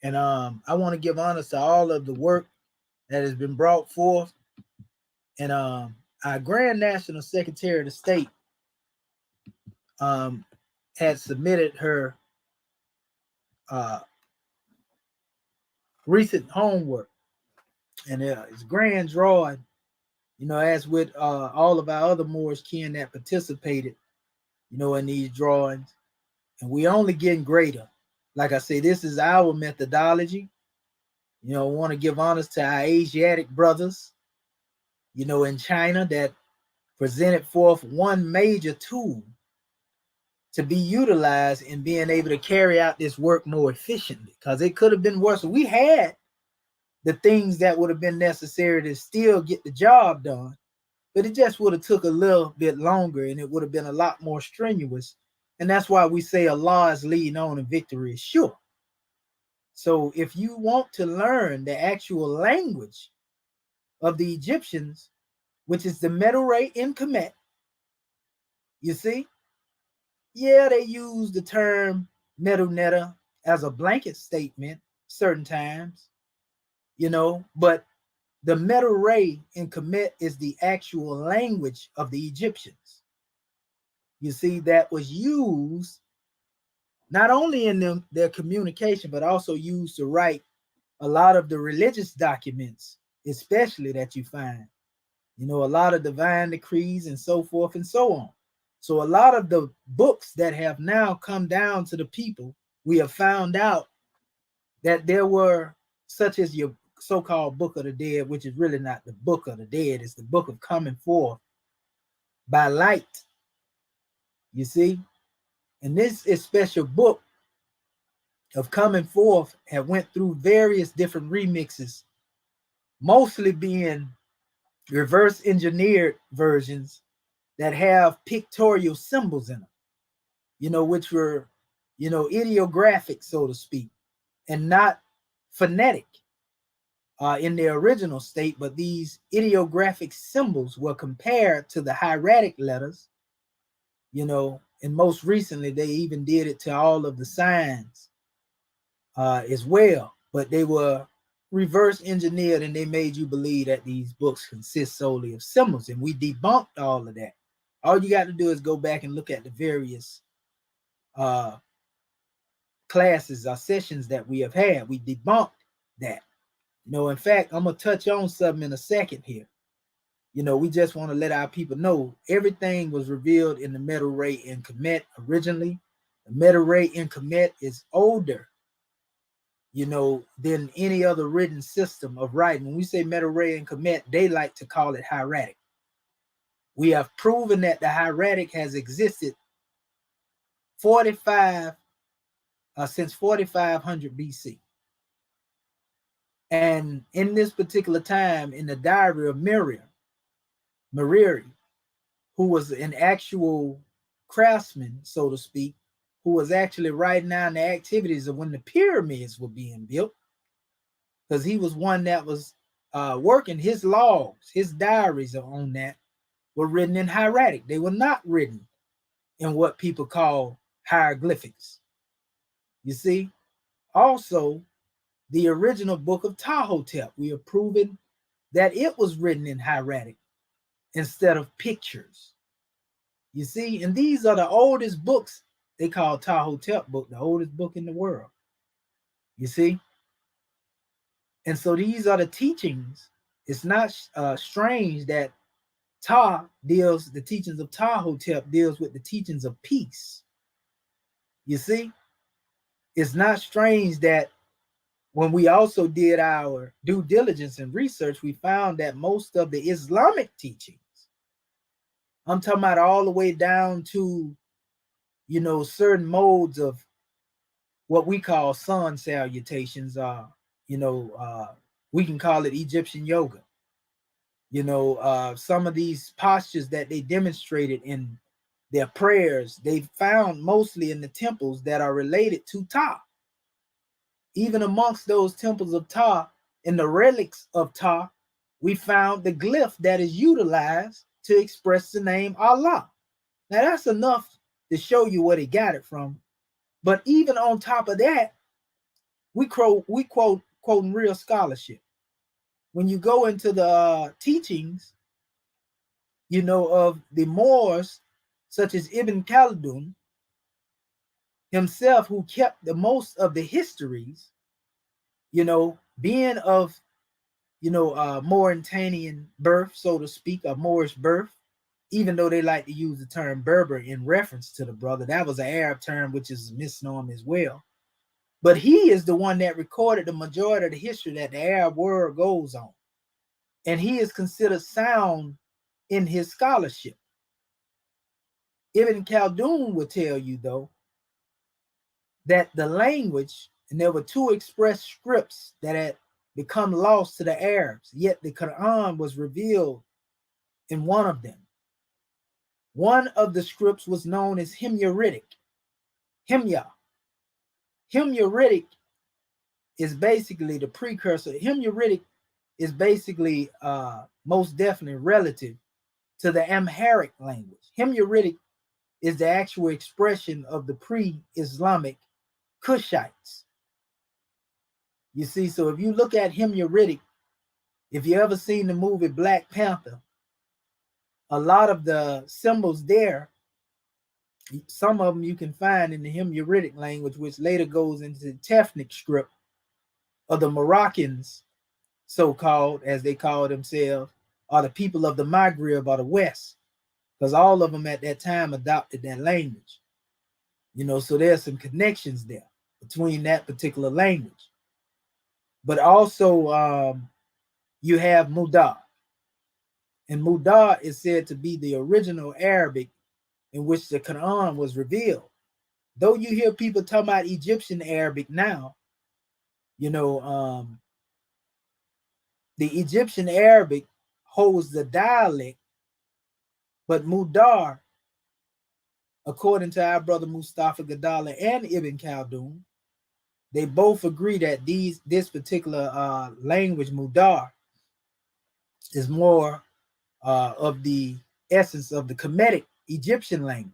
And I want to give honors to all of the work that has been brought forth. And our Grand National Secretary of the State had submitted her recent homework, and it's grand drawing, as with all of our other Moorish kin that participated, in these drawings, and we only getting greater. Like I say, this is our methodology. I want to give honors to our Asiatic brothers, in China, that presented forth one major tool to be utilized in being able to carry out this work more efficiently, because it could have been worse. We had the things that would have been necessary to still get the job done, but it just would have took a little bit longer, and it would have been a lot more strenuous. And that's why we say Allah is leading on and victory is sure. So if you want to learn the actual language of the Egyptians, which is the Medu and Kmet, you see, yeah, they use the term Medu Netta as a blanket statement certain times, you know, but the Medu and Kmet is the actual language of the Egyptians. You see, that was used not only in their communication, but also used to write a lot of the religious documents, especially that you find, you know, a lot of divine decrees and so forth and so on. So a lot of the books that have now come down to the people, we have found out that there were, such as your so-called Book of the Dead, which is really not the Book of the Dead, it's the book of coming forth by light, you see. And this is special book of coming forth have went through various different remixes, mostly being reverse engineered versions that have pictorial symbols in them, you know, which were, you know, ideographic, so to speak, and not phonetic in their original state, but these ideographic symbols were compared to the hieratic letters, you know, and most recently they even did it to all of the signs as well, but they were reverse engineered and they made you believe that these books consist solely of symbols, and we debunked all of that. All you got to do is go back and look at the various classes or sessions that we have had. We debunked that. You know, in fact, I'm gonna touch on something in a second here. You know, we just want to let our people know everything was revealed in the Medu and Kmet originally. The Medu and Kmet is older, you know, than any other written system of writing. When we say Medu and Kmet, they like to call it hieratic. We have proven that the hieratic has existed since 4500 BC. And in this particular time, in the diary of Mariri, who was an actual craftsman, so to speak, who was actually writing down the activities of when the pyramids were being built, because he was one that was working. His logs, his diaries on that were written in hieratic. They were not written in what people call hieroglyphics. You see, also the original book of Ptahhotep, we have proven that it was written in hieratic instead of pictures. You see, and these are the oldest books. They call Ptahhotep book the oldest book in the world. You see, and so these are the teachings. It's not strange that the teachings of Ptahhotep deals with the teachings of peace. You see, it's not strange that when we also did our due diligence and research, we found that most of the Islamic teachings, I'm talking about all the way down to, you know, certain modes of what we call sun salutations, we can call it Egyptian yoga. You know, some of these postures that they demonstrated in their prayers, they found mostly in the temples that are related to Ptah. Even amongst those temples of Ptah, in the relics of Ptah, we found the glyph that is utilized to express the name Allah. Now that's enough to show you where they got it from. But even on top of that, we quoting real scholarship. When you go into the teachings, you know, of the Moors, such as Ibn Khaldun himself, who kept the most of the histories, you know, being of, you know, Mauritanian birth, so to speak, a Moorish birth, even though they like to use the term Berber in reference to the brother. That was an Arab term, which is a misnomer as well. But he is the one that recorded the majority of the history that the Arab world goes on. And he is considered sound in his scholarship. Ibn Khaldun will tell you, though, that the language, and there were two express scripts that had become lost to the Arabs, yet the Quran was revealed in one of them. One of the scripts was known as Himyaritic. Himyah. Himyaritic is basically the precursor. Himyaritic is basically most definitely relative to the Amharic language. Himyaritic is the actual expression of the pre-Islamic Kushites. You see, so if you look at Himyaritic, if you ever seen the movie Black Panther, a lot of the symbols there, some of them you can find in the Himyaritic language, which later goes into the Tefnik script of the Moroccans, so-called, as they call themselves, are the people of the Maghreb or the West, because all of them at that time adopted that language. You know, so there's some connections there between that particular language. But also you have Mudar. And Mudar is said to be the original Arabic in which the Quran was revealed. Though you hear people talking about Egyptian Arabic now, you know, the Egyptian Arabic holds the dialect, but Mudar, according to our brother Mustafa Gadala and Ibn Khaldun, they both agree that this particular language, Mudar, is more of the essence of the Kemetic Egyptian language.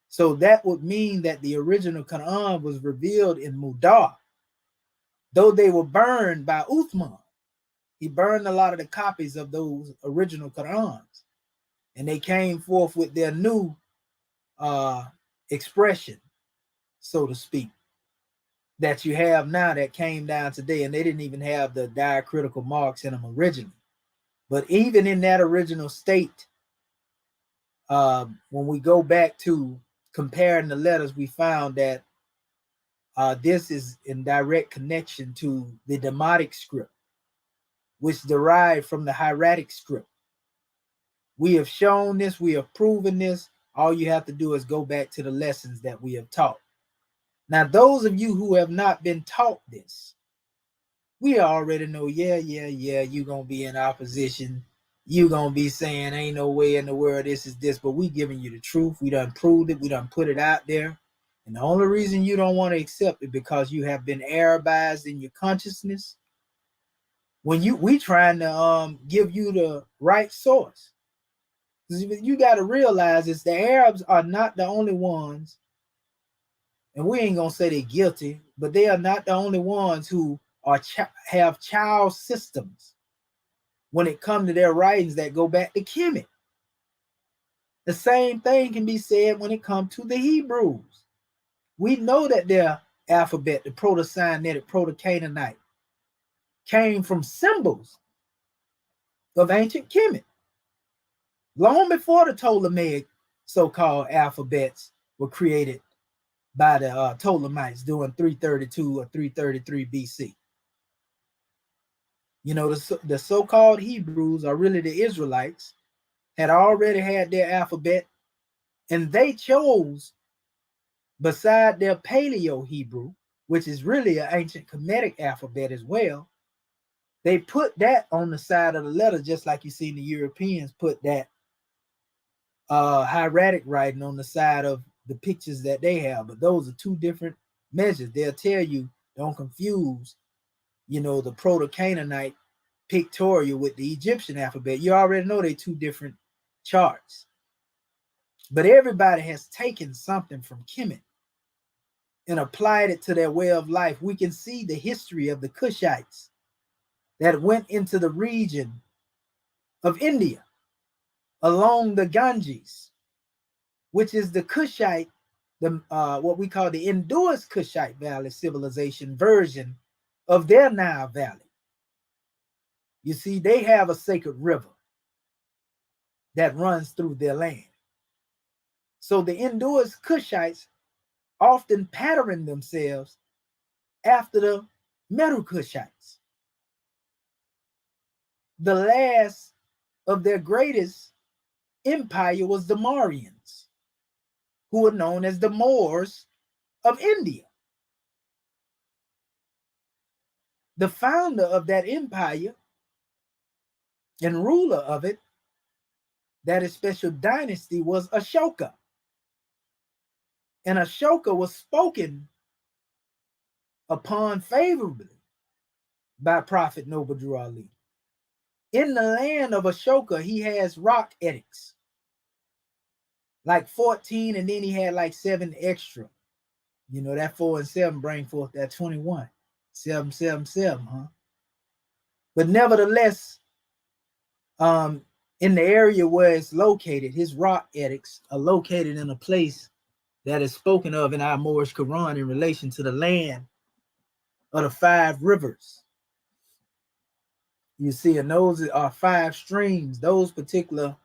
So that would mean that the original Quran was revealed in Mudar, though they were burned by Uthman. He burned a lot of the copies of those original Qurans, and they came forth with their new expression, so to speak, that you have now that came down today, and they didn't even have the diacritical marks in them originally. But even in that original state, when we go back to comparing the letters, we found that this is in direct connection to the Demotic script, which derived from the hieratic script. We have shown this, we have proven this. All you have to do is go back to the lessons that we have taught. Now, those of you who have not been taught this, we already know, you're going to be in opposition. You're going to be saying, ain't no way in the world this is this, but we giving you the truth. We done proved it. We done put it out there. And the only reason you don't want to accept it because you have been Arabized in your consciousness. When we trying to give you the right source. You got to realize is the Arabs are not the only ones, and we ain't gonna say they're guilty, but they are not the only ones who are have child systems when it comes to their writings that go back to Kmet. The same thing can be said when it comes to the Hebrews. We know that their alphabet, the Proto-Sinaitic, Proto-Canaanite, came from symbols of ancient Kemet. Long before the Ptolemaic so-called alphabets were created by the Ptolemites during 332 or 333 BC. You know, the so-called Hebrews, are really the Israelites, had already had their alphabet, and they chose, beside their Paleo-Hebrew, which is really an ancient Kemetic alphabet as well, they put that on the side of the letter, just like you see the Europeans put that hieratic writing on the side of the pictures that they have. But those are two different measures. They'll tell you, don't confuse, you know, the Proto-Canaanite pictorial with the Egyptian alphabet. You already know they're two different charts. But everybody has taken something from Kemet and applied it to their way of life. We can see the history of the Kushites that went into the region of India along the Ganges, which is the Kushite, the what we call the Indus Kushite Valley civilization version of their Nile Valley. You see, they have a sacred river that runs through their land. So the Indus Kushites often pattern themselves after the Medu Kushites. The last of their greatest empire was the Mauryans. who were known as the Moors of India. The founder of that empire and ruler of it, that special dynasty, was Ashoka. And Ashoka was spoken upon favorably by Prophet Noble Drew Ali. In the land of Ashoka, he has rock edicts, like 14, and then he had like 7 extra. You know, that 4 and 7 bring forth that 21. 7, 7, 7, huh? But nevertheless, in the area where it's located, his rock edicts are located in a place that is spoken of in our Moorish Quran in relation to the land of the 5 rivers. You see, and those are 5 streams. Those particular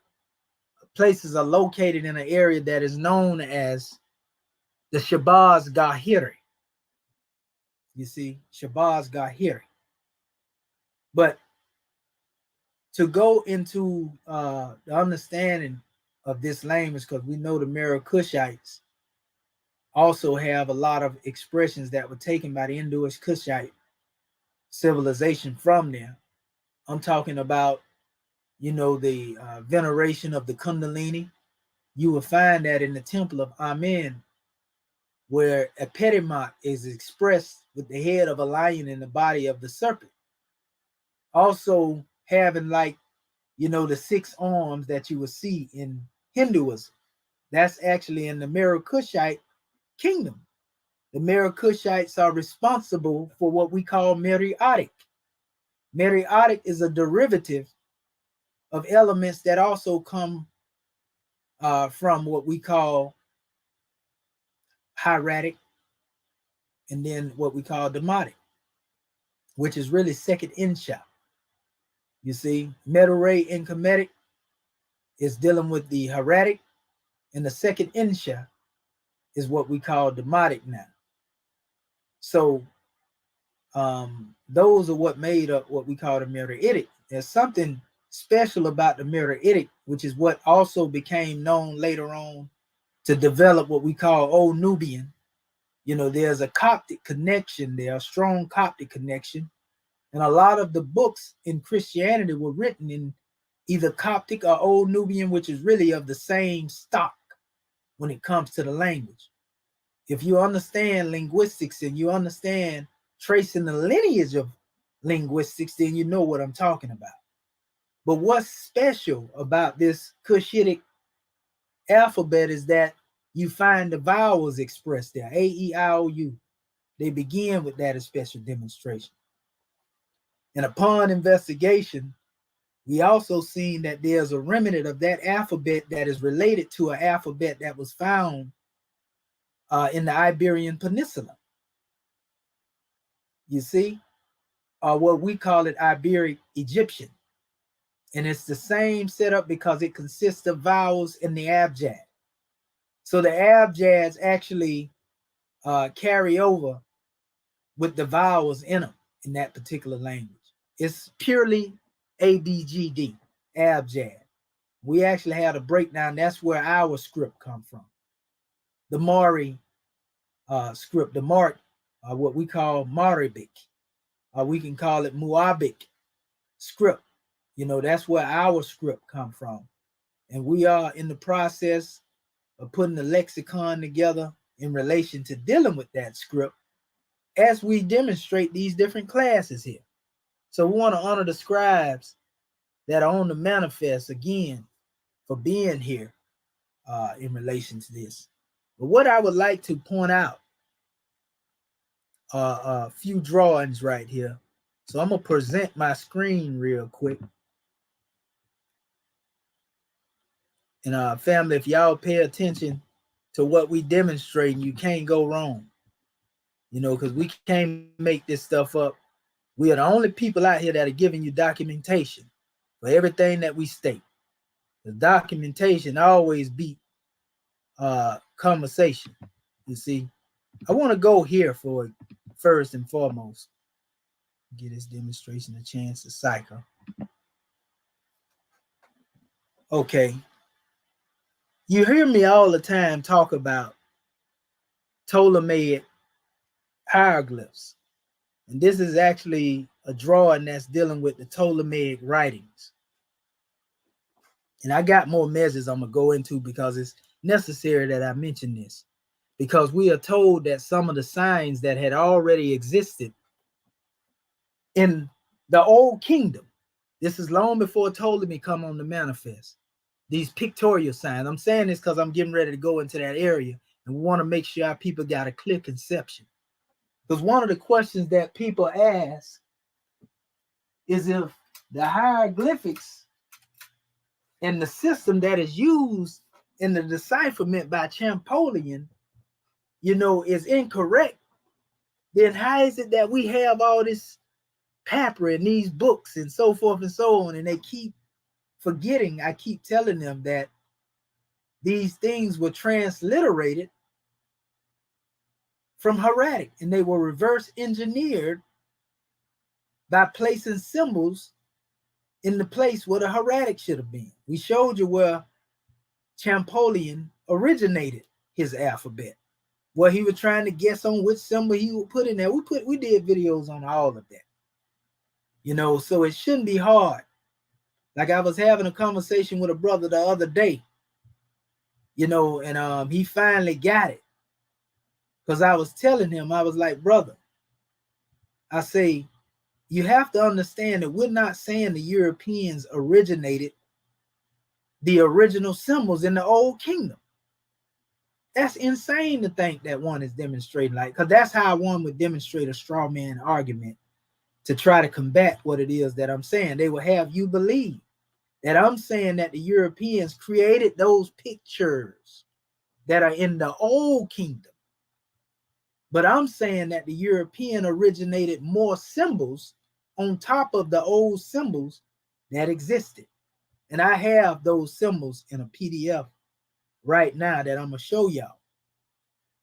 places are located in an area that is known as the Shabaz Gahiri. You see, Shabaz Gahiri. But to go into the understanding of this language, because we know the Meru Kushites also have a lot of expressions that were taken by the Indo-Ish Kushite civilization from there. I'm talking about, you know, the veneration of the Kundalini. You will find that in the temple of Amen, where a Petimat is expressed with the head of a lion and the body of the serpent. Also having, like, you know, the 6 arms that you will see in Hinduism. That's actually in the Meru Kushite kingdom. The Meru Kushites are responsible for what we call Meriatic. Meriatic is a derivative of elements that also come from what we call hieratic, and then what we call demotic, which is really second insha. You see, Medu and Kmet is dealing with the hieratic, and the second insha is what we call demotic now. So those are what made up what we call the Meridic. There's something special about the Meridic, which is what also became known later on to develop what we call Old Nubian. You know, there's a Coptic connection there, a strong Coptic connection. And a lot of the books in Christianity were written in either Coptic or Old Nubian, which is really of the same stock when it comes to the language. If you understand linguistics and you understand tracing the lineage of linguistics, then you know what I'm talking about. But what's special about this Cushitic alphabet is that you find the vowels expressed there, A, E, I, O, U. They begin with that as special demonstration. And upon investigation, we also seen that there's a remnant of that alphabet that is related to an alphabet that was found in the Iberian Peninsula. You see, what we call it Iberic Egyptian. And it's the same setup because it consists of vowels in the abjad. So the abjads actually carry over with the vowels in them in that particular language. It's purely ABGD, abjad. We actually had a breakdown. That's where our script come from. The Mari script, the Mark, what we call Maribic. We can call it Muabic script. You know, that's where our script come from. And we are in the process of putting the lexicon together in relation to dealing with that script as we demonstrate these different classes here. So we want to honor the scribes that are on the manifest again for being here in relation to this. But what I would like to point out a few drawings right here. So I'm going to present my screen real quick. And family, if y'all pay attention to what we demonstrate, you can't go wrong. You know, because we can't make this stuff up. We are the only people out here that are giving you documentation for everything that we state. The documentation always beat conversation. You see, I want to go here for it first and foremost. Give this demonstration a chance to cycle. Okay. You hear me all the time talk about Ptolemaic hieroglyphs. And this is actually a drawing that's dealing with the Ptolemaic writings. And I got more measures I'm going to go into because it's necessary that I mention this. Because we are told that some of the signs that had already existed in the old kingdom, this is long before Ptolemy come on the manifest, these pictorial signs. I'm saying this because I'm getting ready to go into that area, and we want to make sure our people got a clear conception. Because one of the questions that people ask is if the hieroglyphics and the system that is used in the decipherment by Champollion, is incorrect, then how is it that we have all this paper in these books and so forth and so on, and they keep forgetting? I keep telling them that these things were transliterated from hieratic, and they were reverse engineered by placing symbols in the place where the hieratic should have been. We showed you where Champollion originated his alphabet, where he was trying to guess on which symbol he would put in there. We did videos on all of that, so it shouldn't be hard. Like I was having a conversation with a brother the other day, and he finally got it. Because I was telling him, I was like, brother, I say, you have to understand that we're not saying the Europeans originated the original symbols in the old kingdom. That's insane to think that one is demonstrating, because that's how one would demonstrate a straw man argument to try to combat what it is that I'm saying. They will have you believe that I'm saying that the Europeans created those pictures that are in the old kingdom. But I'm saying that the European originated more symbols on top of the old symbols that existed. And I have those symbols in a PDF right now that I'm going to show y'all.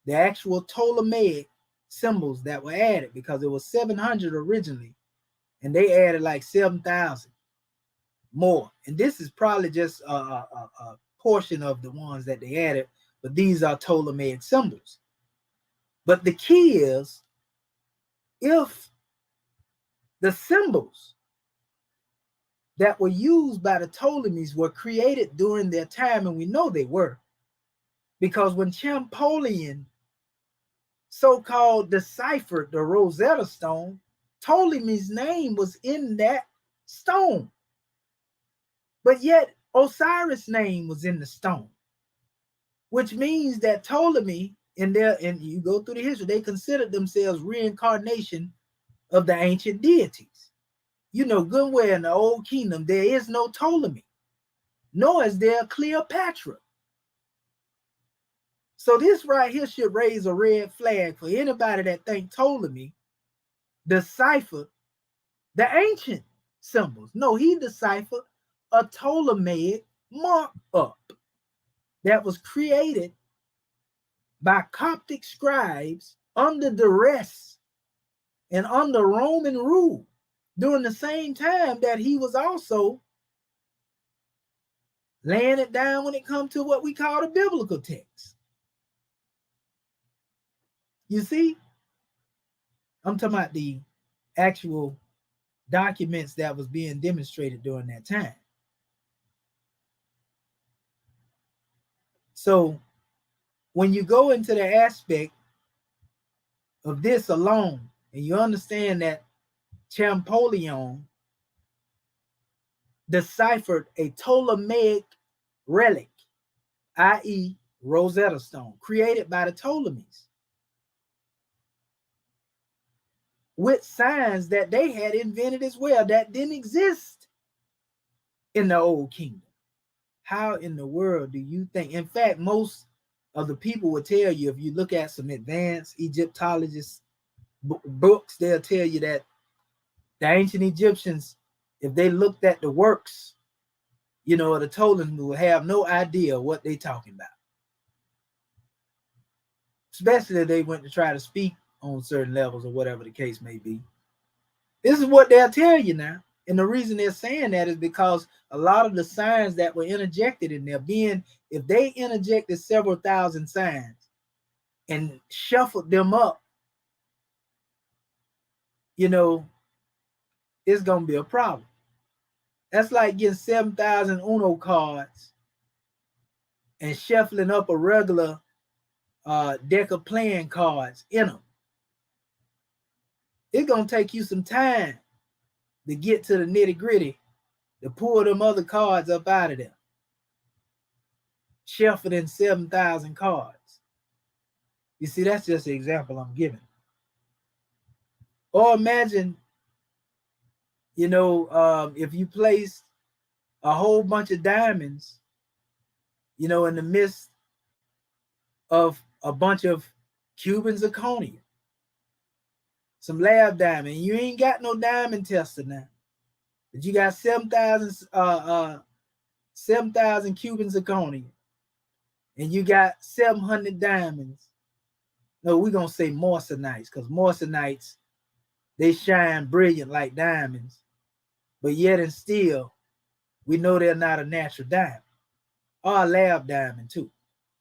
The actual Ptolemaic symbols that were added, because it was 700 originally, and they added like 7,000 more. And this is probably just a portion of the ones that they added, but these are Ptolemaic symbols. But the key is, if the symbols that were used by the Ptolemies were created during their time, and we know they were, because when Champollion so-called deciphered the Rosetta Stone, Ptolemy's name was in that stone. But yet Osiris' name was in the stone, which means that Ptolemy, and you go through the history, they considered themselves reincarnation of the ancient deities. You know good and well in the old kingdom there is no Ptolemy, nor is there Cleopatra. So this right here should raise a red flag for anybody that think Ptolemy deciphered the ancient symbols. No, he deciphered a Ptolemaic markup that was created by Coptic scribes under duress and under Roman rule during the same time that he was also laying it down when it comes to what we call the biblical text. You see, I'm talking about the actual documents that was being demonstrated during that time. So when you go into the aspect of this alone, and you understand that Champollion deciphered a Ptolemaic relic, i.e. Rosetta Stone, created by the Ptolemies, with signs that they had invented as well that didn't exist in the old kingdom. How in the world do you think? In fact, most of the people will tell you, if you look at some advanced Egyptologists books, they'll tell you that the ancient Egyptians, if they looked at the works, the Ptolemies would have no idea what they're talking about. Especially if they went to try to speak on certain levels or whatever the case may be. This is what they'll tell you now. And the reason they're saying that is because a lot of the signs that were interjected in there, if they interjected several thousand signs and shuffled them up, you know, it's going to be a problem. That's like getting 7,000 Uno cards and shuffling up a regular deck of playing cards in them. It's going to take you some time to get to the nitty gritty, to pull them other cards up out of there. Shuffling 7,000 cards. You see, that's just the example I'm giving. Or imagine, you know, if you placed a whole bunch of diamonds, you know, in the midst of a bunch of Cuban zirconia, some lab diamond. You ain't got no diamond tester now, but you got 7,000 Cuban zirconia, and you got 700 diamonds. No, we're gonna say morsanites, because morsanites, they shine brilliant like diamonds, but yet and still, we know they're not a natural diamond, or a lab diamond too.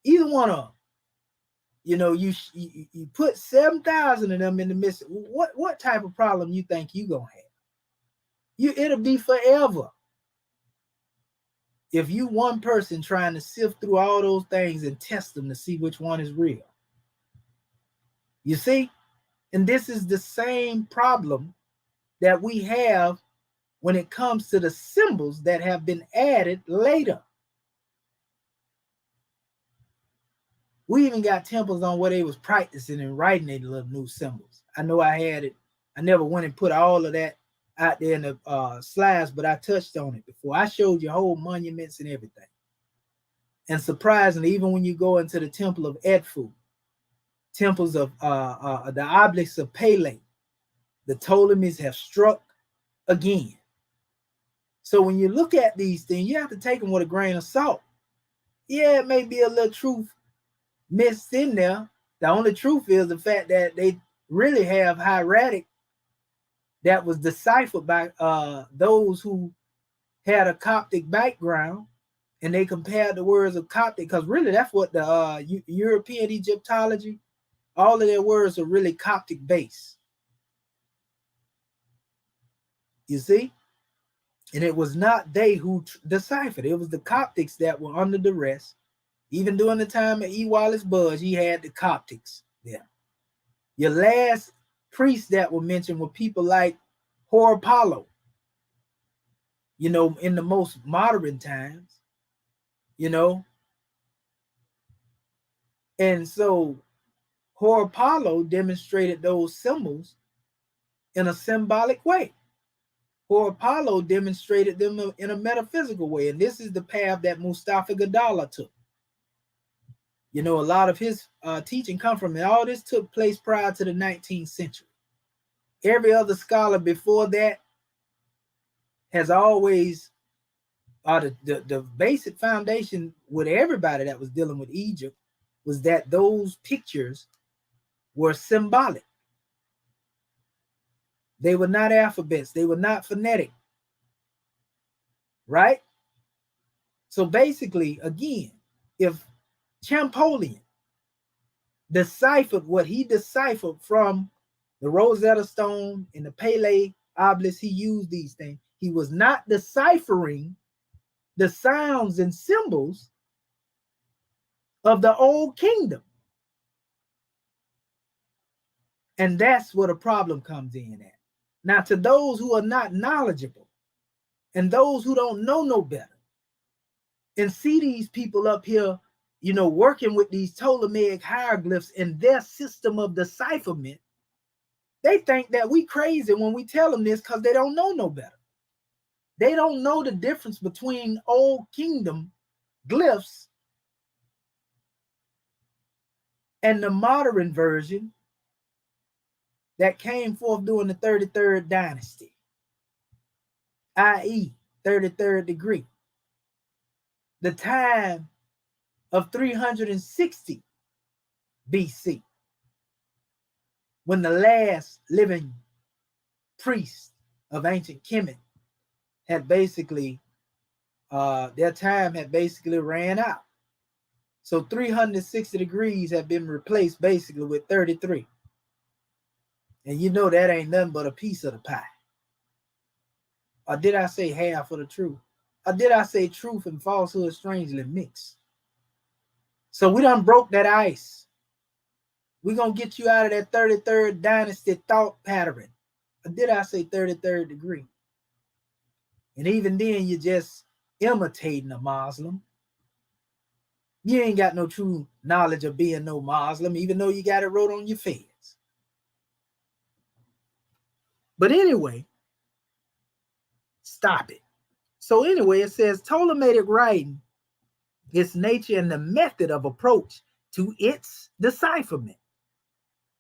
Either one of them. You know, you put 7,000 of them in the midst. What type of problem you think you gonna have? It'll be forever. If you one person trying to sift through all those things and test them to see which one is real. You see? And this is the same problem that we have when it comes to the symbols that have been added later. We even got temples on where they was practicing and writing their little new symbols. I know I had it. I never went and put all of that out there in the slides, but I touched on it before. I showed you whole monuments and everything. And surprisingly, even when you go into the temple of Edfu, temples of the obelisks of Pele, the Ptolemies have struck again. So when you look at these things, you have to take them with a grain of salt. Yeah, it may be a little truth mixed in there. The only truth is the fact that they really have hieratic that was deciphered by those who had a Coptic background, and they compared the words of Coptic, because really that's what the European Egyptology, all of their words are really Coptic based. You see? And it was not they who deciphered. It was the Coptics that were under duress. Even during the time of E.A.R.S. Budge, he had the Coptics there. Your last priests that were mentioned were people like Horapollo, you know, in the most modern times, you know. And so Horapollo demonstrated those symbols in a symbolic way. Horapollo demonstrated them in a metaphysical way. And this is the path that Mustafa Gadala took. You know, a lot of his teaching come from it. All this took place prior to the 19th century. Every other scholar before that has always, the basic foundation with everybody that was dealing with Egypt was that those pictures were symbolic. They were not alphabets. They were not phonetic. Right? So basically, again, if Champollion deciphered what he deciphered from the Rosetta Stone and the Pele obelisk, he used these things. He was not deciphering the sounds and symbols of the old kingdom. And that's where the problem comes in at. Now, to those who are not knowledgeable and those who don't know no better and see these people up here, you know, working with these Ptolemaic hieroglyphs and their system of decipherment, they think that we crazy when we tell them this because they don't know no better. They don't know the difference between old kingdom glyphs and the modern version that came forth during the 33rd dynasty, i.e. 33rd degree, the time of 360 BC, when the last living priest of ancient Kmet had basically, their time had basically ran out. So 360 degrees have been replaced basically with 33. And you know that ain't nothing but a piece of the pie. Or did I say half of the truth? Or did I say truth and falsehood strangely mixed? So we done broke that ice. We're going to get you out of that 33rd dynasty thought pattern. Or did I say 33rd degree? And even then, you're just imitating a Muslim. You ain't got no true knowledge of being no Muslim, even though you got it wrote on your feds. But anyway, stop it. So anyway, it says Ptolemaic writing, its nature and the method of approach to its decipherment.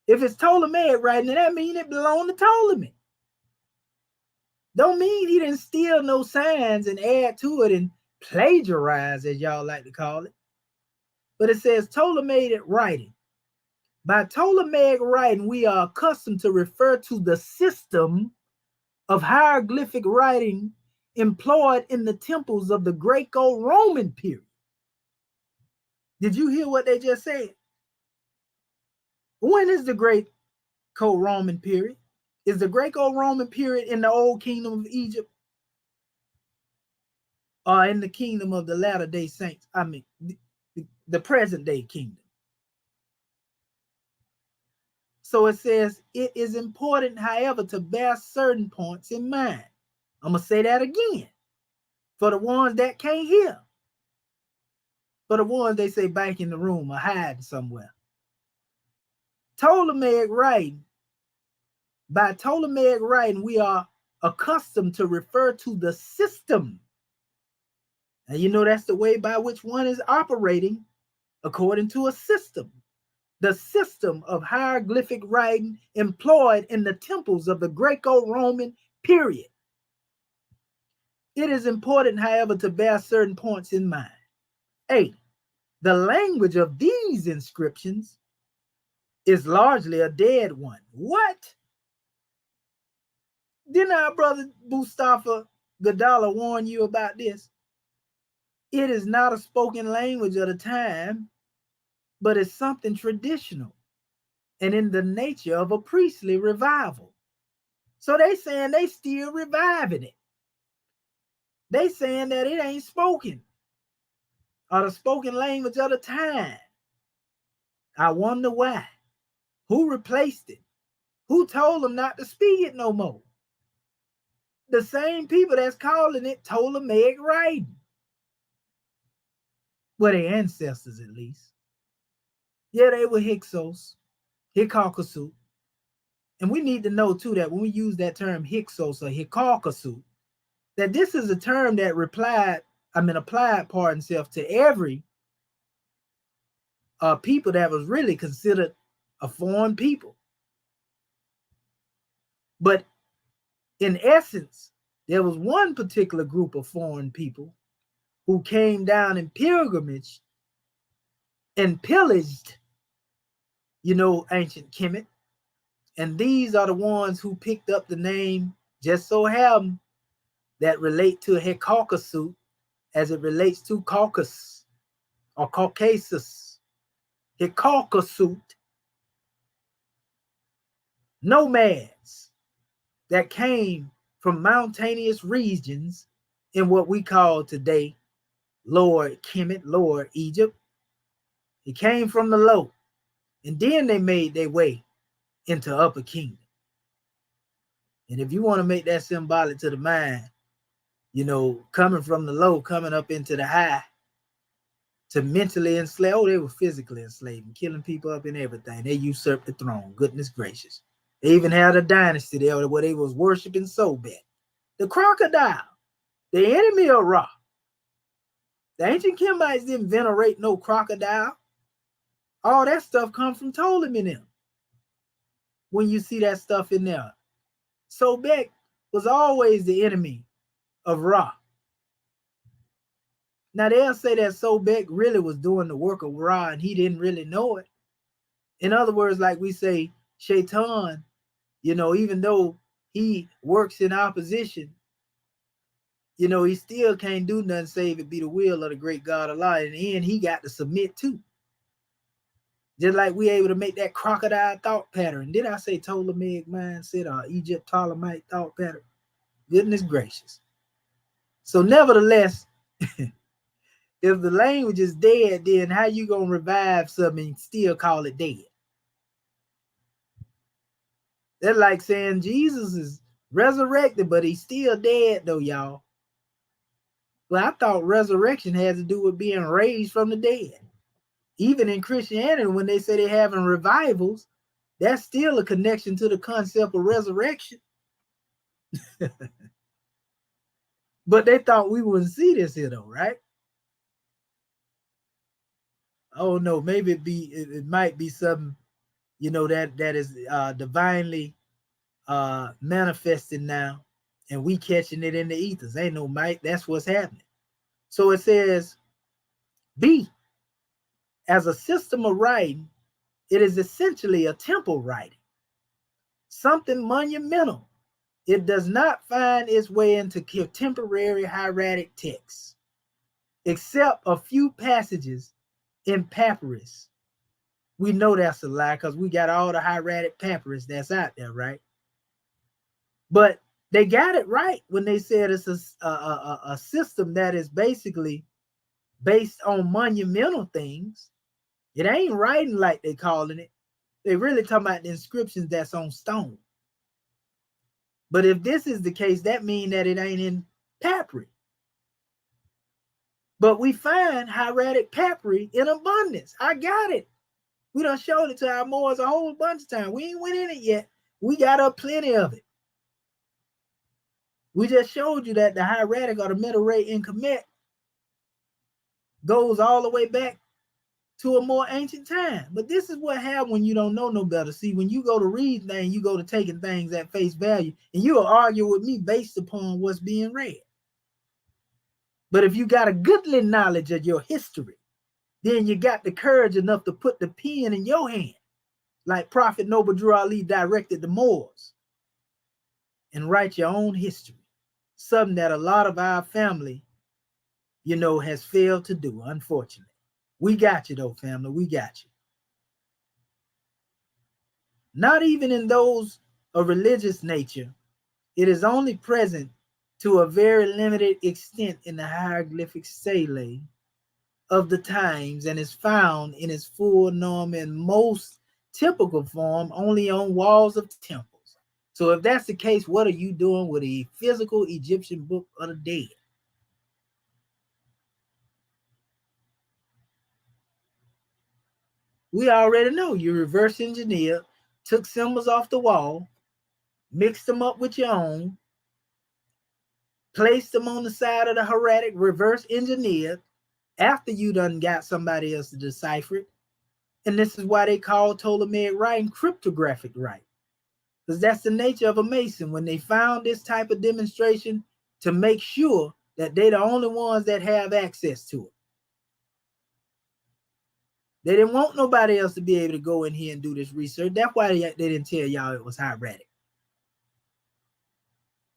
If it's Ptolemaic writing, then that means it belonged to Ptolemy. Don't mean he didn't steal no signs and add to it and plagiarize, as y'all like to call it. But it says Ptolemaic writing. By Ptolemaic writing, we are accustomed to refer to the system of hieroglyphic writing employed in the temples of the Greco-Roman period. Did you hear what they just said? When is the Greco-Roman period? Is the Greco-Roman period in the old kingdom of Egypt or in the kingdom of the Latter-day Saints? I mean, the present-day kingdom. So it says, it is important, however, to bear certain points in mind. I'm going to say that again for the ones that can't hear. For the ones they say back in the room or hiding somewhere. Ptolemaic writing. By Ptolemaic writing, we are accustomed to refer to the system. And you know that's the way by which one is operating according to a system. The system of hieroglyphic writing employed in the temples of the Greco-Roman period. It is important, however, to bear certain points in mind. 8. The language of these inscriptions is largely a dead one. What? Didn't our brother Mustafa Gadala warn you about this? It is not a spoken language of the time, but it's something traditional and in the nature of a priestly revival. So they saying they still reviving it. They saying that it ain't spoken or the spoken language of the time. I wonder why. Who replaced it? Who told them not to speak it no more? The same people that's calling it Ptolemaic writing. Well, their ancestors at least. Yeah, they were Hyksos, Hyksos. And we need to know too that when we use that term Hyksos or Hyksos, that this is a term that applied to every people that was really considered a foreign people. But in essence, there was one particular group of foreign people who came down in pilgrimage and pillaged, ancient Kmet. And these are the ones who picked up the name, just so happen, that relate to Hyksos as it relates to Caucasus or Caucasus. Hyksos, nomads that came from mountainous regions in what we call today Lower Kemet, Lower Egypt. It came from the low, and then they made their way into Upper Kingdom. And if you want to make that symbolic to the mind, coming from the low, coming up into the high, to mentally enslave. Oh, they were physically enslaving, killing people up and everything. They usurped the throne. Goodness gracious. They even had a dynasty there where they was worshiping Sobek, the crocodile, the enemy of Ra. The ancient Kemites didn't venerate no crocodile. All that stuff comes from Ptolemy them. When you see that stuff in there. Sobek was always the enemy of Ra. Now they'll say that Sobek really was doing the work of Ra and he didn't really know it. In other words, like we say, Shaitan, even though he works in opposition, you know, he still can't do nothing save it be the will of the great God Allah. In the end, he got to submit too. Just like we able to make that crocodile thought pattern. Did I say Ptolemaic mindset or Egypt Ptolemite thought pattern? Goodness gracious. So nevertheless, if the language is dead, then how you gonna revive something and still call it dead? That's like saying Jesus is resurrected, but he's still dead though, y'all. Well, I thought resurrection had to do with being raised from the dead. Even in Christianity, when they say they're having revivals, that's still a connection to the concept of resurrection. But they thought we wouldn't see this here though, right? Oh no, maybe it might be something, you know, that is divinely manifesting now, and we catching it in the ethers. Ain't no might, that's what's happening. So it says, B, as a system of writing, it is essentially a temple writing, something monumental. It does not find its way into contemporary hieratic texts, except a few passages in papyrus. We know that's a lie because we got all the hieratic papyrus that's out there, right? But they got it right when they said it's a system that is basically based on monumental things. It ain't writing like they calling it. They really talking about the inscriptions that's on stone. But if this is the case, that means that it ain't in papyri. But we find hieratic papyri in abundance. I got it. We done showed it to our Moors a whole bunch of times. We ain't went in it yet. We got up plenty of it. We just showed you that the hieratic or the middle rate in Kmet goes all the way back to a more ancient time. But this is what happens when you don't know no better. See, when you go to read things, you go to taking things at face value, and you'll argue with me based upon what's being read. But if you got a goodly knowledge of your history, then you got the courage enough to put the pen in your hand, like Prophet Noble Drew Ali directed the Moors, and write your own history. Something that a lot of our family, you know, has failed to do, unfortunately. We got you though, family. We got you. Not even in those of religious nature, it is only present to a very limited extent in the hieroglyphic stele of the times, and is found in its full norm and most typical form only on walls of temples. So if that's the case, what are you doing with a physical Egyptian book of the dead? We already know you reverse engineered, took symbols off the wall, mixed them up with your own, placed them on the side of the hieratic, reverse engineered, after you done got somebody else to decipher it. And this is why they call Ptolemaic writing cryptographic writing, because that's the nature of a Mason. When they found this type of demonstration, to make sure that they're the only ones that have access to it. They didn't want nobody else to be able to go in here and do this research. That's why they didn't tell y'all it was hieratic.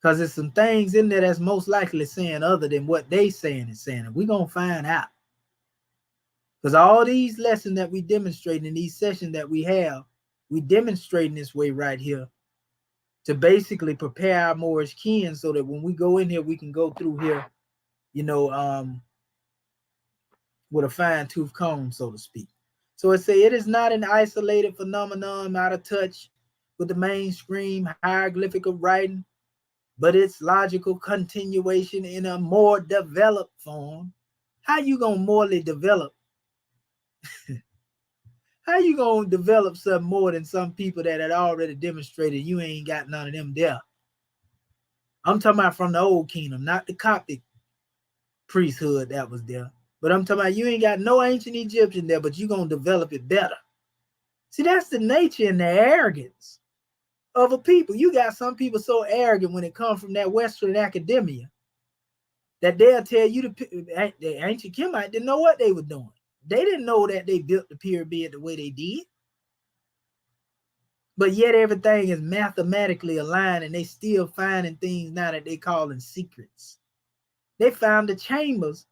Because there's some things in there that's most likely saying other than what they saying is saying. And we're going to find out. Because all these lessons that we demonstrate in these sessions that we have, we demonstrate in this way right here to basically prepare our Moorish kin so that when we go in here, we can go through here, you know, with a fine-tooth comb, so to speak. So it say it is not an isolated phenomenon out of touch with the mainstream hieroglyphic of writing, but its logical continuation in a more developed form. How you gonna morally develop? How you gonna develop something more than some people that had already demonstrated you ain't got none of them there? I'm talking about from the old kingdom, not the Coptic priesthood that was there. But I'm talking about you ain't got no ancient Egyptian there, but you're going to develop it better. See, that's the nature and the arrogance of a people. You got some people so arrogant when it comes from that Western academia that they'll tell you the ancient Kemite didn't know what they were doing. They didn't know that they built the pyramid the way they did. But yet everything is mathematically aligned, and they still finding things now that they calling secrets. they found the chambers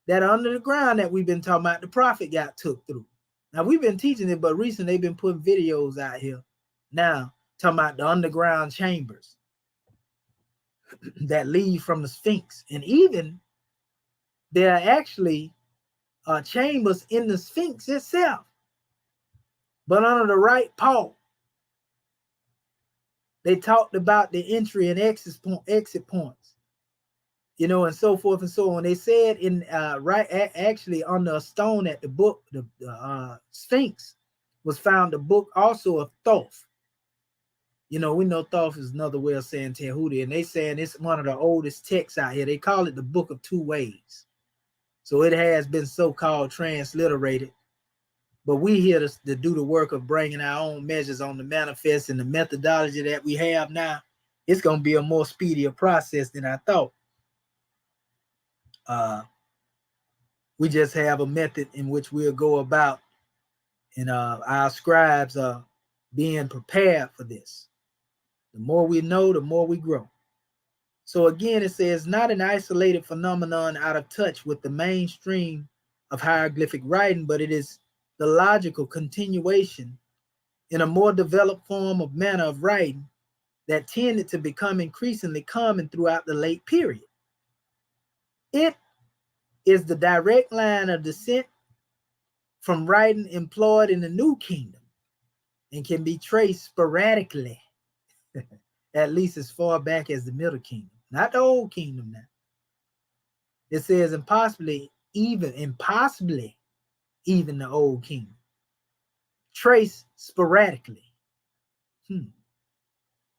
that are under the ground that we've been talking about the prophet got took through. Now, we've been teaching it, but recently they've been putting videos out here now talking about the underground chambers that lead from the Sphinx. And even there are actually chambers in the Sphinx itself, but under the right paw. They talked about the entry and exit points, you know, and so forth and so on. They said in actually on the stone at the book, the Sphinx was found the book also of Thoth. You know, we know Thoth is another way of saying Tehuti, and they saying it's one of the oldest texts out here. They call it the Book of Two Ways. So it has been so-called transliterated. But we here to do the work of bringing our own measures on the manifest, and the methodology that we have now, it's going to be a more speedier process than I thought. We just have a method in which we'll go about, and our scribes are being prepared for this. The more we know, the more we grow. So again, it says, not an isolated phenomenon out of touch with the mainstream of hieroglyphic writing, but it is the logical continuation in a more developed form of manner of writing that tended to become increasingly common throughout the late period. It is the direct line of descent from writing employed in the New Kingdom and can be traced sporadically, at least as far back as the Middle Kingdom, not the Old Kingdom now. It says impossibly even the Old Kingdom. Trace sporadically.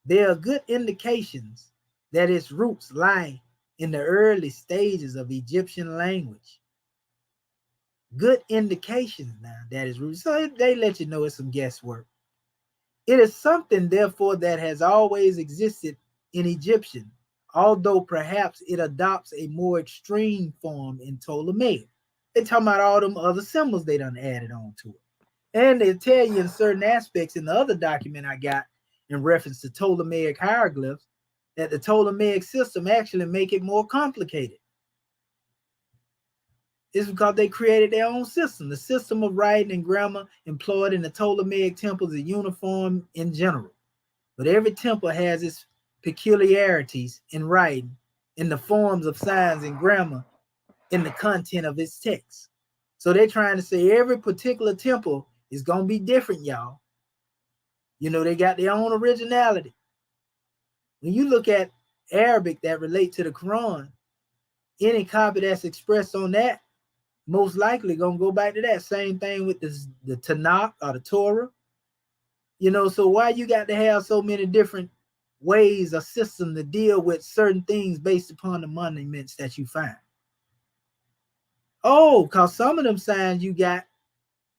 There are good indications that its roots lie in the early stages of Egyptian language. Good indications now that is roots. So they let you know it's some guesswork. It is something, therefore, that has always existed in Egyptian, although perhaps it adopts a more extreme form in Ptolemaic. They're talking about all them other symbols they done added on to it. And they tell you in certain aspects in the other document I got in reference to Ptolemaic hieroglyphs that the Ptolemaic system actually make it more complicated. It's because they created their own system. The system of writing and grammar employed in the Ptolemaic temples is uniform in general, but every temple has its peculiarities in writing, in the forms of signs and grammar, in the content of its text. So they're trying to say every particular temple is going to be different, y'all. You know, they got their own originality. When you look at Arabic that relate to the Quran, any copy that's expressed on that, most likely going to go back to that. Same thing with the Tanakh or the Torah. You know, so why you got to have so many different ways or system to deal with certain things based upon the monuments that you find? Oh, because some of them signs you got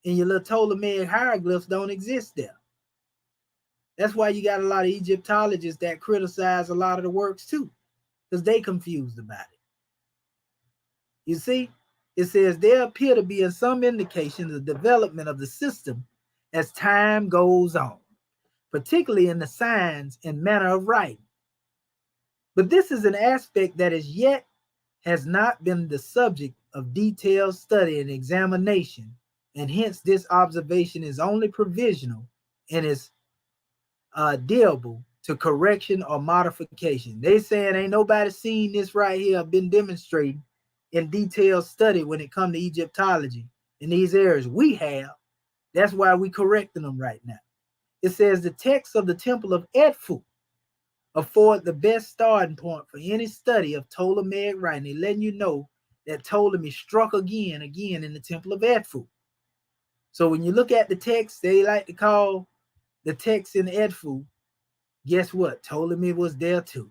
in your little Ptolemaic hieroglyphs don't exist there. That's why you got a lot of Egyptologists that criticize a lot of the works too, because they confused about it. You see, it says there appear to be in some indication the development of the system as time goes on, particularly in the signs and manner of writing. But this is an aspect that as yet has not been the subject of detailed study and examination, and hence this observation is only provisional and is dealable to correction or modification. They saying ain't nobody seen this right here been demonstrated in detailed study when it comes to Egyptology in these areas. We have. That's why we correcting them right now. It says the text of the Temple of Edfu afford the best starting point for any study of Ptolemaic writing. They're letting you know that Ptolemy struck again in the Temple of Edfu. So when you look at the text, they like to call the text in Edfu, guess what? Ptolemy was there too.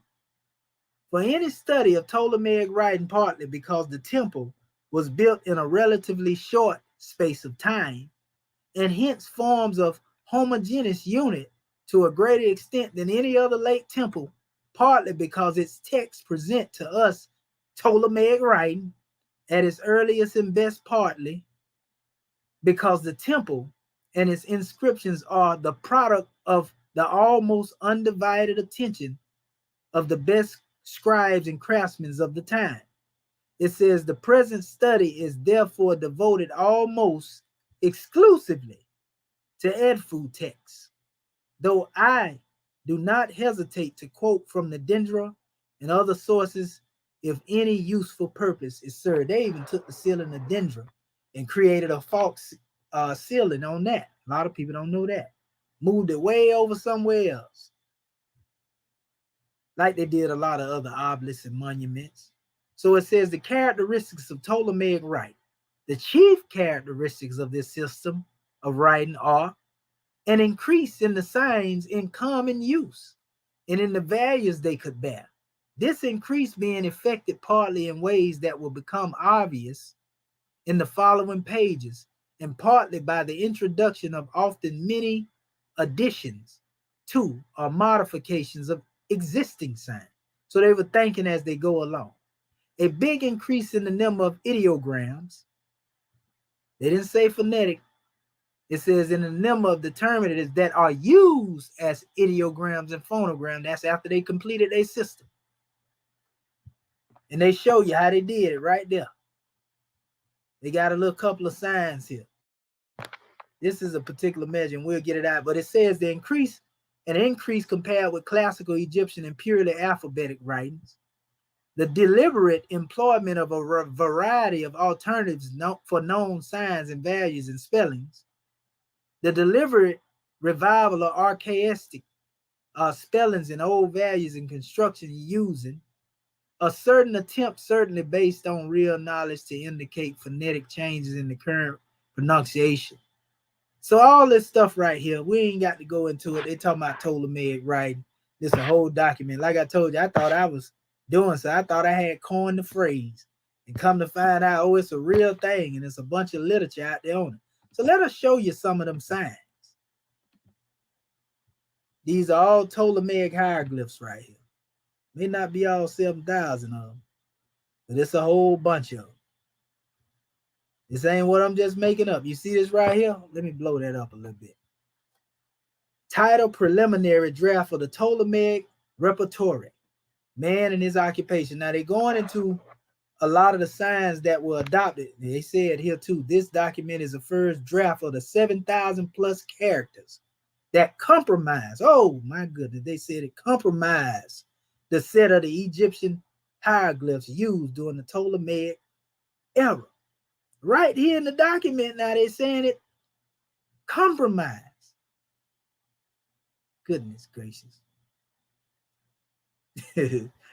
For any study of Ptolemaic writing, partly because the temple was built in a relatively short space of time, and hence forms of homogeneous unit to a greater extent than any other late temple, partly because its texts present to us Ptolemaic writing at its earliest and best, partly because the temple and its inscriptions are the product of the almost undivided attention of the best scribes and craftsmen of the time. It says the present study is therefore devoted almost exclusively to Edfu texts, though I do not hesitate to quote from the Dendra and other sources if any useful purpose is served. They even took the sealing of Dendra and created a false sealing on that. A lot of people don't know that. Moved it way over somewhere else, like they did a lot of other obelisks and monuments. So it says the characteristics of Ptolemaic writing. The chief characteristics of this system of writing are an increase in the signs in common use and in the values they could bear. This increase being effected partly in ways that will become obvious in the following pages, and partly by the introduction of often many additions to or modifications of existing signs. So they were thinking as they go along. A big increase in the number of ideograms. They didn't say phonetic. It says in the number of determinatives that are used as ideograms and phonograms. That's after they completed their system. And they show you how they did it right there. They got a little couple of signs here. This is a particular measure, and we'll get it out. But it says the increase compared with classical Egyptian and purely alphabetic writings. The deliberate employment of a variety of alternatives for known signs and values and spellings. The deliberate revival of archaistic spellings and old values and construction using. A certain attempt, certainly based on real knowledge, to indicate phonetic changes in the current pronunciation. So all this stuff right here, we ain't got to go into it. They talking about Ptolemaic writing. This is a whole document. Like I told you, I thought I was doing so. I thought I had coined the phrase, and come to find out, oh, it's a real thing, and it's a bunch of literature out there on it. So let us show you some of them signs. These are all Ptolemaic hieroglyphs right here. May not be all 7,000 of them, but it's a whole bunch of them. This ain't what I'm just making up. You see this right here? Let me blow that up a little bit. Title preliminary draft of the Ptolemaic Repertory, man and his occupation. Now they're going into a lot of the signs that were adopted. They said here too, this document is the first draft of the 7,000 plus characters that compromise. Oh my goodness, they said it compromised the set of the Egyptian hieroglyphs used during the Ptolemaic era. Right here in the document now, they're saying it compromised. Goodness gracious.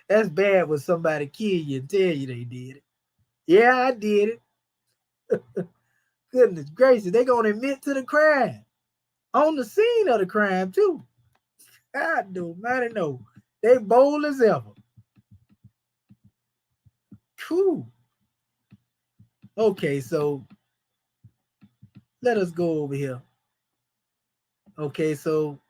That's bad when somebody kill you and tell you they did it. Yeah, I did it. Goodness gracious, they're going to admit to the crime. On the scene of the crime, too. God almighty no. They bold as ever. Cool. Okay, so let us go over here. Okay, so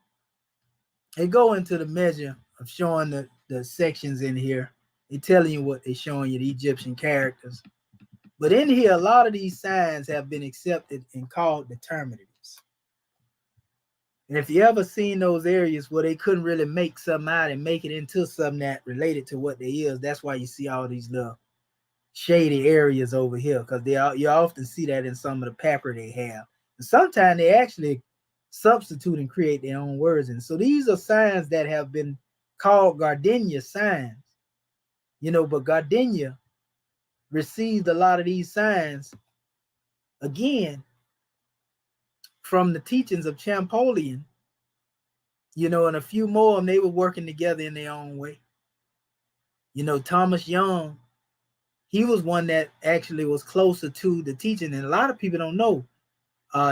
they go into the measure of showing the sections in here. They're telling you what they're showing you, the Egyptian characters. But in here, a lot of these signs have been accepted and called determinatives. And if you ever seen those areas where they couldn't really make something out and make it into something that related to what they is, that's why you see all these little shady areas over here, because you often see that in some of the paper they have. And sometimes they actually substitute and create their own words. And so these are signs that have been called Gardenia signs, but Gardenia received a lot of these signs again from the teachings of Champollion, and a few more of them, they were working together in their own way. Thomas Young, he was one that actually was closer to the teaching. And a lot of people don't know,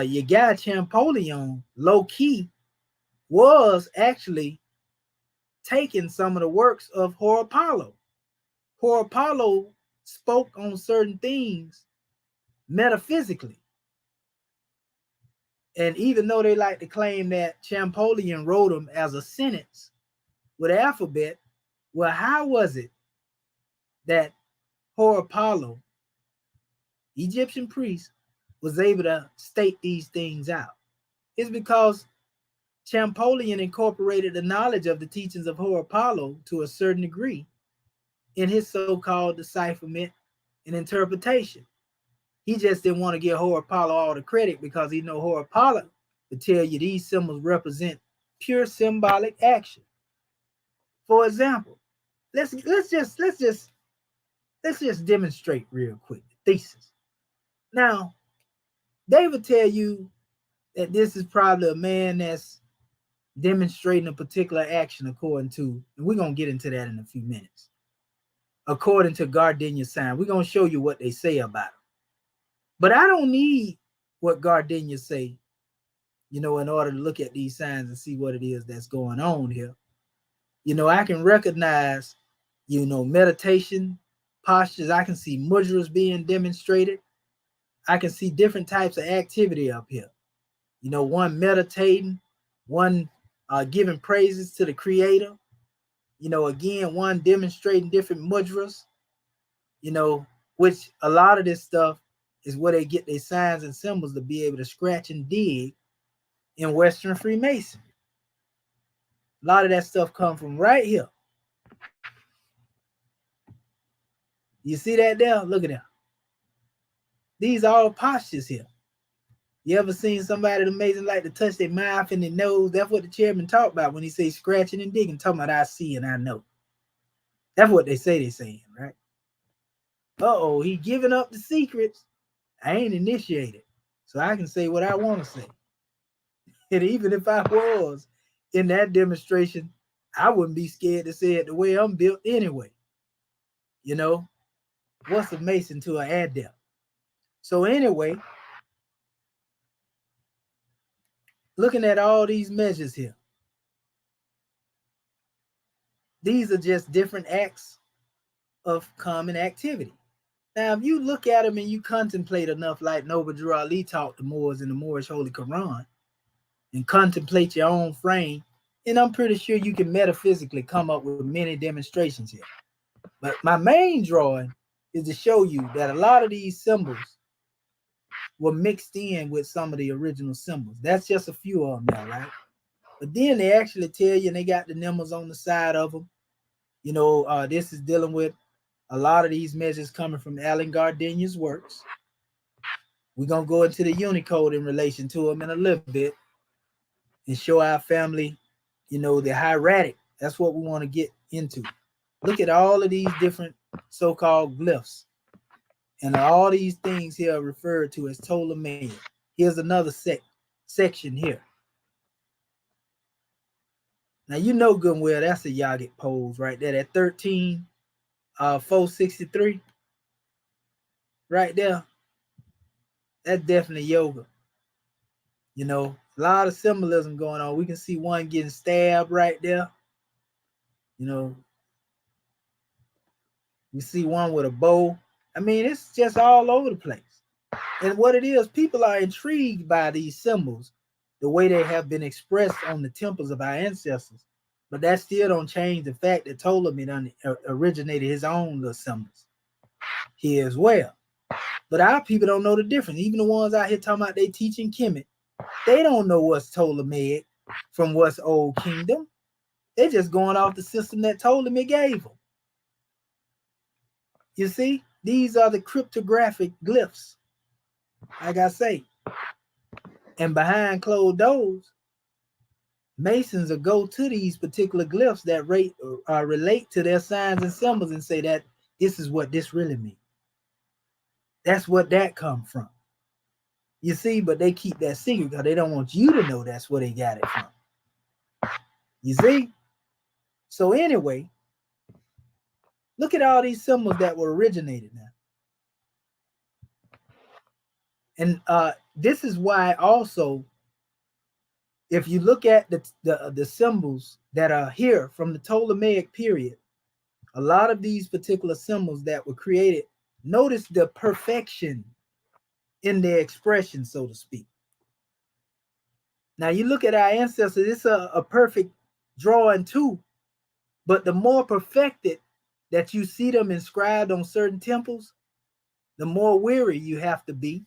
your guy Champollion, low key, was actually taking some of the works of Horapollo. Horapollo spoke on certain things metaphysically. And even though they like to claim that Champollion wrote them as a sentence with the alphabet, well, how was it that Horapollo, Egyptian priest, was able to state these things out? It's because Champollion incorporated the knowledge of the teachings of Horapollo to a certain degree in his so-called decipherment and interpretation. He just didn't want to give Horapollo all the credit because he know Horapollo would tell you these symbols represent pure symbolic action. For example, let's just demonstrate real quick the thesis. Now, they would tell you that this is probably a man that's demonstrating a particular action according to, and we're going to get into that in a few minutes, according to Gardenia sign. We're going to show you what they say about him. But I don't need what Gardenia say, in order to look at these signs and see what it is that's going on here. I can recognize, meditation postures. I can see mudras being demonstrated. I can see different types of activity up here. One meditating, one giving praises to the creator. Again, one demonstrating different mudras, which a lot of this stuff is where they get their signs and symbols to be able to scratch and dig in Western Freemasonry. A lot of that stuff comes from right here. You see that there? Look at that. These are all postures here. You ever seen somebody amazing like to touch their mouth and their nose? That's what the chairman talked about when he say scratching and digging, talking about I see and I know. That's what they say they're saying, right? Uh-oh, he giving up the secrets. I ain't initiated, so I can say what I want to say. And even if I was in that demonstration, I wouldn't be scared to say it the way I'm built anyway. What's a Mason to an adept? So anyway, looking at all these measures here, these are just different acts of common activity. Now, if you look at them and you contemplate enough, like Noble Drew Ali taught the Moors in the Moorish Holy Quran, and contemplate your own frame, and I'm pretty sure you can metaphysically come up with many demonstrations here. But my main drawing is to show you that a lot of these symbols were mixed in with some of the original symbols. That's just a few of them now, right? But then they actually tell you, and they got the numbers on the side of them. This is dealing with a lot of these measures coming from Alan Gardenia's works. We're going to go into the Unicode in relation to them in a little bit and show our family, the hieratic. That's what we want to get into. Look at all of these different so-called glyphs. And all these things here are referred to as Ptolemaic. Here's another section here. Now, good and well, that's a Yagit pose right there. That 13,463 right there. That's definitely yoga. A lot of symbolism going on. We can see one getting stabbed right there. We see one with a bow. I mean, it's just all over the place. And what it is, people are intrigued by these symbols, the way they have been expressed on the temples of our ancestors. But that still don't change the fact that Ptolemy originated his own little symbols here as well. But our people don't know the difference. Even the ones out here talking about they teaching Kmet, they don't know what's Ptolemaic from what's Old Kingdom. They're just going off the system that Ptolemy gave them. You see, these are the cryptographic glyphs, like I say. And behind closed doors, Masons will go to these particular glyphs that relate to their signs and symbols and say that this is what this really means. That's what that come from. You see, but they keep that secret because they don't want you to know that's where they got it from. You see? So anyway, look at all these symbols that were originated now. And this is why also, if you look at the symbols that are here from the Ptolemaic period, a lot of these particular symbols that were created, notice the perfection in their expression, so to speak. Now you look at our ancestors, it's a perfect drawing too, but the more perfected that you see them inscribed on certain temples, the more weary you have to be,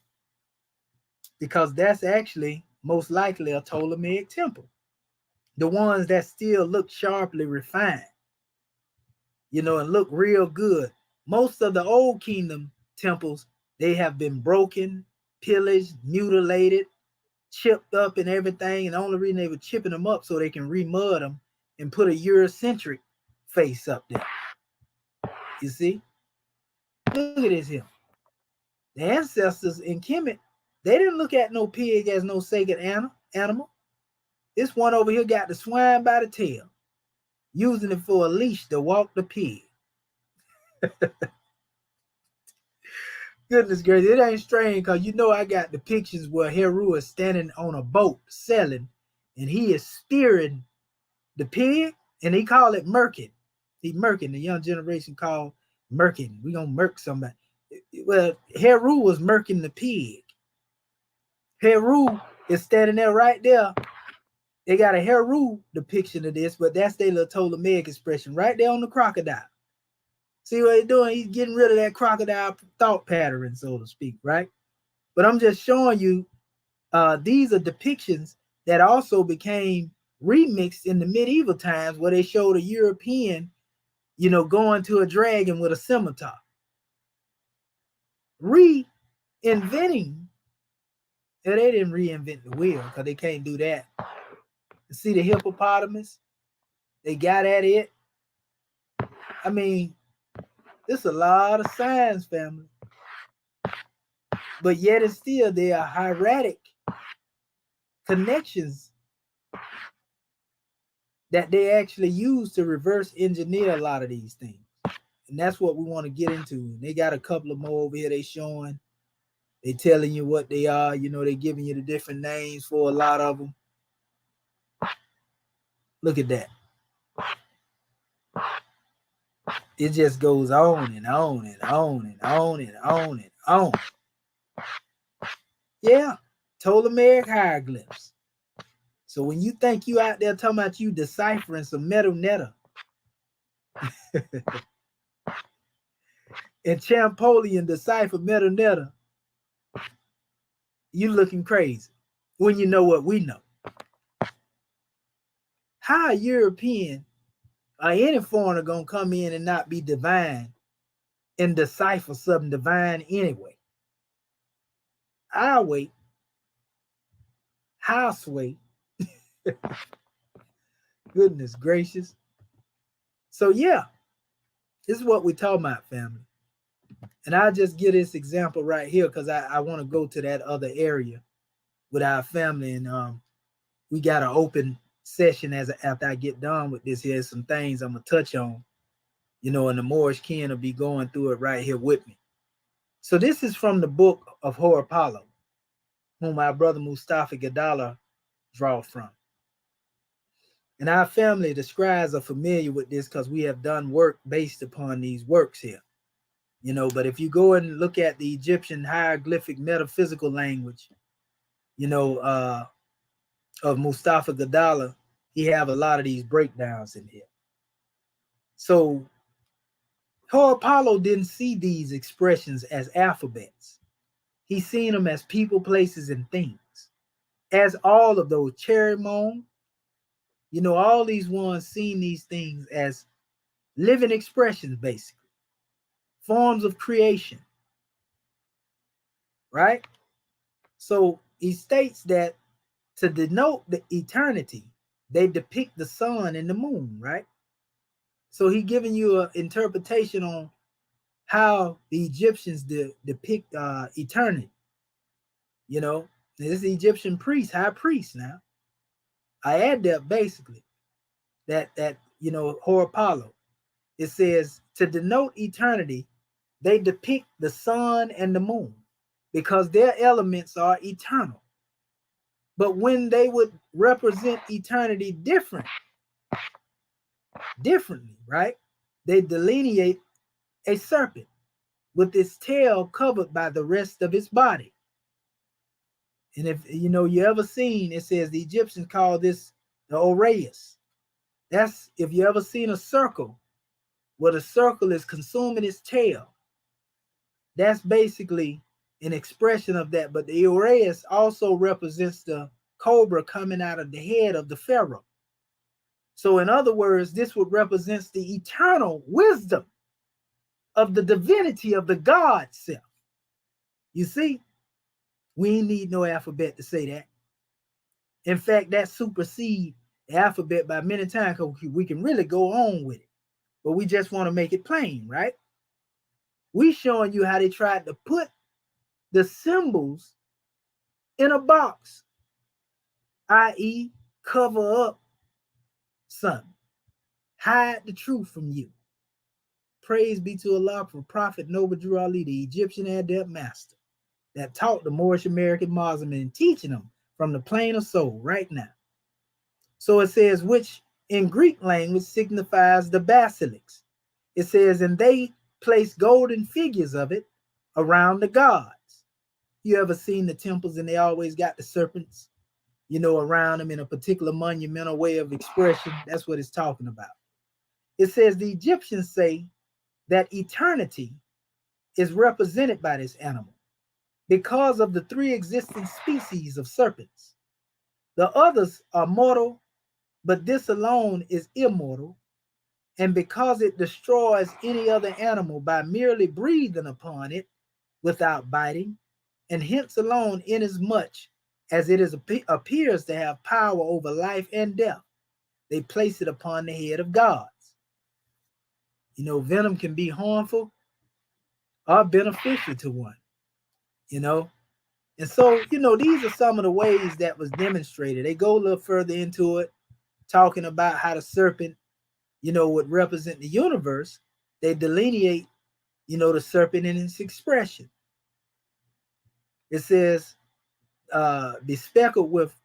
because that's actually most likely a Ptolemaic temple. The ones that still look sharply refined. you know, and look real good. Most of the old kingdom temples, they have been broken, pillaged, mutilated, chipped up and everything. And the only reason they were chipping them up so they can remud them and put a Eurocentric face up there. You see? Look at this here. The ancestors in Kemet, they didn't look at no pig as no sacred animal. This one over here got the swine by the tail, using it for a leash to walk the pig. Goodness gracious, it ain't strange because you know I got the pictures where Heru is standing on a boat selling, and he is steering the pig, and he call it murking. He murking. The young generation call murking. We gonna murk somebody. Well, Heru was murking the pig. Heru is standing there right there. They got a Heru depiction of this, but that's their little Ptolemaic expression right there on the crocodile. See what he's doing? He's getting rid of that crocodile thought pattern, so to speak, right? But I'm just showing you these are depictions that also became remixed in the medieval times where they showed a European, you know, going to a dragon with a scimitar. Reinventing, and they didn't reinvent the wheel because they can't do that. See the hippopotamus? They got at it. I mean, there's a lot of science, family. But yet and still, there are hieratic connections that they actually use to reverse engineer a lot of these things. And that's what we want to get into. And they got a couple of more over here they showing. They telling you what they are. You know, they giving you the different names for a lot of them. Look at that. It just goes on and on and on and on and on and on. Yeah, Ptolemaic hieroglyphs. So when you think you out there talking about you deciphering some Medu Netta and Champollion decipher Medu Netta, you looking crazy when you know what we know. How a European or any foreigner gonna come in and not be divine and decipher something divine anyway? I'll wait. Houseway. Goodness gracious. So yeah, this is what we're talking about, family. And I'll just give this example right here because I want to go to that other area with our family. And we got an open session after I get done with this. Here's some things I'm going to touch on, you know, and the Moorish kin will be going through it right here with me. So this is from the book of Horapollo, whom our brother Mustafa Gadala draw from. And our family, the scribes, are familiar with this because we have done work based upon these works here. You know, but if you go and look at the Egyptian hieroglyphic metaphysical language, you know, of Mustafa Gadala, he have a lot of these breakdowns in here. So Horapollo didn't see these expressions as alphabets. He seen them as people, places, and things. As all of those Cherimon, you know, all these ones seen these things as living expressions, basically. Forms of creation. Right? So he states that to denote the eternity, they depict the sun and the moon, right? So he giving you an interpretation on how the Egyptians depict eternity. You know, this is the Egyptian priest, high priest now. I add that basically, that you know, Horapollo. It says to denote eternity, they depict the sun and the moon because their elements are eternal. But when they would represent eternity differently, right? They delineate a serpent with its tail covered by the rest of its body. And if you know you ever seen, it says the Egyptians call this the E.A.R.S. That's if you ever seen a circle where the circle is consuming its tail. That's basically an expression of that. But the E.A.R.S. also represents the cobra coming out of the head of the pharaoh. So in other words, this would represent the eternal wisdom of the divinity of the God self. You see, we ain't need no alphabet to say that. In fact, that supersedes the alphabet by many times, because we can really go on with it. But we just want to make it plain, right? We showing you how they tried to put the symbols in a box, i.e., cover up something, hide the truth from you. Praise be to Allah for Prophet Noble Drew Ali, the Egyptian adept master that taught the Moorish American Muslim and teaching them from the plane of soul right now. So it says, which in Greek language signifies the basilics. It says, and they place golden figures of it around the gods. You ever seen the temples and they always got the serpents, around them in a particular monumental way of expression? That's what it's talking about. It says the Egyptians say that eternity is represented by this animal because of the three existing species of serpents. The others are mortal, but this alone is immortal, and because it destroys any other animal by merely breathing upon it without biting, and hence alone, inasmuch as it appears to have power over life and death, they place it upon the head of gods. Venom can be harmful or beneficial to one, And so, these are some of the ways that was demonstrated. They go a little further into it, talking about how the serpent, would represent the universe. They delineate, the serpent in its expression. It says, be speckled with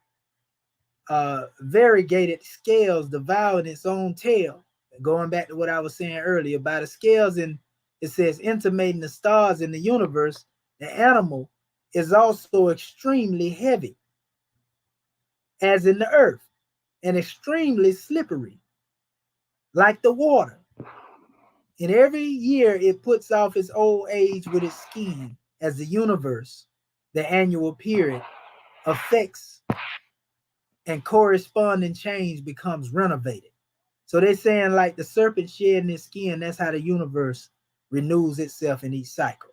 variegated scales devouring its own tail. Going back to what I was saying earlier about the scales, and it says intimating the stars in the universe, the animal is also extremely heavy, as in the earth, and extremely slippery, like the water. And every year it puts off its old age with its skin, as the universe, the annual period, affects and corresponding change becomes renovated. So they're saying like the serpent shedding its skin, that's how the universe renews itself in each cycle.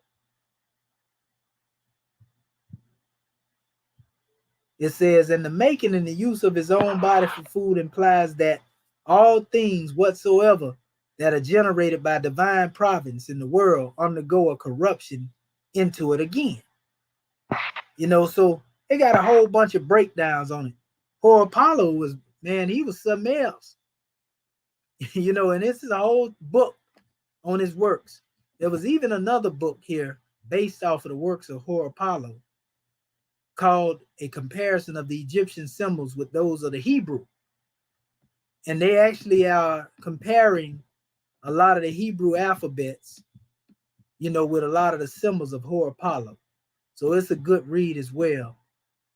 It says, and the making and the use of his own body for food implies that all things whatsoever that are generated by divine providence in the world undergo a corruption into it again. So they got a whole bunch of breakdowns on it. Or Apollo was, man, he was something else. And this is a whole book on his works. There was even another book here based off of the works of Apollo called A Comparison of the Egyptian Symbols with Those of the Hebrew. And they actually are comparing a lot of the Hebrew alphabets, with a lot of the symbols of Apollo. So it's a good read as well.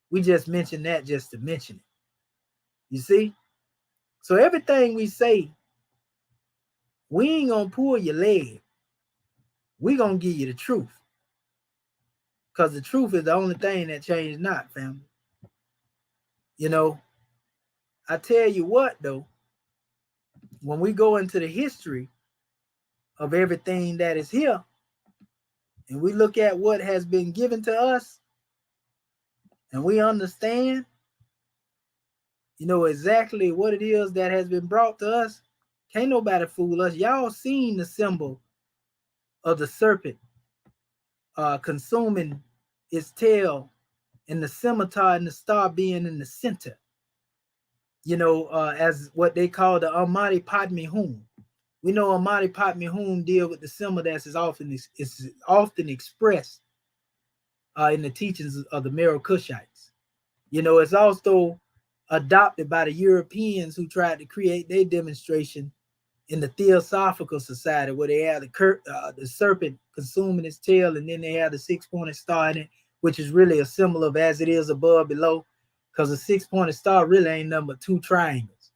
We just mentioned that just to mention it. You see? So everything we say, we ain't gonna pull your leg. We gonna give you the truth. Because the truth is the only thing that changed not, family. I tell you what, though, when we go into the history of everything that is here, and we look at what has been given to us, and we understand, exactly what it is that has been brought to us, can't nobody fool us. Y'all seen the symbol of the serpent consuming its tail, and the scimitar and the star being in the center, as what they call the Almighty Padme Hum. We know Almighty Padme Hum deal with the symbol that is often expressed in the teachings of the Medo-Kushites. It's also adopted by the Europeans who tried to create their demonstration in the Theosophical Society, where they have the serpent consuming its tail, and then they have the six-pointed star in it, which is really a symbol of as it is above, below, because the six-pointed star really ain't nothing but two triangles,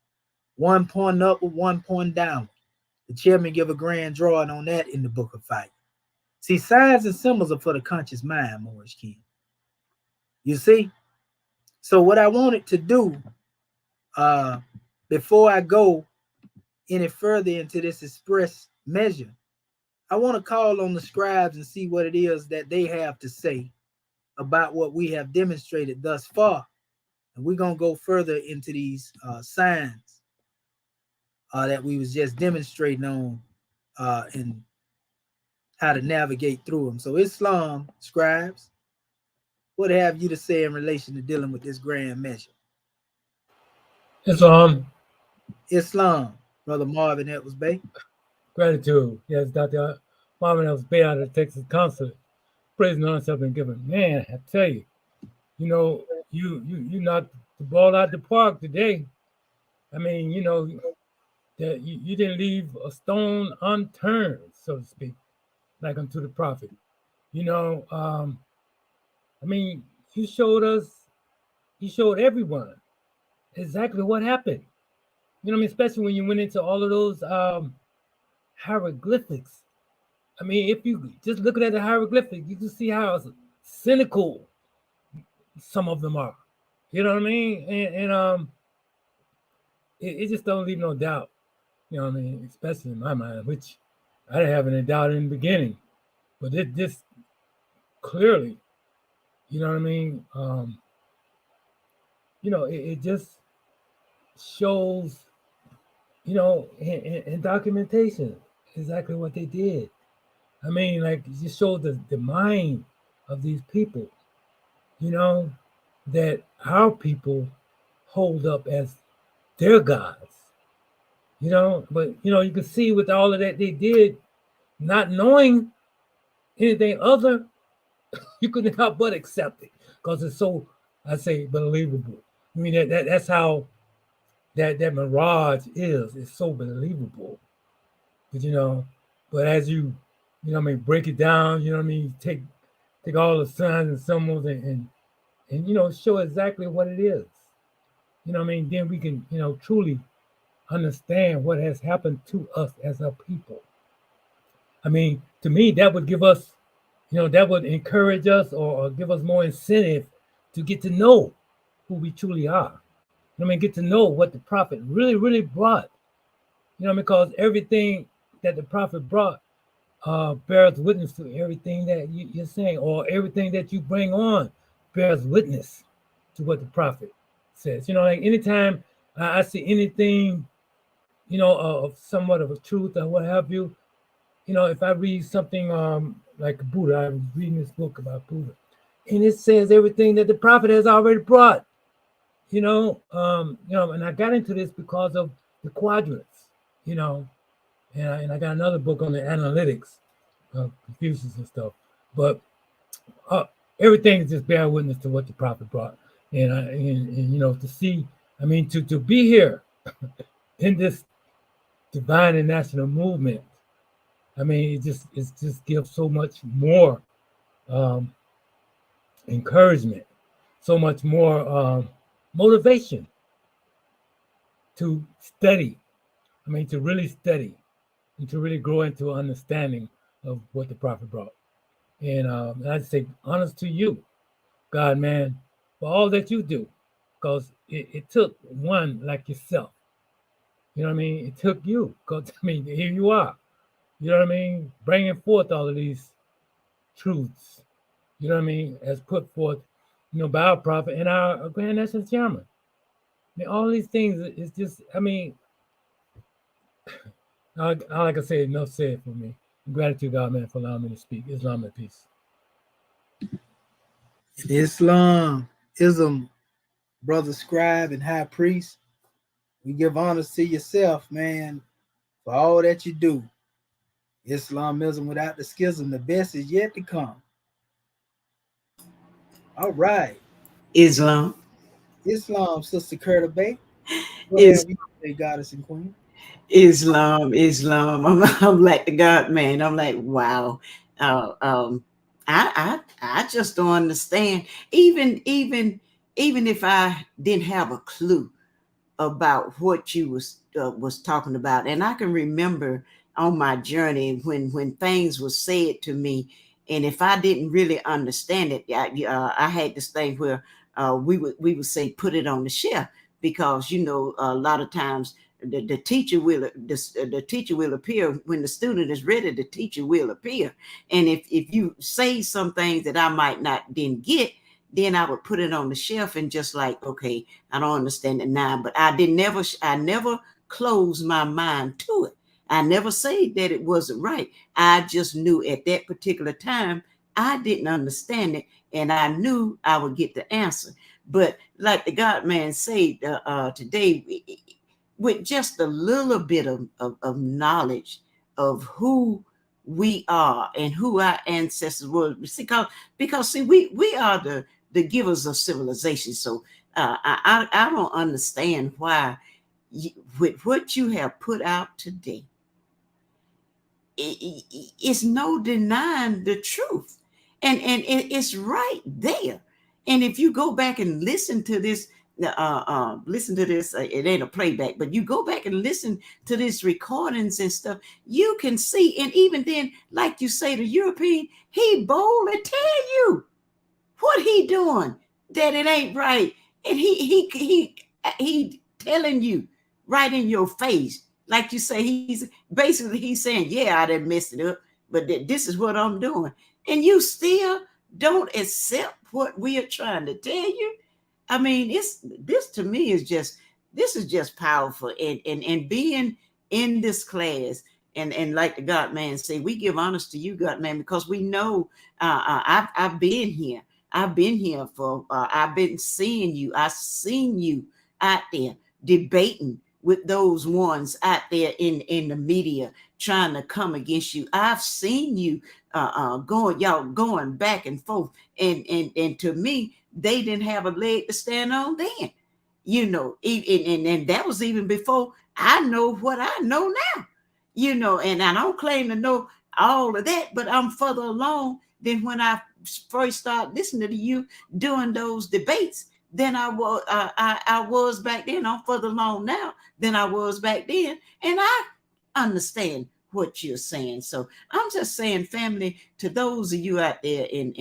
one pointing upward, one pointing downward. The chairman give a grand drawing on that in the Book of Fire. See, signs and symbols are for the conscious mind, Moorish King. You see? So what I wanted to do before I go any further into this express measure, I want to call on the scribes and see what it is that they have to say about what we have demonstrated thus far. And we're going to go further into these signs that we was just demonstrating on and how to navigate through them. So Islam, scribes, what have you to say in relation to dealing with this grand measure? Islam, Brother Marvin Edwards Bay. gratitude. Yes, Dr. Marvin Edwards Bay out of the Texas Consulate. Praise and honor have been given. Man, I tell you, you know, you knocked the ball out the park today. I mean, you know, that you didn't leave a stone unturned, so to speak, like unto the prophet. You know, I mean, you showed everyone exactly what happened. You know what I mean? Especially when you went into all of those hieroglyphics. I mean, if you just looking at the hieroglyphics, you can see how cynical some of them are. You know what I mean? And it just don't leave no doubt. You know what I mean? Especially in my mind, which I didn't have any doubt in the beginning, but it just clearly, you know what I mean? You know, it just shows, you know, in documentation exactly what they did. I mean, like, it just showed the mind of these people, you know, that our people hold up as their gods, you know. But, you know, you can see with all of that they did, not knowing anything other, you couldn't help but accept it because it's so, I say, believable. I mean, that's how that mirage is. It's so believable. But, you know, but as you know what I mean, break it down, you know what I mean, take all the signs and symbols and you know, show exactly what it is. You know what I mean? Then we can, you know, truly understand what has happened to us as a people. I mean, to me, that would give us, you know, that would encourage us or give us more incentive to get to know who we truly are. I mean, get to know what the prophet really, really brought. You know, because everything that the prophet brought bears witness to everything that you're saying, or everything that you bring on bears witness to what the prophet says. You know, like anytime I see anything, you know, of somewhat of a truth or what have you, you know, if I read something like Buddha, I was reading this book about Buddha, and it says everything that the prophet has already brought. You know, and I got into this because of the quadrants, you know, and I got another book on the analytics of Confucius and stuff. But everything is just bear witness to what the prophet brought, and you know, to see, I mean, to be here in this divine and national movement. I mean, it just gives so much more encouragement, so much more motivation to study. I mean, to really study and to really grow into understanding of what the prophet brought. And I'd say, honest to you, God, man, for all that you do, because it took one like yourself. You know what I mean? It took you, because, I mean, here you are. You know what I mean? Bringing forth all of these truths, you know what I mean, as put forth, you know, by our prophet and our Grand National Chairman. I mean, all these things is just, I mean, like I say, enough said for me. Gratitude, God, man, for allowing me to speak. Islam and peace. Islam, brother scribe and high priest, we give honors to yourself, man, for all that you do. Islamism without the schism, the best is yet to come. All right. Islam. Sister Curta Bay. What Is have you to say, goddess and queen? Islam. I'm like the God man. I'm like, wow. I just don't understand. Even if I didn't have a clue about what you was talking about, and I can remember on my journey when things were said to me, and if I didn't really understand it, I had this thing where we would say put it on the shelf. because a lot of times the teacher will appear when the student is ready. The teacher will appear, and if you say some things that I might not then get, then I would put it on the shelf and just like, okay, I don't understand it now. But I never closed my mind to it. I never said that it wasn't right. I just knew at that particular time I didn't understand it, and I knew I would get the answer. But like the God man said today, with just a little bit of knowledge of who we are and who our ancestors were, because see, we are the givers of civilization. So I don't understand why with what you have put out today, it's no denying the truth, and it's right there. And if you go back and listen to this, it ain't a playback, but you go back and listen to these recordings and stuff, you can see. And even then, like you say, the European, he boldly tell you what he doing, that it ain't right, and he telling you right in your face. Like you say, he's saying, yeah, I done messed it up, but this is what I'm doing. And you still don't accept what we are trying to tell you. I mean, this to me is just powerful. And being in this class, and like the God man say, we give honors to you, God man, because we know I've been here. I've been here for, I've been seeing you. I've seen you out there debating with those ones out there in the media trying to come against you. I've seen you going back and forth. And to me, they didn't have a leg to stand on then. And that was even before I know what I know now. And I don't claim to know all of that, but I'm further along than when I first started listening to you doing those debates than I was back then. I'm further along now than I was back then, and I understand what you're saying. So I'm just saying, family, to those of you out there in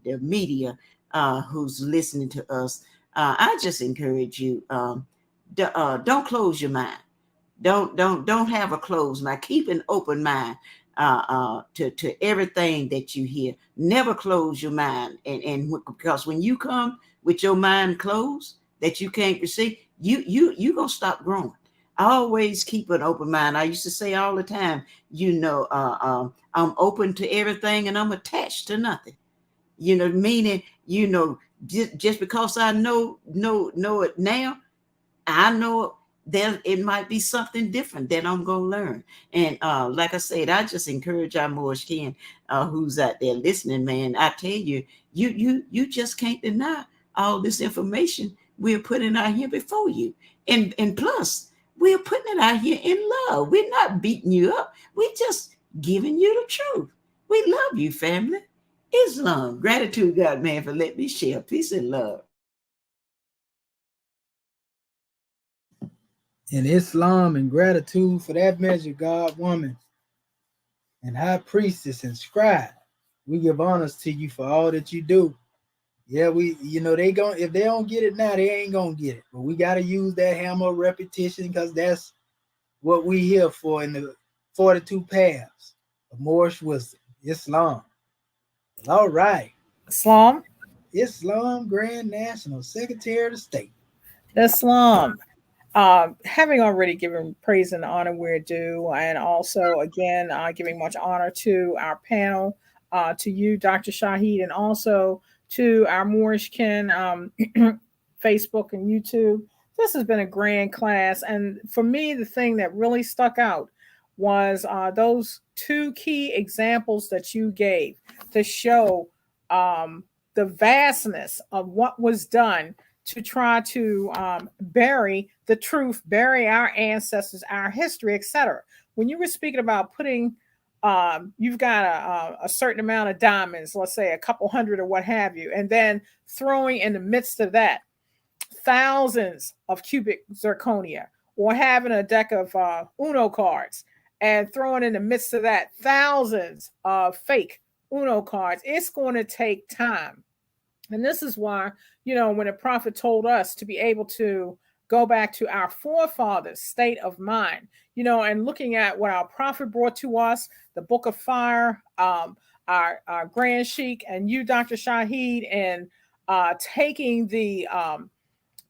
the media who's listening to us, I just encourage you, don't close your mind. Don't have a closed mind. Keep an open mind to everything that you hear. Never close your mind, and because when you come with your mind closed, that you can't receive, you gonna stop growing. Always keep an open mind. I used to say all the time, I'm open to everything and I'm attached to nothing. Meaning, just because I know it now, I know it might be something different that I'm gonna learn. And like I said, I just encourage our Moorish kin who's out there listening, man. I tell you, you just can't deny all this information we're putting out here before you. And plus, we're putting it out here in love. We're not beating you up. We're just giving you the truth. We love you, family. Islam. Gratitude, God, man, for letting me share. Peace and love. In Islam, and gratitude for that measure, God, woman, and high priestess and scribe, we give honors to you for all that you do. Yeah, if they don't get it now, they ain't gonna get it. But we gotta use that hammer of repetition, because that's what we here for in the 42 paths of Moorish wisdom, Islam. All right. Islam. Islam Grand National Secretary of State. Islam. Having already given praise and honor where due, and also again giving much honor to our panel, to you, Dr. Shahid, and also to our Moorish kin, Facebook and YouTube. This has been a grand class, and for me, the thing that really stuck out was those two key examples that you gave to show the vastness of what was done to try to bury the truth, bury our ancestors, our history, etc. When you were speaking about putting, you've got a certain amount of diamonds, let's say a couple hundred or what have you, and then throwing in the midst of that thousands of cubic zirconia, or having a deck of Uno cards and throwing in the midst of that thousands of fake Uno cards, it's going to take time And this is why, when a prophet told us to be able to go back to our forefathers' state of mind, and looking at what our prophet brought to us, the book of fire, our Grand Sheik and you, Dr. Shahid, and taking the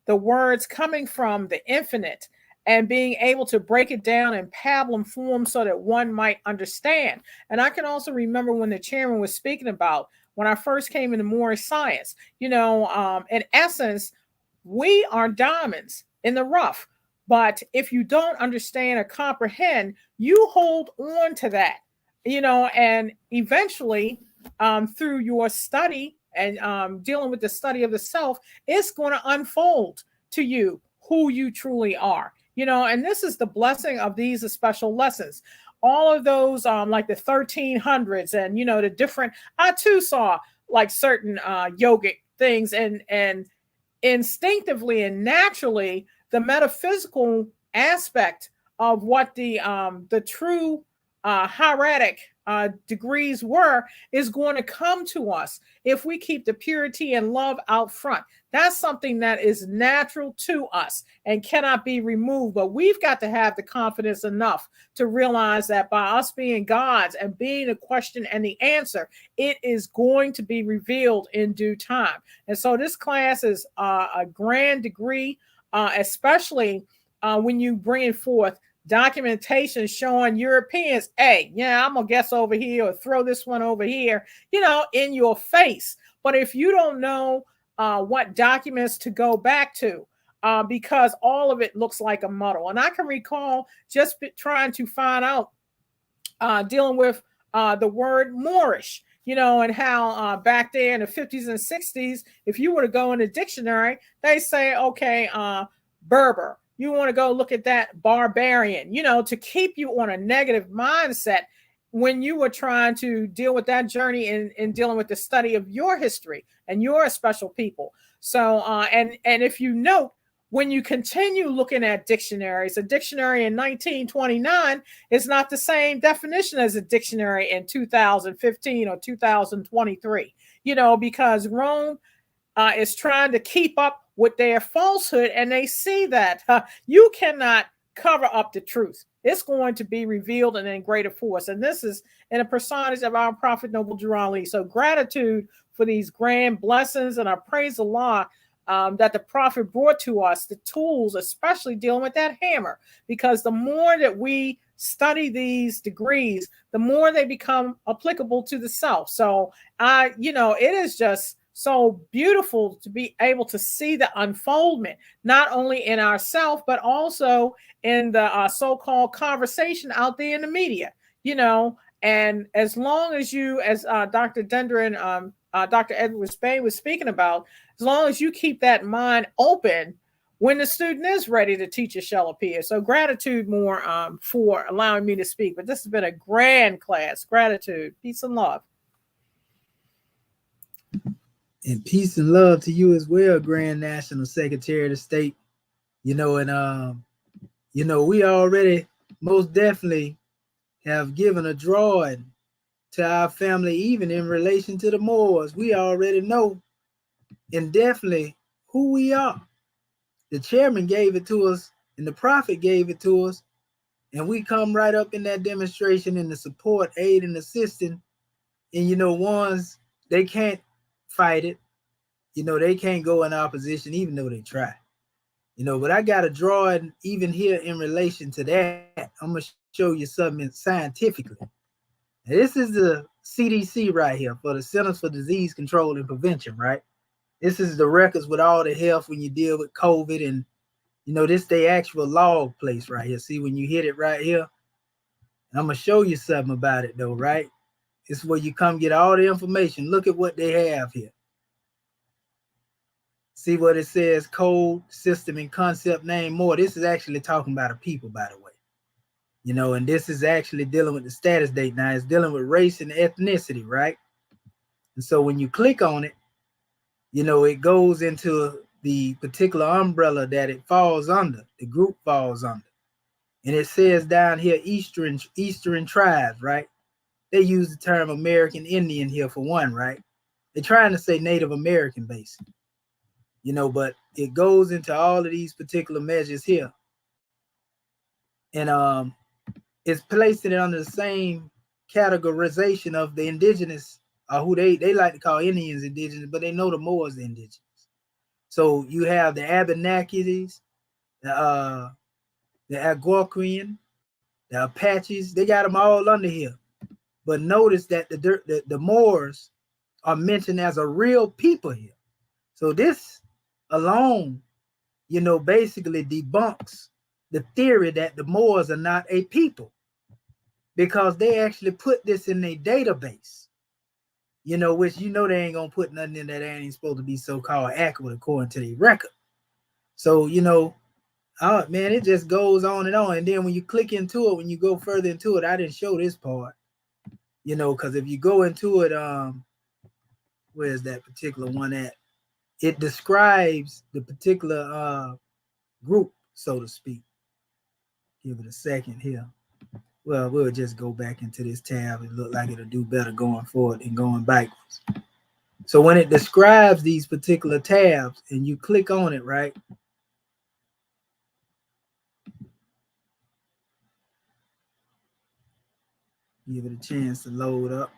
words coming from the infinite and being able to break it down in pablum form so that one might understand. And I can also remember when the chairman was speaking about when I first came into Moorish science, in essence, we are diamonds in the rough. But if you don't understand or comprehend, you hold on to that, and eventually through your study and dealing with the study of the self, it's going to unfold to you who you truly are, and this is the blessing of these special lessons. All of those, like the 1300s and, the different, I too saw like certain yogic things and instinctively and naturally, the metaphysical aspect of what the true hieratic degrees were is going to come to us if we keep the purity and love out front. That's something that is natural to us and cannot be removed. But we've got to have the confidence enough to realize that by us being gods and being the question and the answer, it is going to be revealed in due time. And so this class is a grand degree, especially when you bring forth documentation showing Europeans, hey, I'm gonna guess over here or throw this one over here, in your face. But if you don't know what documents to go back to, because all of it looks like a muddle. And I can recall just trying to find out, dealing with the word Moorish, and how back there in the 50s and 60s, if you were to go in a dictionary, they say, okay, Berber. You want to go look at that barbarian, to keep you on a negative mindset when you were trying to deal with that journey in dealing with the study of your history and your special people. So, and if you note, when you continue looking at dictionaries, a dictionary in 1929 is not the same definition as a dictionary in 2015 or 2023, because Rome is trying to keep up with their falsehood, and they see that you cannot cover up the truth. It's going to be revealed and in greater force. And this is in a personage of our Prophet Noble Drew Ali. So gratitude for these grand blessings, and I praise Allah that the Prophet brought to us the tools, especially dealing with that hammer, because the more that we study these degrees, the more they become applicable to the self. So it is just so beautiful to be able to see the unfoldment, not only in ourselves, but also in the so-called conversation out there in the media, and as long as you, as Dr. Dendra and Dr. Edward Spain was speaking about, as long as you keep that mind open, when the student is ready, the teacher shall appear. So gratitude more for allowing me to speak. But this has been a grand class. Gratitude, peace and love. And peace and love to you as well, Grand National Secretary of the State. We already most definitely have given a drawing to our family, even in relation to the Moors. We already know and definitely who we are. The chairman gave it to us, and the prophet gave it to us, and we come right up in that demonstration in the support, aid, and assisting. And ones, they can't fight it. They can't go in opposition, even though they try. But I got a drawing even here in relation to that. I'm going to show you something scientifically. Now, this is the CDC right here, for the Centers for Disease Control and Prevention, right? This is the records with all the health when you deal with COVID, and this the actual log place right here. See, when you hit it right here, and I'm going to show you something about it though, right? It's where you come get all the information. Look at what they have here. See what it says, code, system, and concept name more. This is actually talking about a people, by the way. And this is actually dealing with the status date now. It's dealing with race and ethnicity, right? And so when you click on it, it goes into the particular umbrella that it falls under, the group falls under. And it says down here, Eastern tribes, right? They use the term American Indian here for one, right? They're trying to say Native American basically, but it goes into all of these particular measures here. And it's placing it under the same categorization of the indigenous, who they like to call Indians indigenous, but they know the Moors indigenous. So you have the Abenakis, the Algonquian, the Apaches. They got them all under here. But notice that the Moors are mentioned as a real people here. So this alone, basically debunks the theory that the Moors are not a people, because they actually put this in their database, which they ain't gonna put nothing in that ain't supposed to be so-called accurate according to the record. So, oh man, it just goes on. And then when you click into it, when you go further into it, I didn't show this part, because if you go into it, where's that particular one at? It describes the particular group, so to speak. Give it a second here. Well, we'll just go back into this tab. It look like it'll do better going forward than going backwards. So when it describes these particular tabs and you click on it, right? Give it a chance to load up.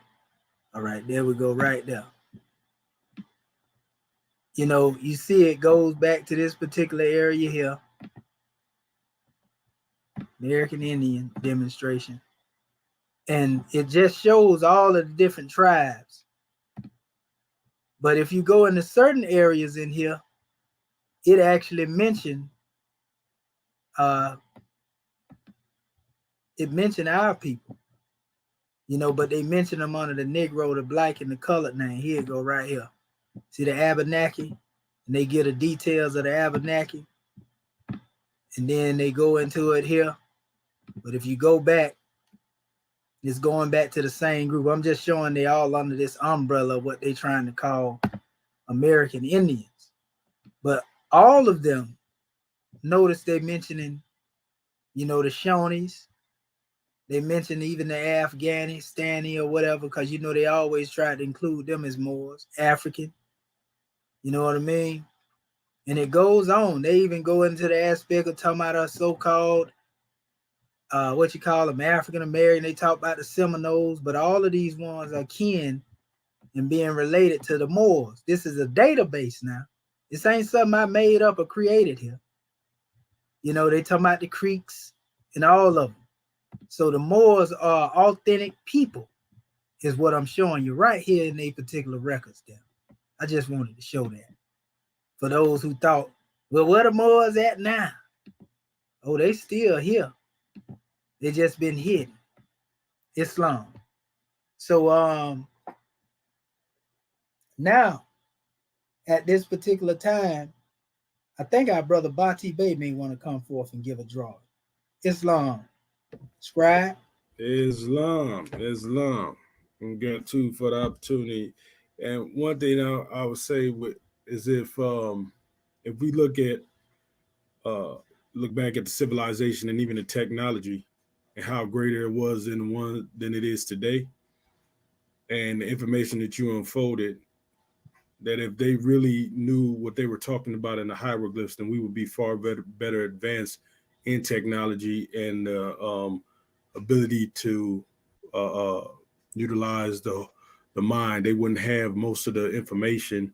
All right, there we go, right there. You see it goes back to this particular area here. American Indian demonstration. And it just shows all of the different tribes. But if you go into certain areas in here, it actually mentioned our people, but they mention them under the Negro, the black, and the colored name. Here it go right here. See the Abenaki, and they get the details of the Abenaki, and then they go into it here. But if you go back, it's going back to the same group. I'm just showing they all under this umbrella of what they're trying to call American Indians. But all of them, notice they're mentioning, the Shawnees. They mention even the Afghanistani or whatever, because they always try to include them as Moors, African. You know what I mean? And it goes on. They even go into the aspect of talking about us so-called, African American. They talk about the Seminoles, but all of these ones are kin and being related to the Moors. This is a database now. This ain't something I made up or created here. They talking about the Creeks and all of them. So the Moors are authentic people, is what I'm showing you right here in these particular records there. I just wanted to show that. For those who thought, well, where the Moors at now? Oh, they still here. They just been hidden. Islam. So now, at this particular time, I think our brother Bati Bey may want to come forth and give a drawing. Islam. Scribe. Islam. I'm gratitude for the opportunity. And one thing I would say is if we look back at the civilization and even the technology and how greater it was than it is today, and the information that you unfolded, that if they really knew what they were talking about in the hieroglyphs, then we would be far better advanced in technology and ability to utilize the mind. They wouldn't have most of the information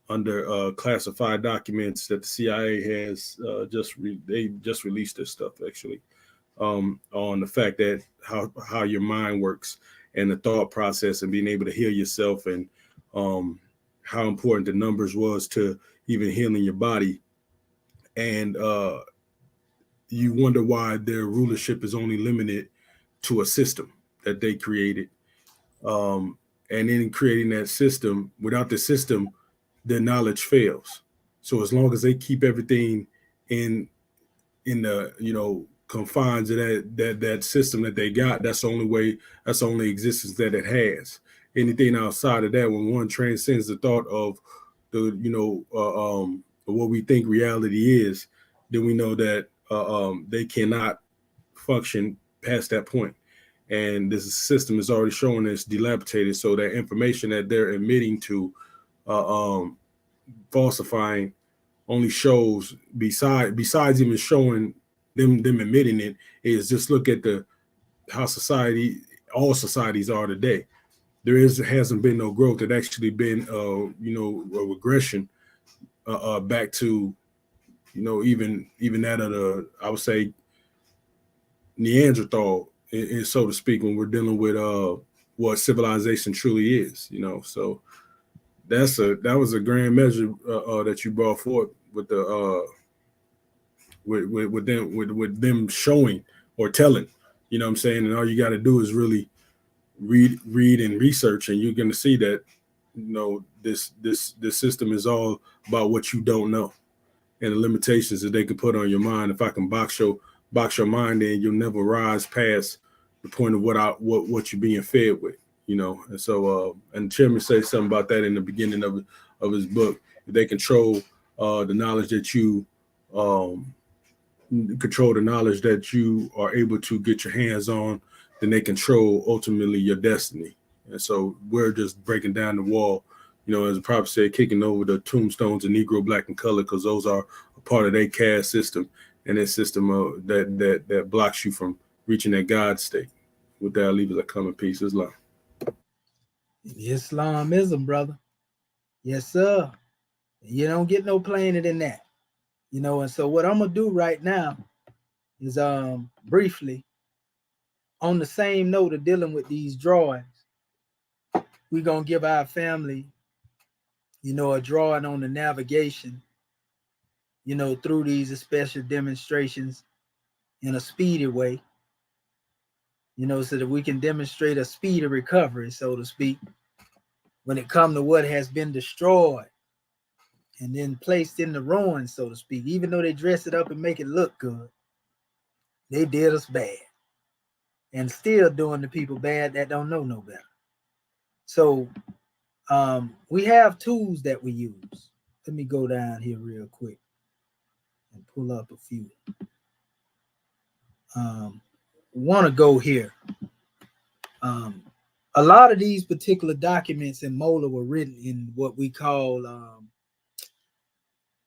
under classified documents that the CIA has they just released this stuff actually on the fact that how your mind works and the thought process and being able to heal yourself, and how important the numbers was to even healing your body. And you wonder why their rulership is only limited to a system that they created. And in creating that system, without the system, their knowledge fails. So as long as they keep everything in the confines of that system that they got, that's the only existence that it has. Anything outside of that, when one transcends the thought of what we think reality is, then we know that they cannot function past that point. and this system is already showing it's dilapidated. So that information that they're admitting to falsifying only shows, besides even showing them admitting it, is just look at how all societies are today. There hasn't been no growth. It actually been a regression back to even that of the, I would say, Neanderthal, so to speak, when we're dealing with what civilization truly is. So that was a grand measure that you brought forth with the with them showing or telling. You know what I'm saying? And all you got to do is really read and research, and you're going to see that this system is all about what you don't know and the limitations that they can put on your mind. If I can box your mind, then you'll never rise past the point of what you're being fed with. And so and Chairman says something about that in the beginning of his book. They control the knowledge that you control the knowledge that you are able to get your hands on, then they control ultimately your destiny. And so we're just breaking down the wall, as the prophet said, kicking over the tombstones of Negro, Black, and color, because those are a part of their caste system and that system that blocks you from reaching that God state. With that, I'll leave it a common peace. Islam. Islamism, brother. Yes, sir. You don't get no plainer than that. And so what I'm gonna do right now is briefly, on the same note of dealing with these drawings, we're gonna give our family, a drawing on the navigation, through these special demonstrations in a speedy way, so that we can demonstrate a speedy recovery, so to speak, when it comes to what has been destroyed and then placed in the ruins, so to speak. Even though they dress it up and make it look good, they did us bad, and still doing the people bad that don't know no better. So we have tools that we use. Let me go down here real quick and pull up a few. Want to go here. A lot of these particular documents in Mola were written in what we call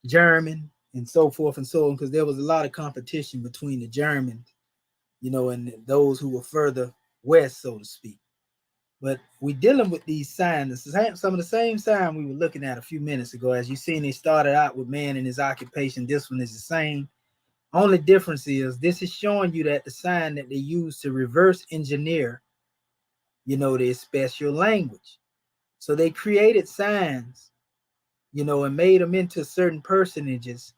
German and so forth and so on, because there was a lot of competition between the Germans, and those who were further west, so to speak. But we dealing with these signs, some of the same sign we were looking at a few minutes ago. As you seen, they started out with man and his occupation. This one is the same. Only difference is this is showing you that the sign that they use to reverse engineer, their special language. So they created signs, and made them into certain personages,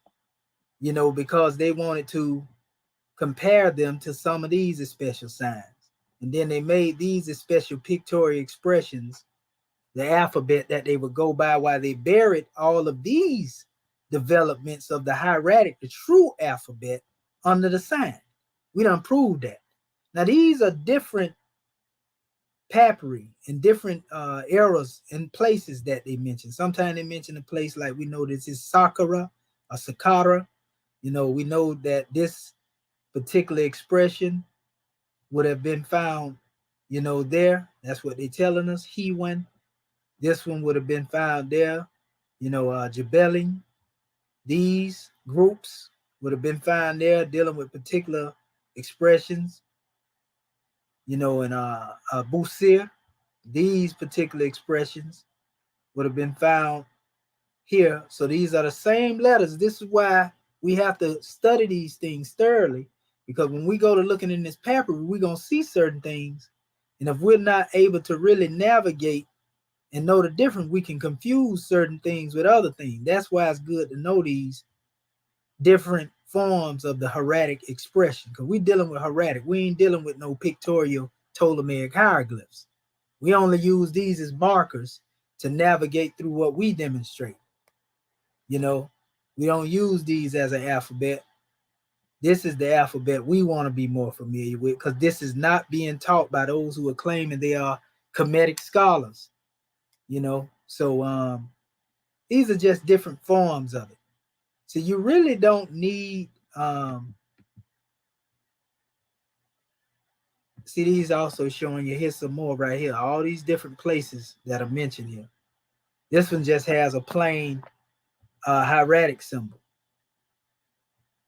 because they wanted to compare them to some of these special signs. And then they made these special pictorial expressions, the alphabet that they would go by, while they buried all of these developments of the hieratic, the true alphabet, under the sign. We done proved that. Now, these are different papyri in different eras and places that they mention. Sometimes they mention a place like, we know this is Saqqara or Saqqara. We know that this particular expression would have been found, there. That's what they're telling us. Hewan. This one would have been found there. Jabeling. These groups would have been found there, dealing with particular expressions. In Busir. These particular expressions would have been found here. So these are the same letters. This is why we have to study these things thoroughly, because when we go to looking in this paper, we're going to see certain things. And if we're not able to really navigate and know the difference, we can confuse certain things with other things. That's why it's good to know these different forms of the hieratic expression, because we're dealing with hieratic. We ain't dealing with no pictorial Ptolemaic hieroglyphs. We only use these as markers to navigate through what we demonstrate. We don't use these as an alphabet. This is the alphabet we want to be more familiar with, because this is not being taught by those who are claiming they are Kemetic scholars. So these are just different forms of it. So you really don't need See, these also showing you, here's some more right here. All these different places that are mentioned here. This one just has a plain hieratic symbol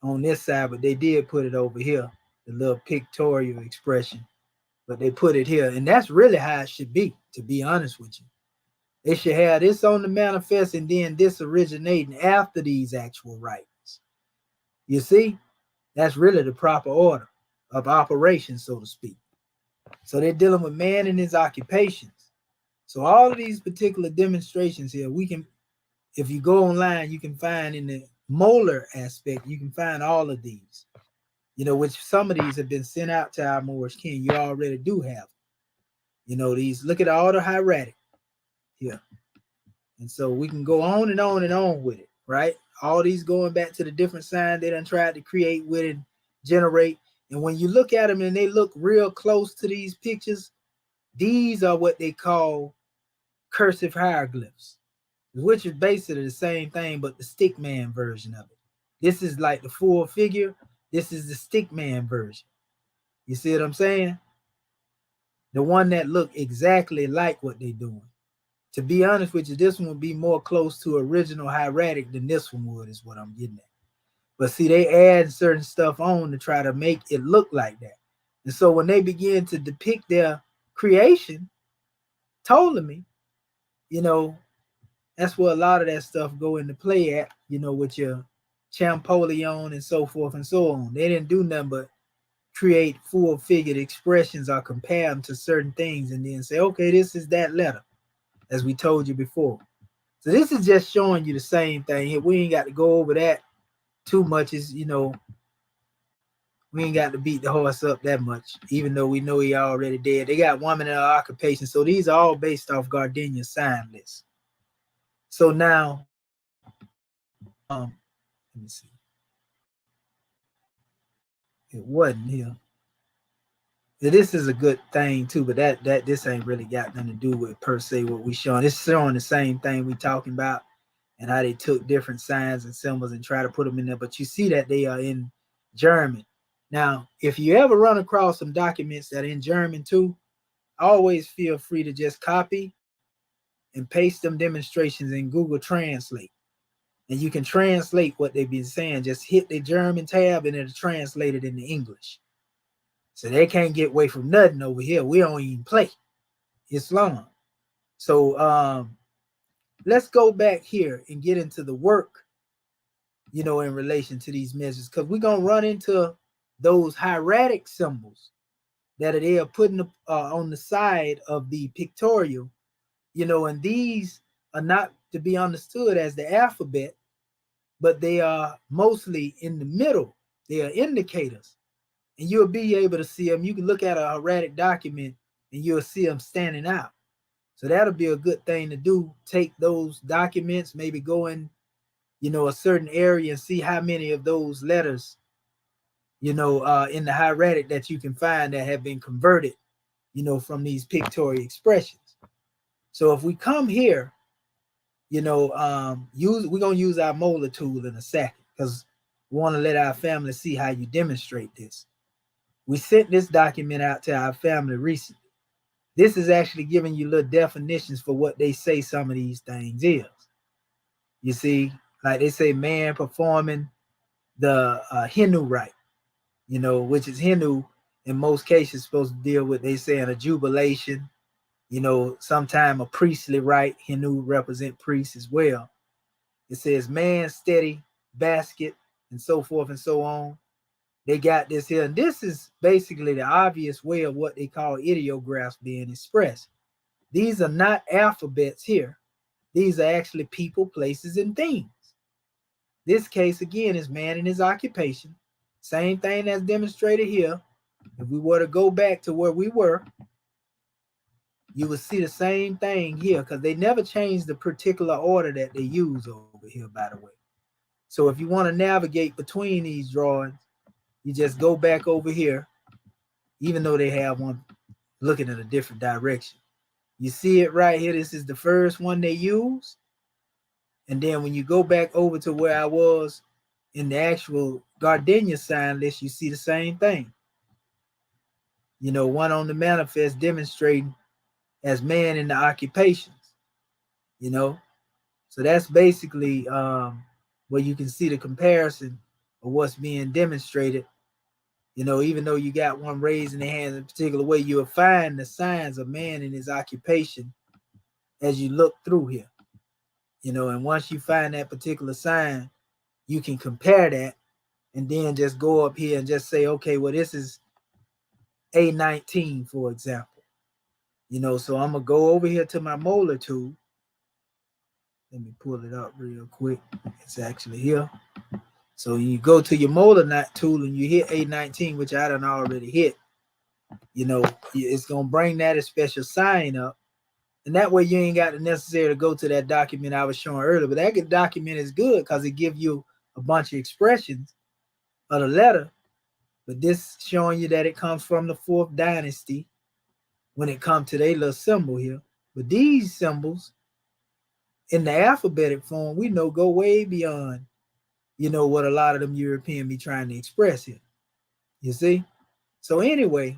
on this side, but they did put it over here, the little pictorial expression. But they put it here, and that's really how it should be honest with you. They should have this on the manifest and then this originating after these actual writings. You see, that's really the proper order of operation, so to speak. So they're dealing with man and his occupations. So all of these particular demonstrations here, we can, if you go online, you can find in the molar aspect, you can find all of these, which some of these have been sent out to our Moorish king. You already do have, these, look at all the hieratic here. And so we can go on and on and on with it, right? All these going back to the different signs they done tried to create with it, generate. And when you look at them and they look real close to these pictures, these are what they call cursive hieroglyphs, which is basically the same thing, but the stick man version of it. This is like the full figure. This is the stick man version. You see what I'm saying? The one that look exactly like what they're doing. To be honest with you, this one would be more close to original hieratic than this one would, is what I'm getting at. But see, they add certain stuff on to try to make it look like that. And so when they begin to depict their creation, Ptolemy, that's where a lot of that stuff go into play at, with your Champollion and so forth and so on. They didn't do nothing but create full-figured expressions or compare them to certain things and then say, okay, this is that letter, as we told you before. So this is just showing you the same thing here. We ain't got to go over that too much. Is we ain't got to beat the horse up that much, even though we know he already dead. They got woman in our occupation. So these are all based off Gardenia's sign list. So now, let me see. It wasn't here. This is a good thing too, but that this ain't really got nothing to do with per se what we showing. It's showing the same thing we talking about and how they took different signs and symbols and try to put them in there. But you see that they are in German. Now, if you ever run across some documents that are in German too, always feel free to just copy and paste them demonstrations in Google Translate. And you can translate what they've been saying. Just hit the German tab and it'll translate it into English. So they can't get away from nothing over here. We don't even play Islam. So let's go back here and get into the work, in relation to these measures, because we're going to run into those hieratic symbols that they are putting on the side of the pictorial, and these are not to be understood as the alphabet, but they are mostly in the middle. They are indicators. And you'll be able to see them. You can look at a hieratic document and you'll see them standing out. So that'll be a good thing to do. Take those documents, maybe go in, a certain area and see how many of those letters, in the hieratic that you can find that have been converted, from these pictorial expressions. So if we come here, we're going to use our molar tool in a second because we want to let our family see how you demonstrate this. We sent this document out to our family recently. This is actually giving you little definitions for what they say some of these things is. You see, like they say man performing the Hindu rite, which is Hindu in most cases supposed to deal with, they saying a jubilation, sometime a priestly rite. Hindu represent priests as well. It says man steady basket and so forth and so on. They got this here, and this is basically the obvious way of what they call ideographs being expressed. These are not alphabets here. These are actually people, places, and things. This case, again, is man and his occupation. Same thing as demonstrated here. If we were to go back to where we were, you would see the same thing here because they never changed the particular order that they use over here, by the way. So if you want to navigate between these drawings, you just go back over here, even though they have one looking in a different direction. You see it right here. This is the first one they use. And then when you go back over to where I was in the actual Gardenia sign list, you see the same thing. one on the manifest demonstrating as man in the occupations, So that's basically where you can see the comparison of what's being demonstrated. Even though you got one raising their hands in a particular way, you'll find the signs of man in his occupation as you look through here. And once you find that particular sign, you can compare that and then just go up here and just say, okay, well, this is A19, for example. So I'm going to go over here to my molar tool. Let me pull it up real quick. It's actually here. So you go to your molar tool and you hit A19, which I done already hit. It's going to bring that a special sign up. And that way you ain't got to necessarily go to that document I was showing earlier. But that document is good because it gives you a bunch of expressions of the letter. But this showing you that it comes from the 4th dynasty when it comes to their little symbol here. But these symbols in the alphabetic form, we know go way beyond, what a lot of them European be trying to express here. You see? So anyway,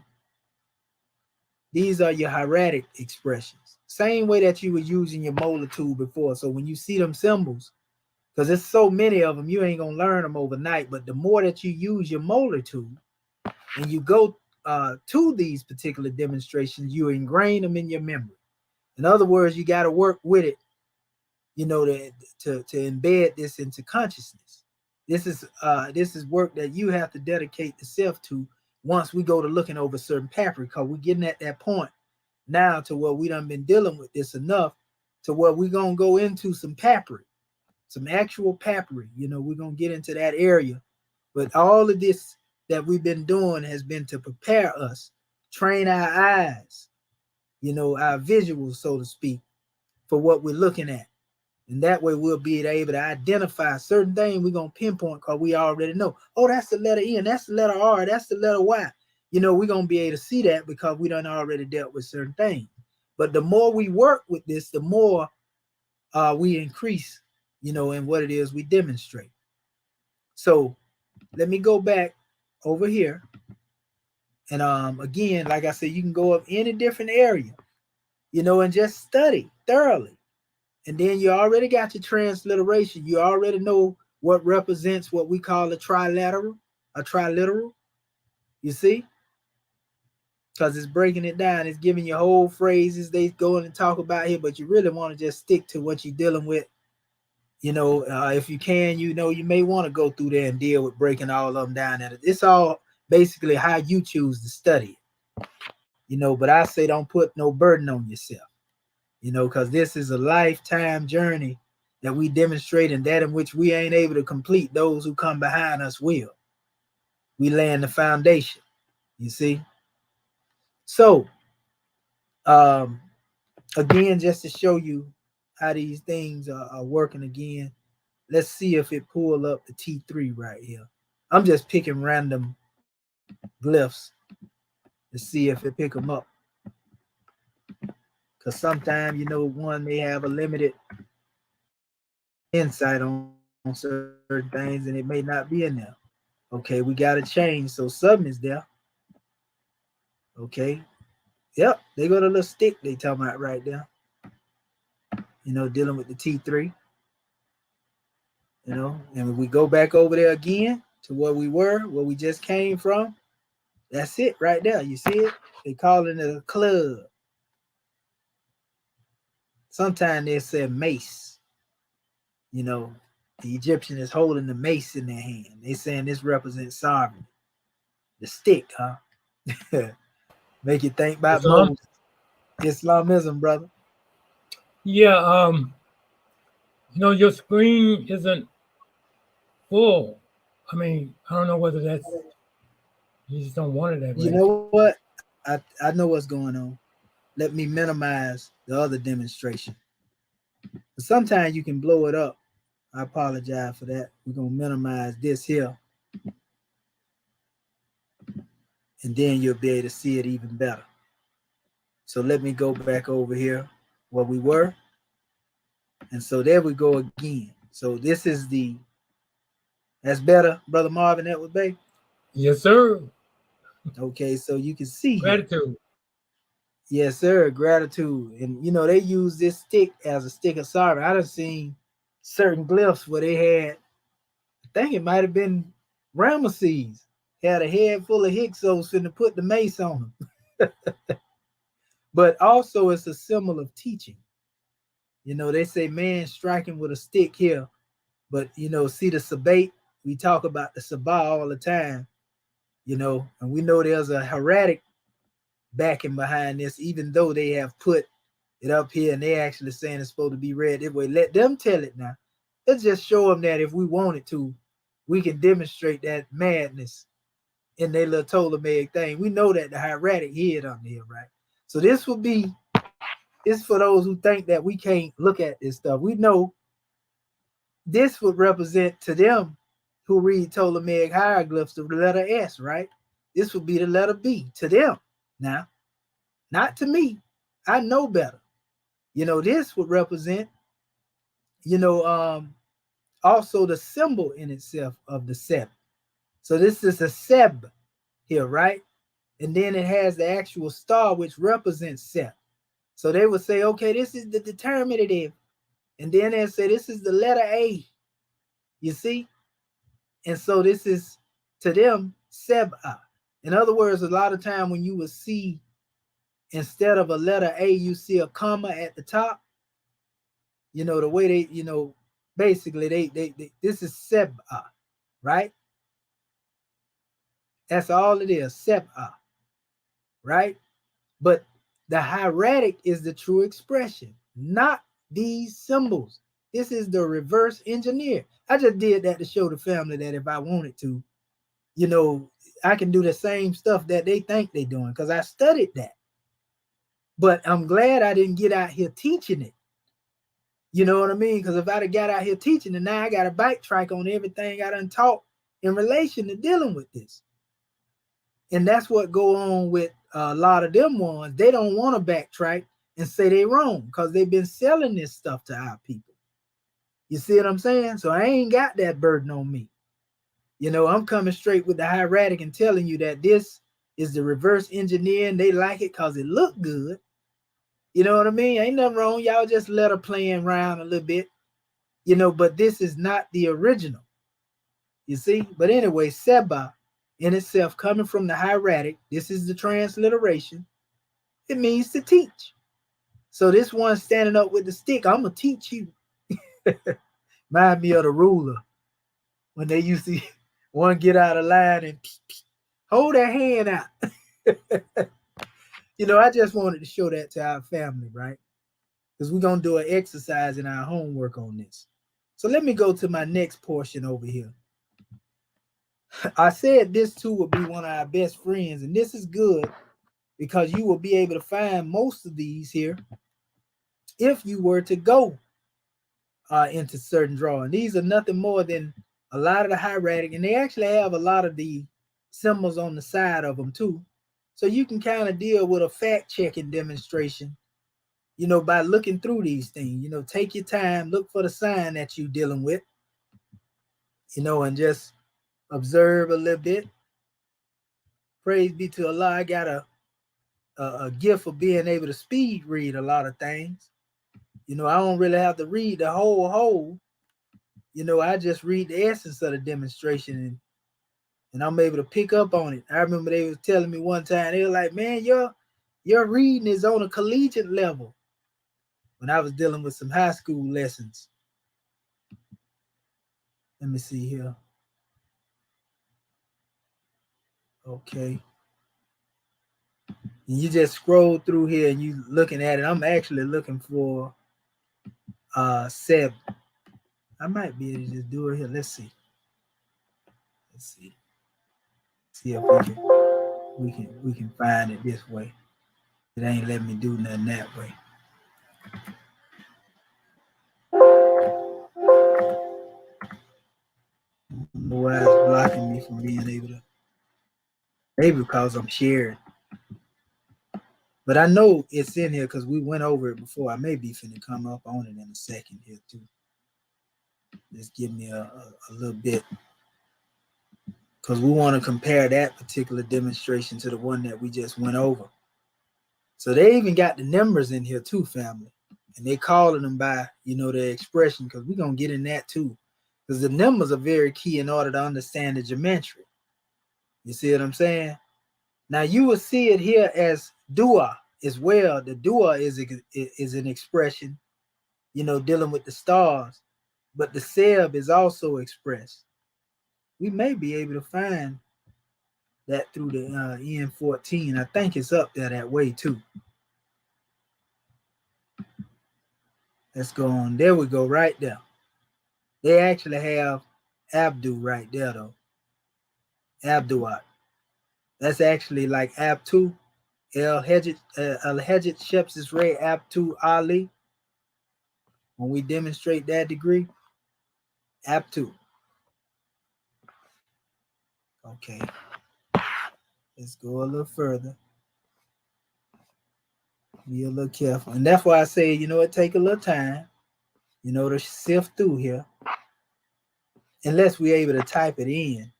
these are your hieratic expressions. Same way that you were using your molar tool before. So when you see them symbols, because there's so many of them, you ain't going to learn them overnight. But the more that you use your molar tool and you go to these particular demonstrations, you ingrain them in your memory. In other words, you got to work with it, to embed this into consciousness. This is work that you have to dedicate yourself to once we go to looking over certain papyri, because we're getting at that point now to where we done been dealing with this enough to where we're going to go into some papyri, some actual papyri. We're going to get into that area. But all of this that we've been doing has been to prepare us, train our eyes, our visuals, so to speak, for what we're looking at. And that way we'll be able to identify certain things we're going to pinpoint because we already know. Oh, that's the letter N, that's the letter R, that's the letter Y. We're going to be able to see that because we done already dealt with certain things. But the more we work with this, the more we increase, in what it is we demonstrate. So let me go back over here. And again, like I said, you can go up any different area, and just study thoroughly. And then you already got your transliteration. You already know what represents what we call a triliteral. You see? Because it's breaking it down. It's giving you whole phrases they go in and talk about here, but you really want to just stick to what you're dealing with. If you can, you may want to go through there and deal with breaking all of them down. And it's all basically how you choose to study it. But I say don't put no burden on yourself. Because this is a lifetime journey that we demonstrate, and that in which we ain't able to complete, those who come behind us will. We laying the foundation, you see? So, again, just to show you how these things are working again, let's see if it pull up the T3 right here. I'm just picking random glyphs to see if it pick them up. Because sometimes, one may have a limited insight on certain things and it may not be in there. Okay, we got to change. So something is there. Okay. Yep, they got a little stick they talking about right there. Dealing with the T3. And we go back over there again to where we were, where we just came from. That's it right there. You see it? They call it a club. Sometimes they say mace. The Egyptian is holding the mace in their hand. They saying this represents sovereignty. The stick, huh? Make you think about Moses. Islamism, brother. Yeah, your screen isn't full. I mean, I don't know whether that's you just don't want it that way. You know what? I know what's going on. Let me minimize the other demonstration. But sometimes you can blow it up. I apologize for that. We're gonna minimize this here. And then you'll be able to see it even better. So let me go back over here where we were. And so there we go again. So this is that's better, Brother Marvin Edward Bay? Yes, sir. Okay, so you can see here. Gratitude. Yes, sir. Gratitude. And they use this stick as a stick of sorrow. I done seen certain glyphs where they had, I think it might have been Ramesses, had a head full of Hyksos finna put the mace on them. But also it's a symbol of teaching. They say man striking with a stick here, but see the sabate, we talk about the sabah all the time, and we know there's a hieratic backing behind this, even though they have put it up here and they actually saying it's supposed to be read this way. Let them tell it now. Let's just show them that if we wanted to, we can demonstrate that madness in their little Ptolemaic thing. We know that the hieratic hid on there, right? So this would be, it's for those who think that we can't look at this stuff. We know this would represent to them who read Ptolemaic hieroglyphs the letter S, right? This would be the letter B to them. Now, not to me. I know better. This would represent, also the symbol in itself of the Seb. So this is a Seb here, right? And then it has the actual star, which represents Seb. So they would say, okay, this is the determinative. And then they'll say, this is the letter A. You see? And so this is, to them, Seba. In other words, a lot of time when you will see, instead of a letter A, you see a comma at the top. The way they, basically they this is Seba, right? That's all it is, Seba, right? But the hieratic is the true expression, not these symbols. This is the reverse engineer. I just did that to show the family that if I wanted to, I can do the same stuff that they think they're doing because I studied that. But I'm glad I didn't get out here teaching it. You know what I mean? Because if I'd have got out here teaching it, now I got a backtrack on everything I done taught in relation to dealing with this. And that's what go on with a lot of them ones. They don't want to backtrack and say they wrong because they've been selling this stuff to our people. You see what I'm saying? So I ain't got that burden on me. I'm coming straight with the hieratic and telling you that this is the reverse engineer and they like it because it look good. You know what I mean? Ain't nothing wrong. Y'all just let her playing around a little bit, but this is not the original. You see? But anyway, Seba in itself, coming from the hieratic, this is the transliteration. It means to teach. So this one standing up with the stick, I'm going to teach you. Remind me of the ruler when they used to one get out of line and hold their hand out. I just wanted to show that to our family, right? Because we're going to do an exercise in our homework on this. So let me go to my next portion over here. I said this too will be one of our best friends, and this is good because you will be able to find most of these here if you were to go into certain drawing. These are nothing more than a lot of the hieratic, and they actually have a lot of the symbols on the side of them too. So you can kind of deal with a fact-checking demonstration, by looking through these things. Take your time, look for the sign that you're dealing with, and just observe a little bit. Praise be to Allah. I got a gift of being able to speed read a lot of things. I don't really have to read the whole. I just read the essence of the demonstration and I'm able to pick up on it. I remember they was telling me one time, they were like, man, your reading is on a collegiate level. When I was dealing with some high school lessons. Let me see here. Okay. And you just scroll through here and you looking at it. I'm actually looking for Seb. I might be able to just do it here. Let's see. See if we can find it this way. It ain't letting me do nothing that way. I don't know why it's blocking me from being able to. Maybe because I'm sharing. But I know it's in here because we went over it before. I may be finna come up on it in a second here too. Just give me a little bit. because we want to compare that particular demonstration to the one that we just went over. So they even got the numbers in here too, family. And they calling them by, their expression, because we're going to get in that too. Because the numbers are very key in order to understand the geometry. You see what I'm saying? Now you will see it here as dua as well. The dua is an expression, dealing with the stars. But the seb is also expressed. We may be able to find that through the N14. I think it's up there that way too. Let's go on. There we go, right there. They actually have Abdu right there, though. Abduat. That's actually like Abtu. Al-Hajjat Shepsis Ray Abtu Ali. When we demonstrate that degree, Abtu. Okay. Let's go a little further. Be a little careful. And that's why I say, it take a little time, to sift through here. Unless we're able to type it in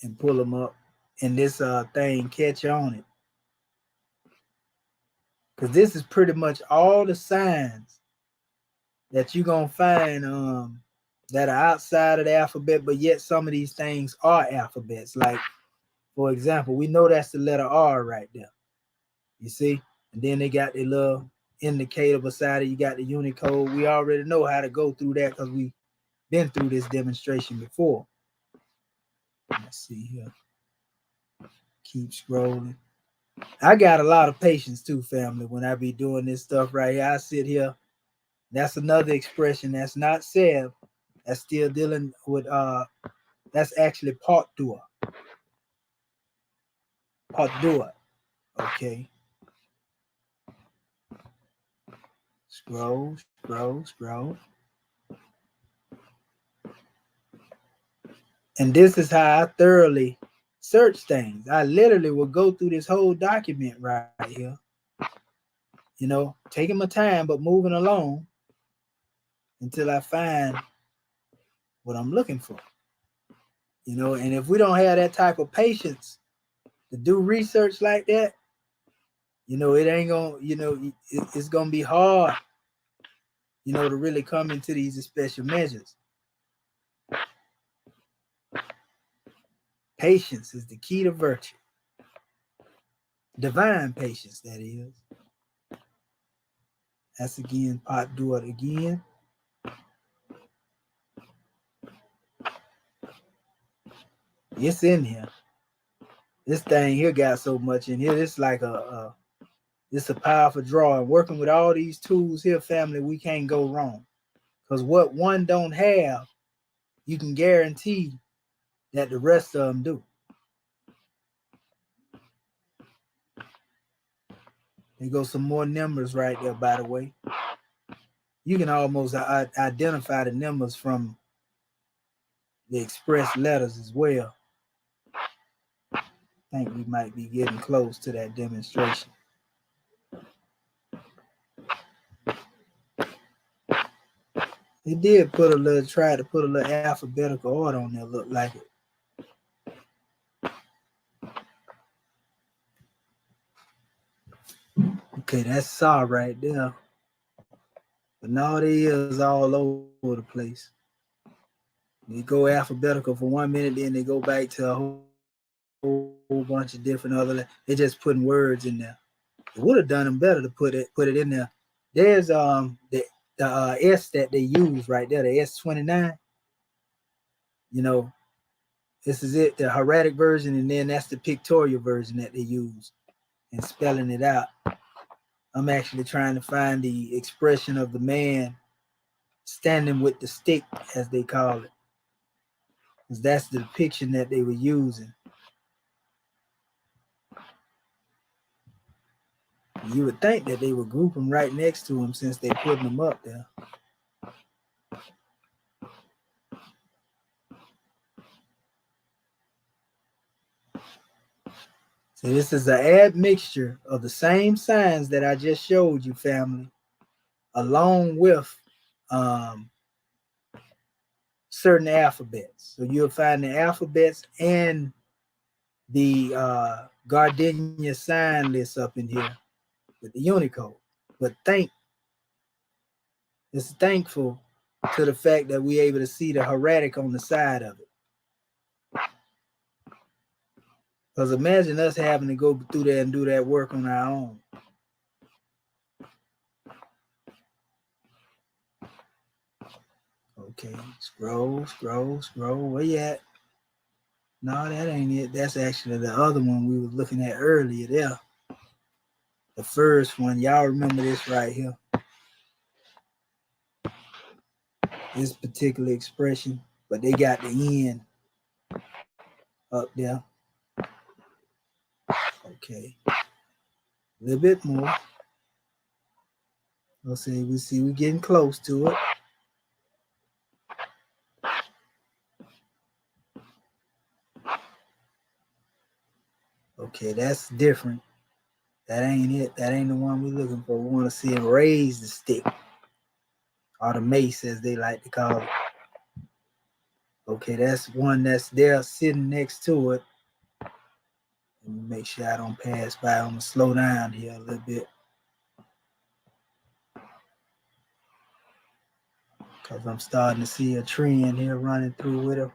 and pull them up and this thing catch on it. Because this is pretty much all the signs that you're going to find that are outside of the alphabet, but yet some of these things are alphabets. Like, for example, we know that's the letter R right there. You see? And then they got the little indicator beside it. You got the Unicode. We already know how to go through that because we've been through this demonstration before. Let's see here. Keep scrolling. I got a lot of patience too, family, when I be doing this stuff right here. I sit here. That's another expression that's not said. That's still dealing with that's actually part dua. Part dua. Okay. Scroll. And this is how I thoroughly search things. I literally will go through this whole document right here. Taking my time, but moving along until I find what I'm looking for. And if we don't have that type of patience to do research like that, it ain't gonna, it's gonna be hard, to really come into these special measures. Patience is the key to virtue. Divine patience, that is. That's again, pot do it again. It's in here. This thing here got so much in here. It's like it's a powerful drawing. Working with all these tools here, family, we can't go wrong. Because what one don't have, you can guarantee that the rest of them do. There go some more numbers right there, by the way. You can almost identify the numbers from the express letters as well. I think we might be getting close to that demonstration. They did try to put a little alphabetical order on there, look like it. Okay, that's Sa right there. But now they is all over the place. They go alphabetical for 1 minute, then they go back to a whole bunch of different other. They're just putting words in there. It would have done them better to put it in there. There's the S that they use right there, the S29. This is it, the hieratic version, and then that's the pictorial version that they use and spelling it out. I'm actually trying to find the expression of the man standing with the stick, as they call it, because that's the depiction that they were using. You would think that they would group them right next to him since they're putting them up there. So this is an admixture of the same signs that I just showed you, family, along with certain alphabets. So you'll find the alphabets and the Gardenia sign list up in here with the Unicode. But it's thankful to the fact that we're able to see the hieratic on the side of it. Because imagine us having to go through there and do that work on our own. Okay, scroll. Where you at? No, that ain't it. That's actually the other one we were looking at earlier there. The first one. Y'all remember this right here. This particular expression. But they got the end up there. Okay. A little bit more. Let's see. We're getting close to it. Okay, that's different. That ain't it. That ain't the one we're looking for. We want to see him raise the stick. Or the mace, as they like to call it. Okay, that's one that's there sitting next to it. Let me make sure I don't pass by. I'm going to slow down here a little bit. Because I'm starting to see a trend here running through with it.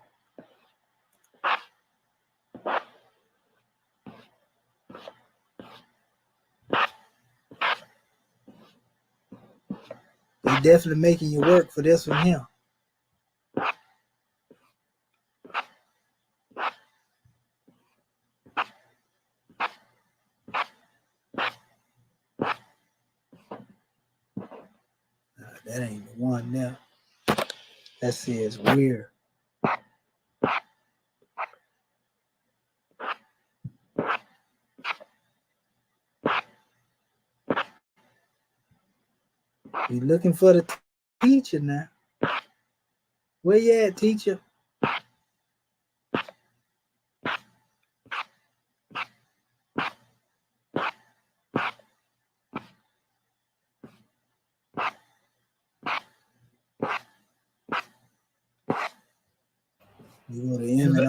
They're definitely making you work for this one here. That ain't the one there. That says weird. We looking for the teacher now. Where you at, teacher? You go to M and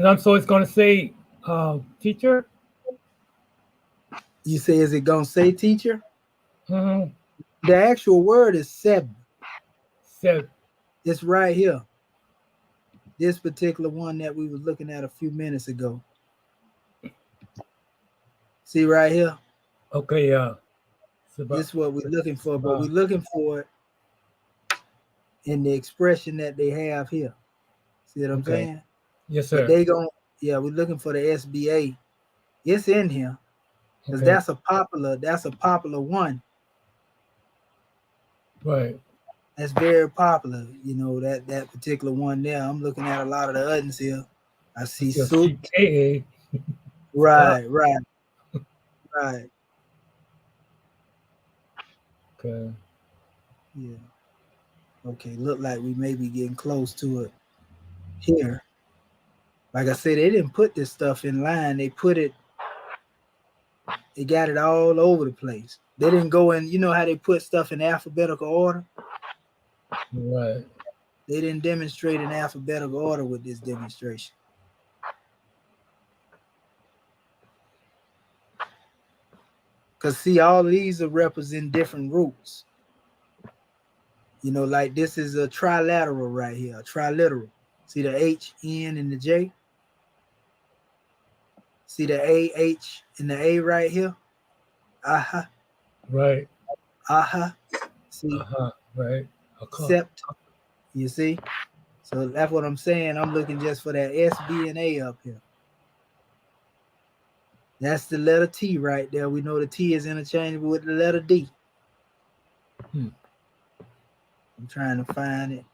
R. So it's going to say teacher? You say, is it going to say teacher? Mm-hmm. The actual word is seb. Seb. It's right here. This particular one that we were looking at a few minutes ago. See right here? Okay, yeah. This is what we're looking for, but we're looking for it in the expression that they have here. See what I'm saying? Yes, sir. But we're looking for the SBA. It's in here. Because that's a popular one. Right. That's very popular, that particular one there. I'm looking at a lot of the others here. I see CKA. Right. Okay. Yeah. Okay, look like we may be getting close to it here. Like I said, they didn't put this stuff in line. They got it all over the place. They didn't go in, you know how they put stuff in alphabetical order? Right. They didn't demonstrate in alphabetical order with this demonstration. Because see, all these are represent different roots. Like this is a trilateral right here, a triliteral. See the H, N, and the J? See the A, H, and the A right here? Aha. Right. Aha. See? Right. Sept. You see? So that's what I'm saying. I'm looking just for that S, B, and A up here. That's the letter T right there. We know the T is interchangeable with the letter D. I'm trying to find it.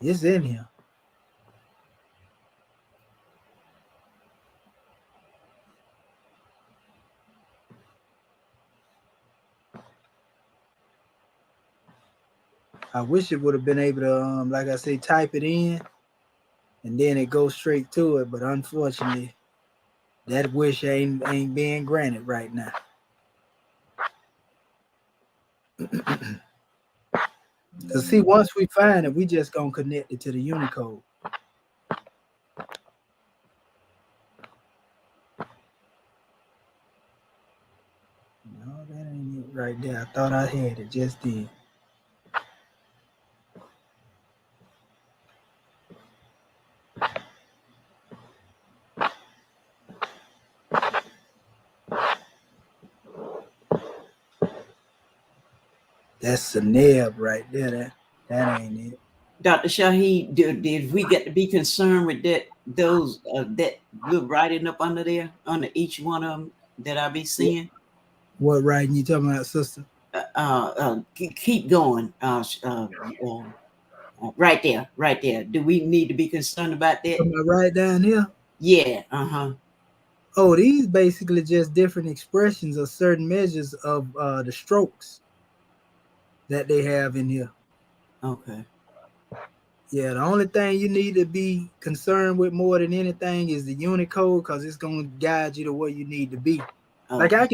It's in here. I wish it would have been able to, like I say, type it in, and then it goes straight to it. But unfortunately, that wish ain't being granted right now. Cause see, once we find it, we just gonna connect it to the Unicode. No, that ain't it right there. I thought I had it, just did. That's the neb right there. That ain't it. Dr. Shaheed, did we get to be concerned with that little writing up under there, under each one of them that I be seeing? What writing you talking about, sister? Keep going. Right there. Do we need to be concerned about that? Am I right down here? Yeah. Oh, these basically just different expressions of certain measures of the strokes that they have in here. Okay. Yeah, the only thing you need to be concerned with more than anything is the Unicode, because it's gonna guide you to where you need to be. Okay. Like I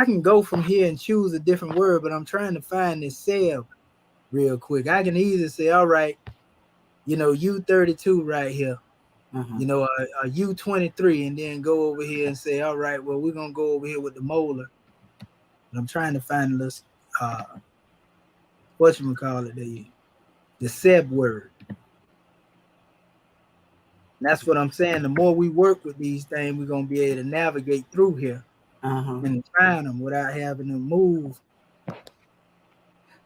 can go from here and choose a different word, but I'm trying to find this cell real quick. I can easily say, all right, U32 right here, a U23, and then go over here and say, all right, well, we're gonna go over here with the molar. But I'm trying to find this whatchamacallit, the seb word. And that's what I'm saying. The more we work with these things, we're gonna be able to navigate through here and find them without having to move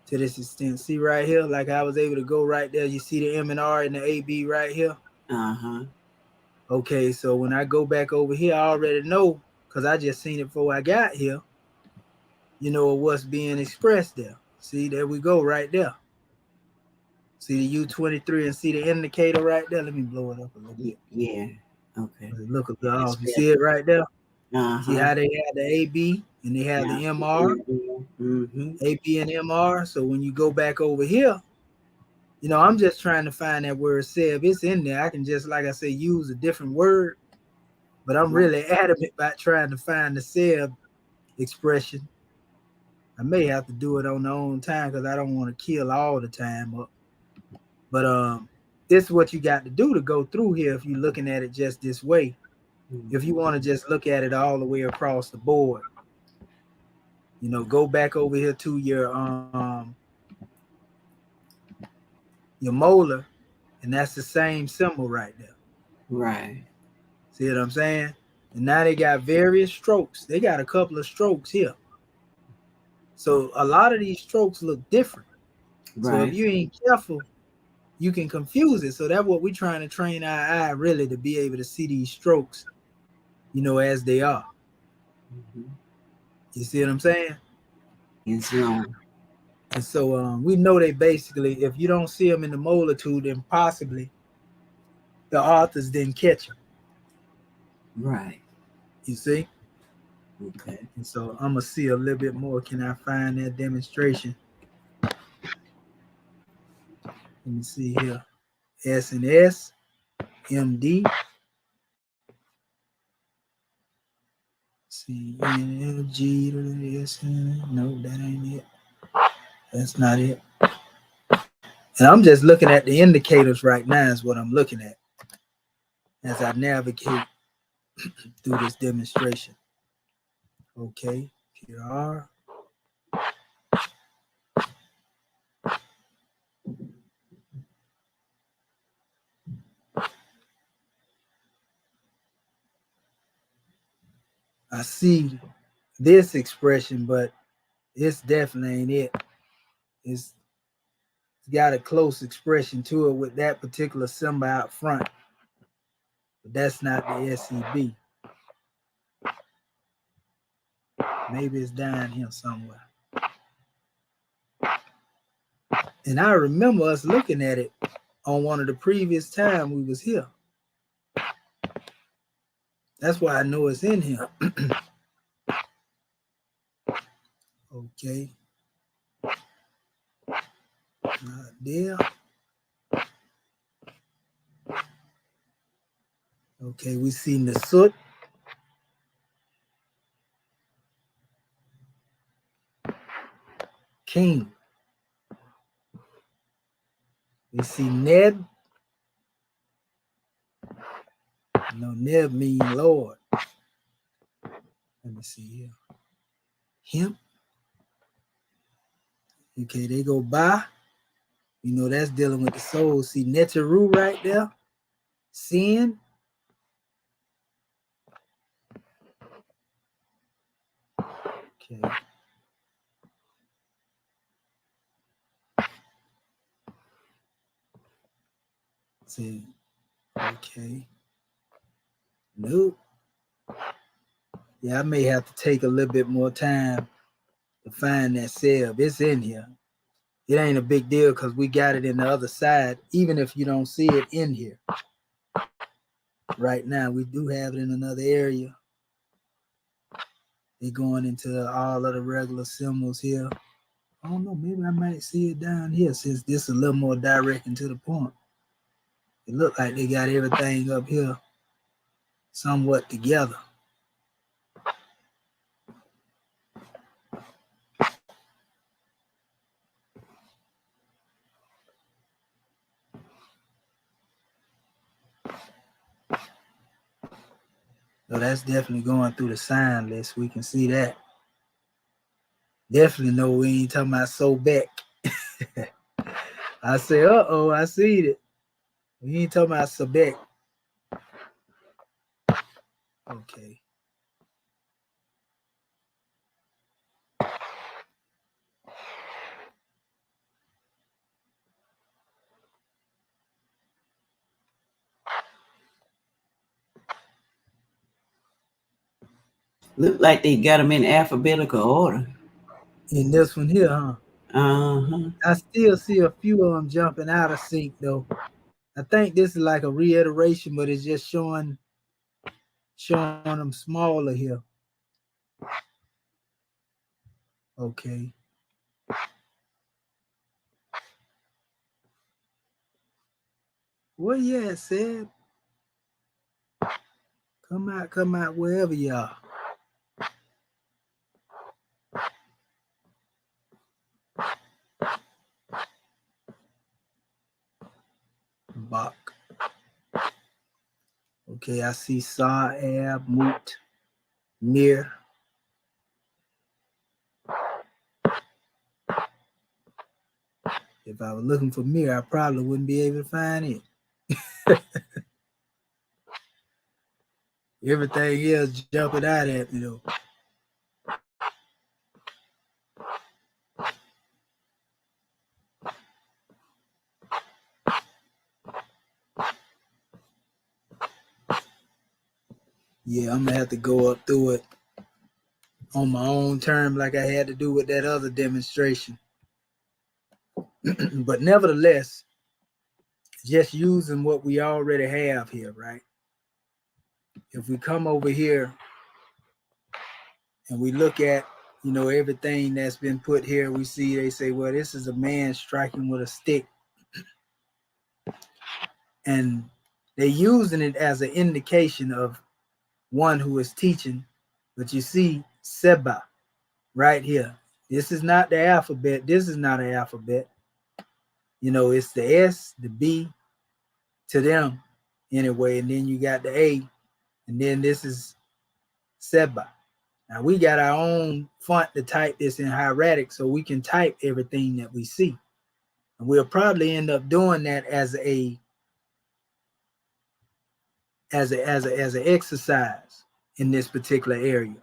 to this extent. See right here, like I was able to go right there. You see the M and R and the AB right here. Okay, so when I go back over here, I already know, because I just seen it before I got here, what's being expressed there. See, there we go right there. See the U23 and see the indicator right there. Let me blow it up a little bit. Yeah. Okay. Look at off. You see it right there? See how they have the AB and they have the MR, AB and MR. So when you go back over here, I'm just trying to find that word seb. It's in there. I can just, like I say, use a different word, but I'm really adamant about trying to find the seb expression. I may have to do it on their own time because I don't want to kill all the time up. But this is what you got to do to go through here if you're looking at it just this way. If you want to just look at it all the way across the board, go back over here to your molar, and that's the same symbol right there. Right. See what I'm saying? And now they got various strokes. They got a couple of strokes here. So a lot of these strokes look different. Right. So if you ain't careful, you can confuse it. So that's what we're trying to train our eye really, to be able to see these strokes, as they are. You see what I'm saying? Yes, wrong. And so we know they basically, if you don't see them in the multitude, then possibly the authors didn't catch them. Right. You see? Okay. And so I'm going to see a little bit more. Can I find that demonstration? Let me see here. S and S, MD. C, N, L, G, S, N. No, that ain't it. That's not it. And I'm just looking at the indicators right now is what I'm looking at as I navigate through this demonstration. Okay, here are. I see this expression, but it's definitely ain't it. It's got a close expression to it with that particular symbol out front, but that's not the SEB. Maybe it's down here somewhere. And I remember us looking at it on one of the previous time we was here. That's why I know it's in here. Okay. Not there. Okay, we seen the soot. King. We see Neb. Neb means Lord. Let me see here. Him. Okay, they go by. That's dealing with the soul. See Neteru right there. Sin. Okay. See. Okay. Nope. Yeah, I may have to take a little bit more time to find that Seb. It's in here. It ain't a big deal because we got it in the other side, even if you don't see it in here. Right now, we do have it in another area. They're going into all of the regular symbols here. I don't know, maybe I might see it down here since this is a little more direct and to the point. It looked like they got everything up here somewhat together. So that's definitely going through the sign list. We can see that. Definitely know we ain't talking about Sobek. I say, uh-oh, I see it. We ain't talking about Sobek. Okay. Look like they got them in alphabetical order. In this one here, huh? Uh-huh. I still see a few of them jumping out of sync, though. I think this is like a reiteration, but it's just showing them smaller here. Okay. Well, yeah, Seb. Come out wherever you are. Bach. Okay, I see Sa'ab, Mut, Mir. If I was looking for Mir, I probably wouldn't be able to find it. Everything else jumping out at me, though. Yeah, I'm gonna have to go up through it on my own term like I had to do with that other demonstration. But nevertheless, just using what we already have here, right? If we come over here and we look at, everything that's been put here, we see they say, well, this is a man striking with a stick. And they're using it as an indication of one who is teaching. But you see Seba right here. This is not the alphabet. This is not an alphabet. It's the S, the B to them anyway. And then you got the A. And then this is Seba. Now we got our own font to type this in hieratic so we can type everything that we see. And we'll probably end up doing that as an exercise in this particular area.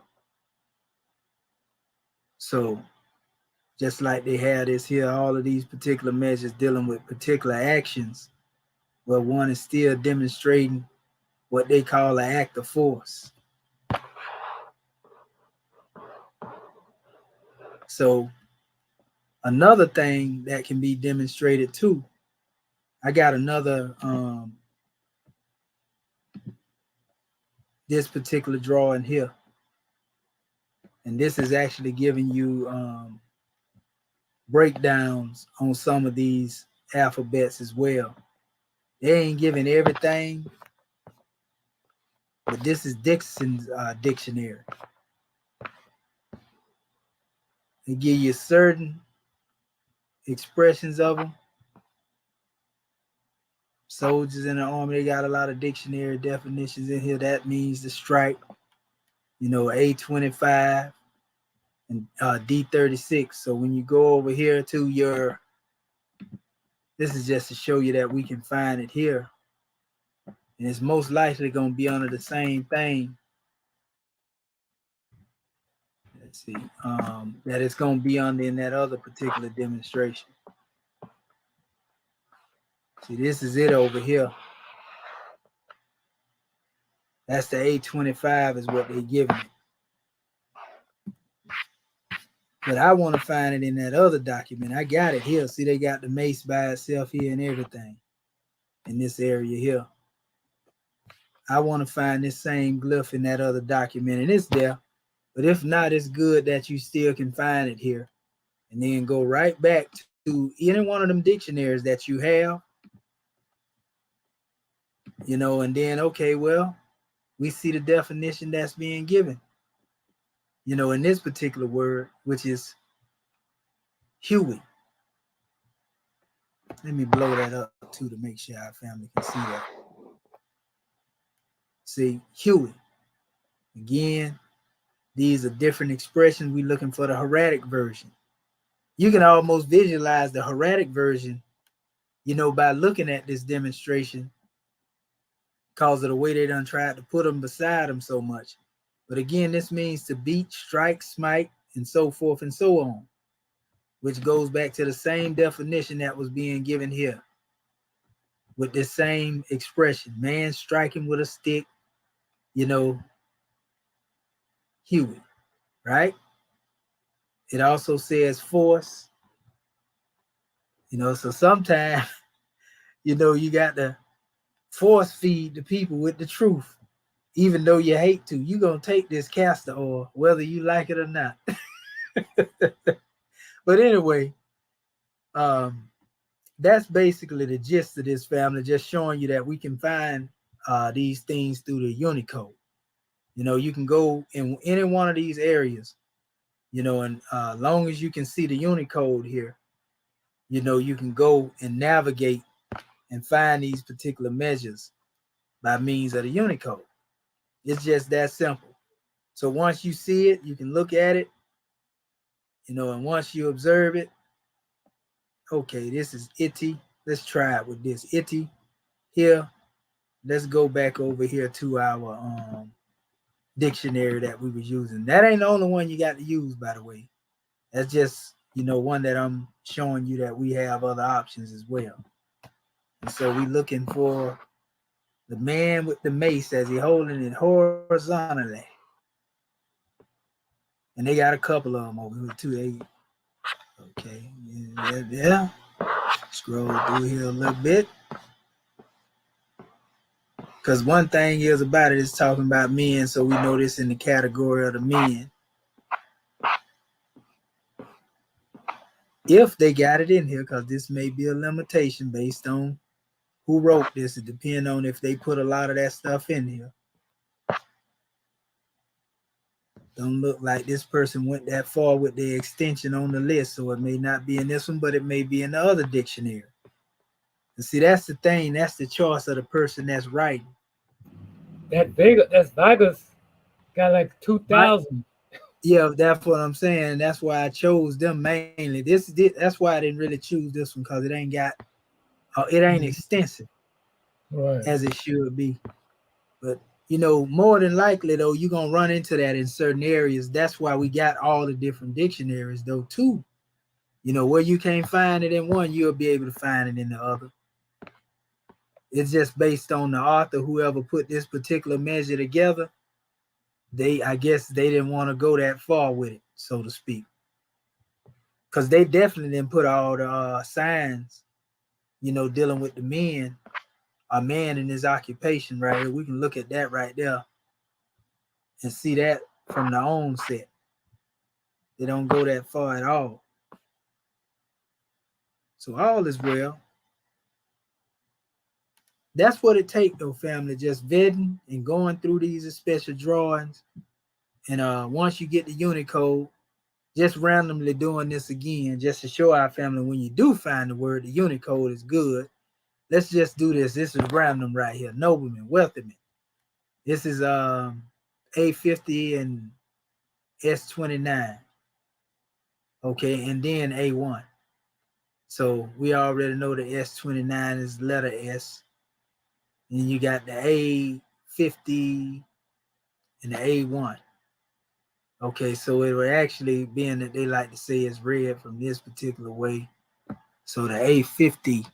So just like they had this here, all of these particular measures dealing with particular actions, where one is still demonstrating what they call an act of force. So another thing that can be demonstrated too, I got another this particular drawing here. And this is actually giving you breakdowns on some of these alphabets as well. They ain't giving everything, but this is Dixon's dictionary. They give you certain expressions of them, Soldiers in the army, they got a lot of dictionary definitions in here. That means to strike. A25 and D36. So when you go over here to your, this is just to show you that we can find it here. And it's most likely going to be under the same thing. Let's see, that it's going to be under in that other particular demonstration. See, this is it over here. That's the A25 is what they're giving it. But I want to find it in that other document. I got it here. See, they got the mace by itself here and everything in this area here. I want to find this same glyph in that other document, and it's there. But if not, it's good that you still can find it here. And then go right back to any one of them dictionaries that you have, and then, okay, well, we see the definition that's being given, in this particular word, which is Huey. Let me blow that up too to make sure our family can see that. See, Huey. Again, these are different expressions. We're looking for the hieratic version. You can almost visualize the hieratic version, by looking at this demonstration, because of the way they done tried to put them beside them so much. But again, this means to beat, strike, smite, and so forth and so on, which goes back to the same definition that was being given here with this same expression, man striking with a stick, Huey, right? It also says force, so sometimes, you got to force feed the people with the truth, even though you hate to. You're going to take this castor oil, whether you like it or not. But anyway, that's basically the gist of this, family, just showing you that we can find these things through the Unicode. You can go in any one of these areas, and long as you can see the Unicode here, you can go and navigate and find these particular measures by means of the Unicode. It's just that simple. So once you see it, you can look at it, and once you observe it, okay, this is itty. Let's try it with this itty here. Let's go back over here to our dictionary that we was using. That ain't the only one you got to use, by the way. That's just, one that I'm showing you that we have other options as well. And so we looking for the man with the mace as he holding it horizontally. And they got a couple of them over here too. Okay, yeah. Scroll through here a little bit. Because one thing is about it is talking about men, so we know this in the category of the men. If they got it in here, because this may be a limitation based on who wrote this. It depends on if they put a lot of that stuff in here. Don't look like this person went that far with the extension on the list, so it may not be in this one, but it may be in the other dictionary. And see, that's the thing. That's the choice of the person that's writing. That's Vegas got like 2,000. Yeah, that's what I'm saying. That's why I chose them mainly. That's why I didn't really choose this one, because it ain't extensive, right, as it should be. But more than likely though, you're gonna run into that in certain areas. That's why we got all the different dictionaries though too. Where you can't find it in one, you'll be able to find it in the other. It's just based on the author, whoever put this particular measure together. I guess they didn't want to go that far with it, so to speak, because they definitely didn't put all the signs, dealing with the men, a man in his occupation right here. We can look at that right there and see that from the onset. They don't go that far at all. So all is well. That's what it takes though, family, just vetting and going through these special drawings. And once you get the Unicode, just randomly doing this again, just to show our family when you do find the word, the Unicode is good. let's just do this. This is random right here. Nobleman, wealthyman. This is A50 and S29. Okay, and then A1. So we already know the S29 is letter S. And you got the A50 and the A1. Okay, so it would actually, being that they like to say it's read from this particular way, so the A50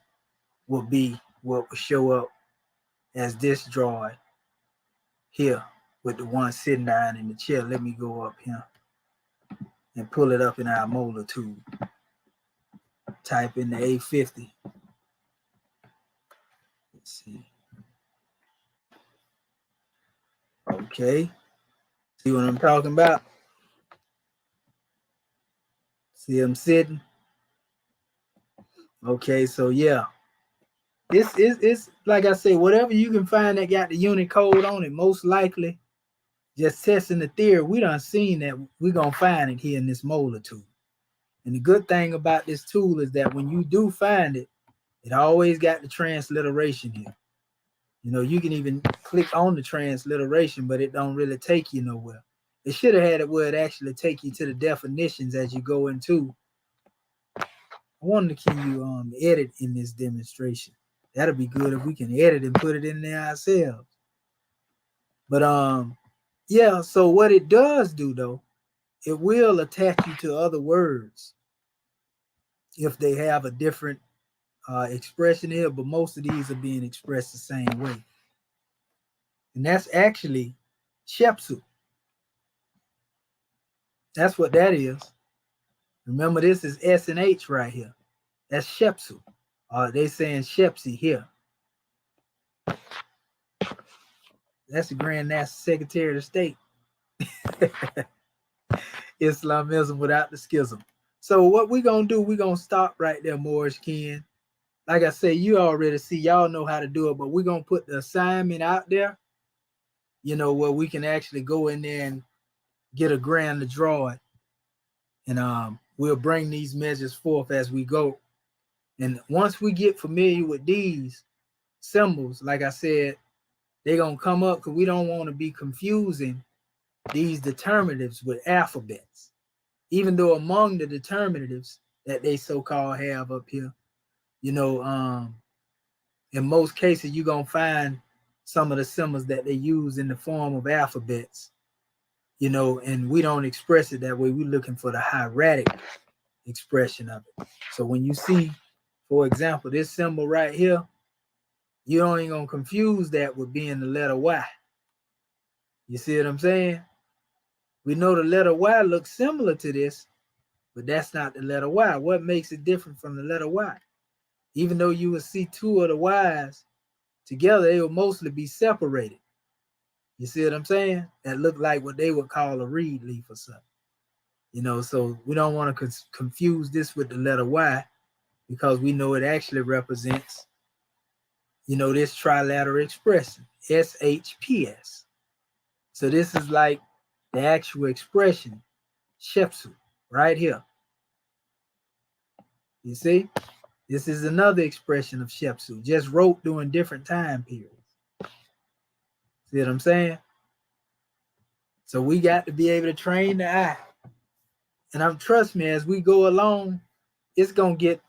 will be what will show up as this drawing here with the one sitting down in the chair. Let me go up here and pull it up in our molar tool. Type in the A50. Let's see. Okay. See what I'm talking about? See them sitting? Okay, so yeah. It's like I say, whatever you can find that got the Unicode on it, most likely just testing the theory, we done seen that we're gonna find it here in this molar tool. And the good thing about this tool is that when you do find it, it always got the transliteration here. You know, you can even click on the transliteration, but it don't really take you nowhere. It should have had it where it actually take you to the definitions as you go into. I wonder, can you edit in this demonstration? That'll be good if we can edit and put it in there ourselves. But yeah, so what it does do though, it will attach you to other words if they have a different expression here, but most of these are being expressed the same way. And that's actually Shepsu. That's what that is. Remember, this is S and H right here. That's Shepsu. They saying Shepsi here. That's the Grand National Secretary of State. Islamism without the schism. So what we're going to do, we're going to stop right there, Morris Ken. Like I say, you already see, y'all know how to do it, but we're going to put the assignment out there, you know, where we can actually go in there and get a grand to draw it. And we'll bring these measures forth as we go. And once we get familiar with these symbols, like I said, they're going to come up because we don't want to be confusing these determinatives with alphabets. Even though among the determinatives that they so-called have up here, you know, in most cases, you're going to find some of the symbols that they use in the form of alphabets, you know, and we don't express it that way. We're looking for the hieratic expression of it. So when you see, for example, this symbol right here, you don't even gonna confuse that with being the letter Y. You see what I'm saying? We know the letter Y looks similar to this, but that's not the letter Y. What makes it different from the letter Y? Even though you would see two of the Y's together, they will mostly be separated. You see what I'm saying? That look like what they would call a reed leaf or something. You know, so we don't want to confuse this with the letter Y because we know it actually represents, you know, this trilateral expression, SHPS. So this is like the actual expression, Shepsu, right here. You see? This is another expression of Shepsu, just wrote during different time periods. See what I'm saying? So we got to be able to train the eye. And trust me, as we go along, it's going to get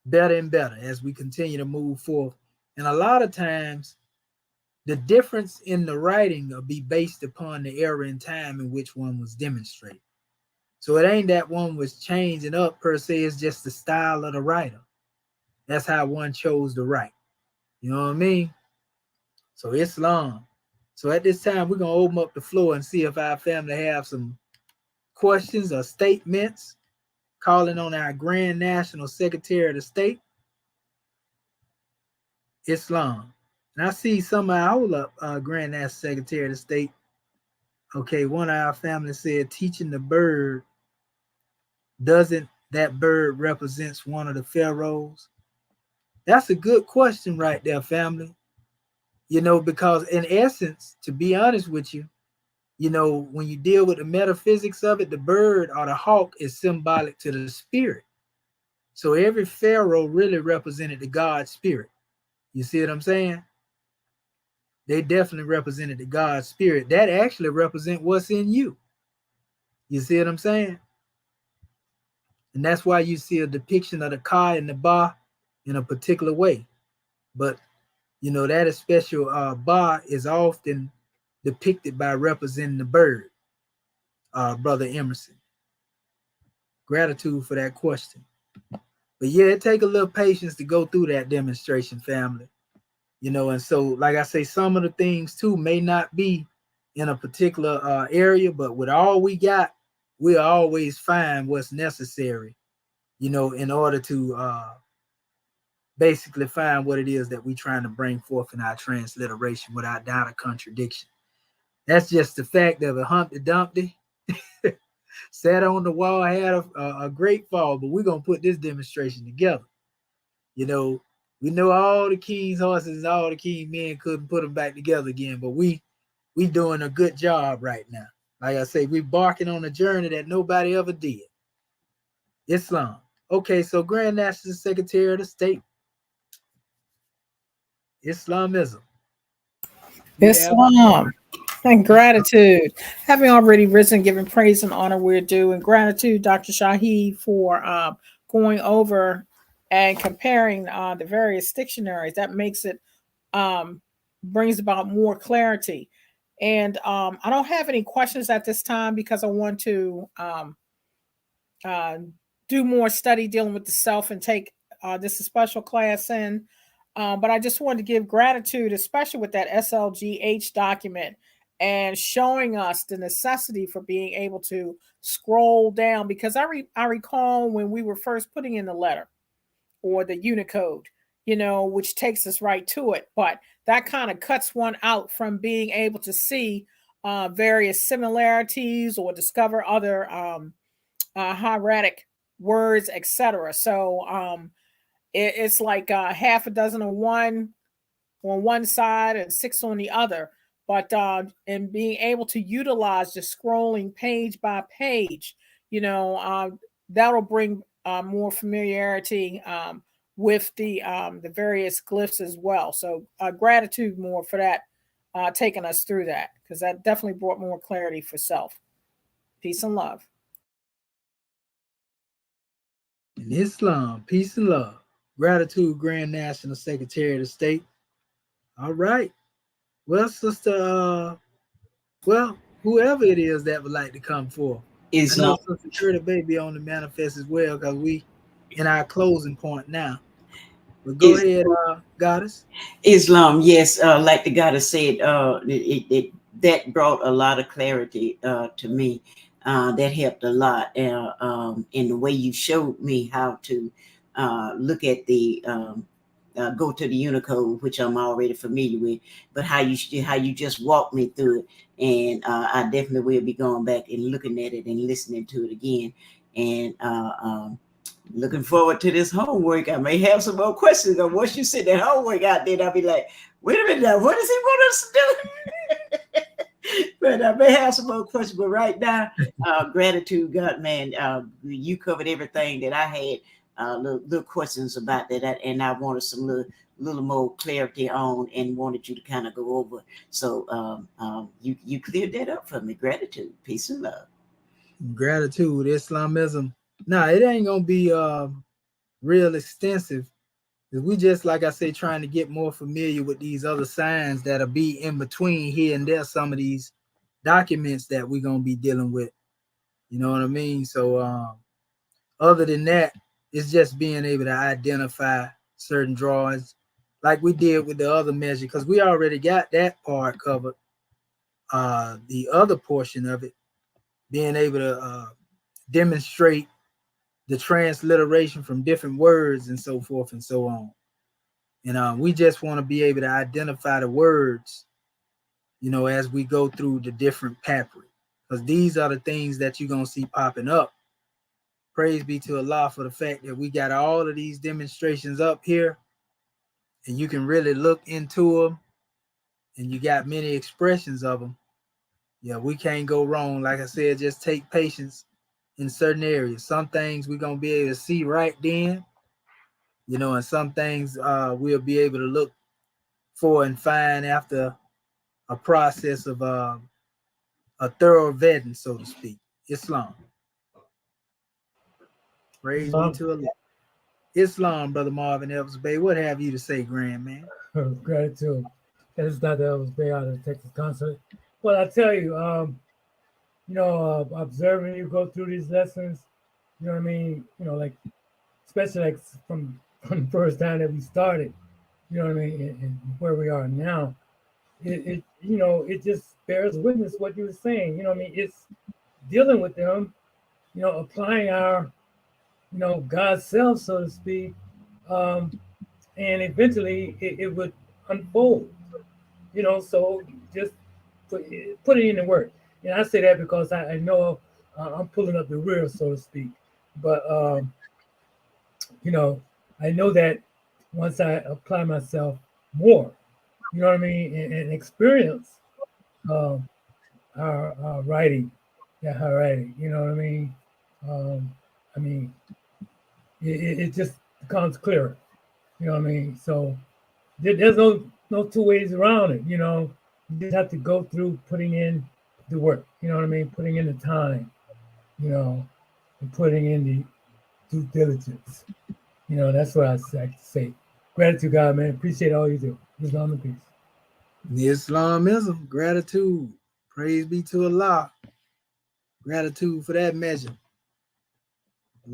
better and better as we continue to move forth. And a lot of times, the difference in the writing will be based upon the era and time in which one was demonstrated. So it ain't that one was changing up per se, it's just the style of the writer. That's how one chose to write. You know what I mean? So Islam. So at this time, we're going to open up the floor and see if our family have some questions or statements, calling on our Grand National Secretary of the State, Islam. And I see some of our Grand National Secretary of the State. Okay, one of our family said, teaching the bird, doesn't that bird represents one of the pharaohs? That's a good question right there, family. You know, because in essence, to be honest with you, you know, when you deal with the metaphysics of it, the bird or the hawk is symbolic to the spirit. So every pharaoh really represented the God spirit. You see what I'm saying? They definitely represented the God spirit. That actually represent what's in you. You see what I'm saying? And that's why you see a depiction of the Ka and the Ba in a particular way. But you know, that special Ba is often depicted by representing the bird, Brother Emerson. Gratitude for that question. But yeah, it take a little patience to go through that demonstration, family. You know, and so, like I say, some of the things too may not be in a particular area, but with all we got, we'll always find what's necessary, you know, in order to basically find what it is that we're trying to bring forth in our transliteration without doubt or contradiction. That's just the fact of a Humpty Dumpty sat on the wall, had a great fall, but we're going to put this demonstration together. You know, we know all the king's horses and all the king men couldn't put them back together again, but we doing a good job right now. Like I say, we barking on a journey that nobody ever did. Islam. Okay, so Grand National Secretary of the State, Islamism. Islam and gratitude. Having already risen, giving praise and honor we're due, and gratitude, Dr. Shaheed, for going over and comparing the various dictionaries. That makes it brings about more clarity. And I don't have any questions at this time because I want to do more study dealing with the self and take this a special class in. But I just wanted to give gratitude, especially with that SLGH document and showing us the necessity for being able to scroll down. Because I recall when we were first putting in the letter or the Unicode, you know, which takes us right to it. But that kind of cuts one out from being able to see various similarities or discover other hieratic words, etc. So it's like half a dozen of one on one side and six on the other. But in being able to utilize the scrolling page by page, you know, that'll bring more familiarity with the various glyphs as well. So gratitude more for that, taking us through that, because that definitely brought more clarity for self. Peace and love. In Islam, peace and love. Gratitude, Grand National Secretary of the State. All right. Well, sister, well, whoever it is that would like to come forth. I know Islam. Sister Curtis Baby on the manifest as well, because we in our closing point now. But go Is ahead, Goddess. Islam, yes, like the goddess said, that brought a lot of clarity to me. That helped a lot. In the way you showed me how to look at the go to the Unicode, which I'm already familiar with, but how you just walked me through it, and I definitely will be going back and looking at it and listening to it again, and looking forward to this homework. I may have some more questions. But once you sit that homework out there, I'll be like, wait a minute now, what does he want us to do? But I may have some more questions. But right now, gratitude, God, man, you covered everything that I had little questions about that, and I wanted some little more clarity on, and wanted you to kind of go over. So you cleared that up for me. Gratitude, peace and love. Gratitude, Islamism. Nah, it ain't gonna be real extensive. We just, like I say, trying to get more familiar with these other signs that'll be in between here and there, some of these documents that we're gonna be dealing with. You know what I mean? So other than that, it's just being able to identify certain drawings like we did with the other measure, because we already got that part covered. The other portion of it, being able to demonstrate the transliteration from different words and so forth and so on. And we just want to be able to identify the words, you know, as we go through the different papyri, because these are the things that you're going to see popping up. Praise be to Allah for the fact that we got all of these demonstrations up here, and you can really look into them, and you got many expressions of them. Yeah, we can't go wrong. Like I said, just take patience in certain areas. Some things we're going to be able to see right then, you know, and some things we'll be able to look for and find after a process of a thorough vetting, so to speak. Islam. Praise be to Allah. Islam, Brother Marvin Elvis Bay. What have you to say, Grand Man? Gratitude. That is Dr. Elvis Bay out of the Texas concert. Well, I tell you, observing you go through these lessons, you know what I mean? Like, especially like from the first time that we started, you know what I mean, and where we are now, it just bears witness what you were saying. You know what I mean? It's dealing with them, applying our, God's self, so to speak, and eventually it would unfold. So just put it into work. And I say that because I know I'm pulling up the rear, so to speak. But I know that once I apply myself more, you know what I mean, and experience our writing, her writing, you know what I mean, it just becomes clearer, you know what I mean. So there's no two ways around it, You just have to go through putting in the work, you know what I mean, putting in the time, and putting in the due diligence. That's what I like to say. Gratitude, God, man. Appreciate all you do. Islam and peace. Islamism, gratitude. Praise be to Allah. Gratitude for that measure.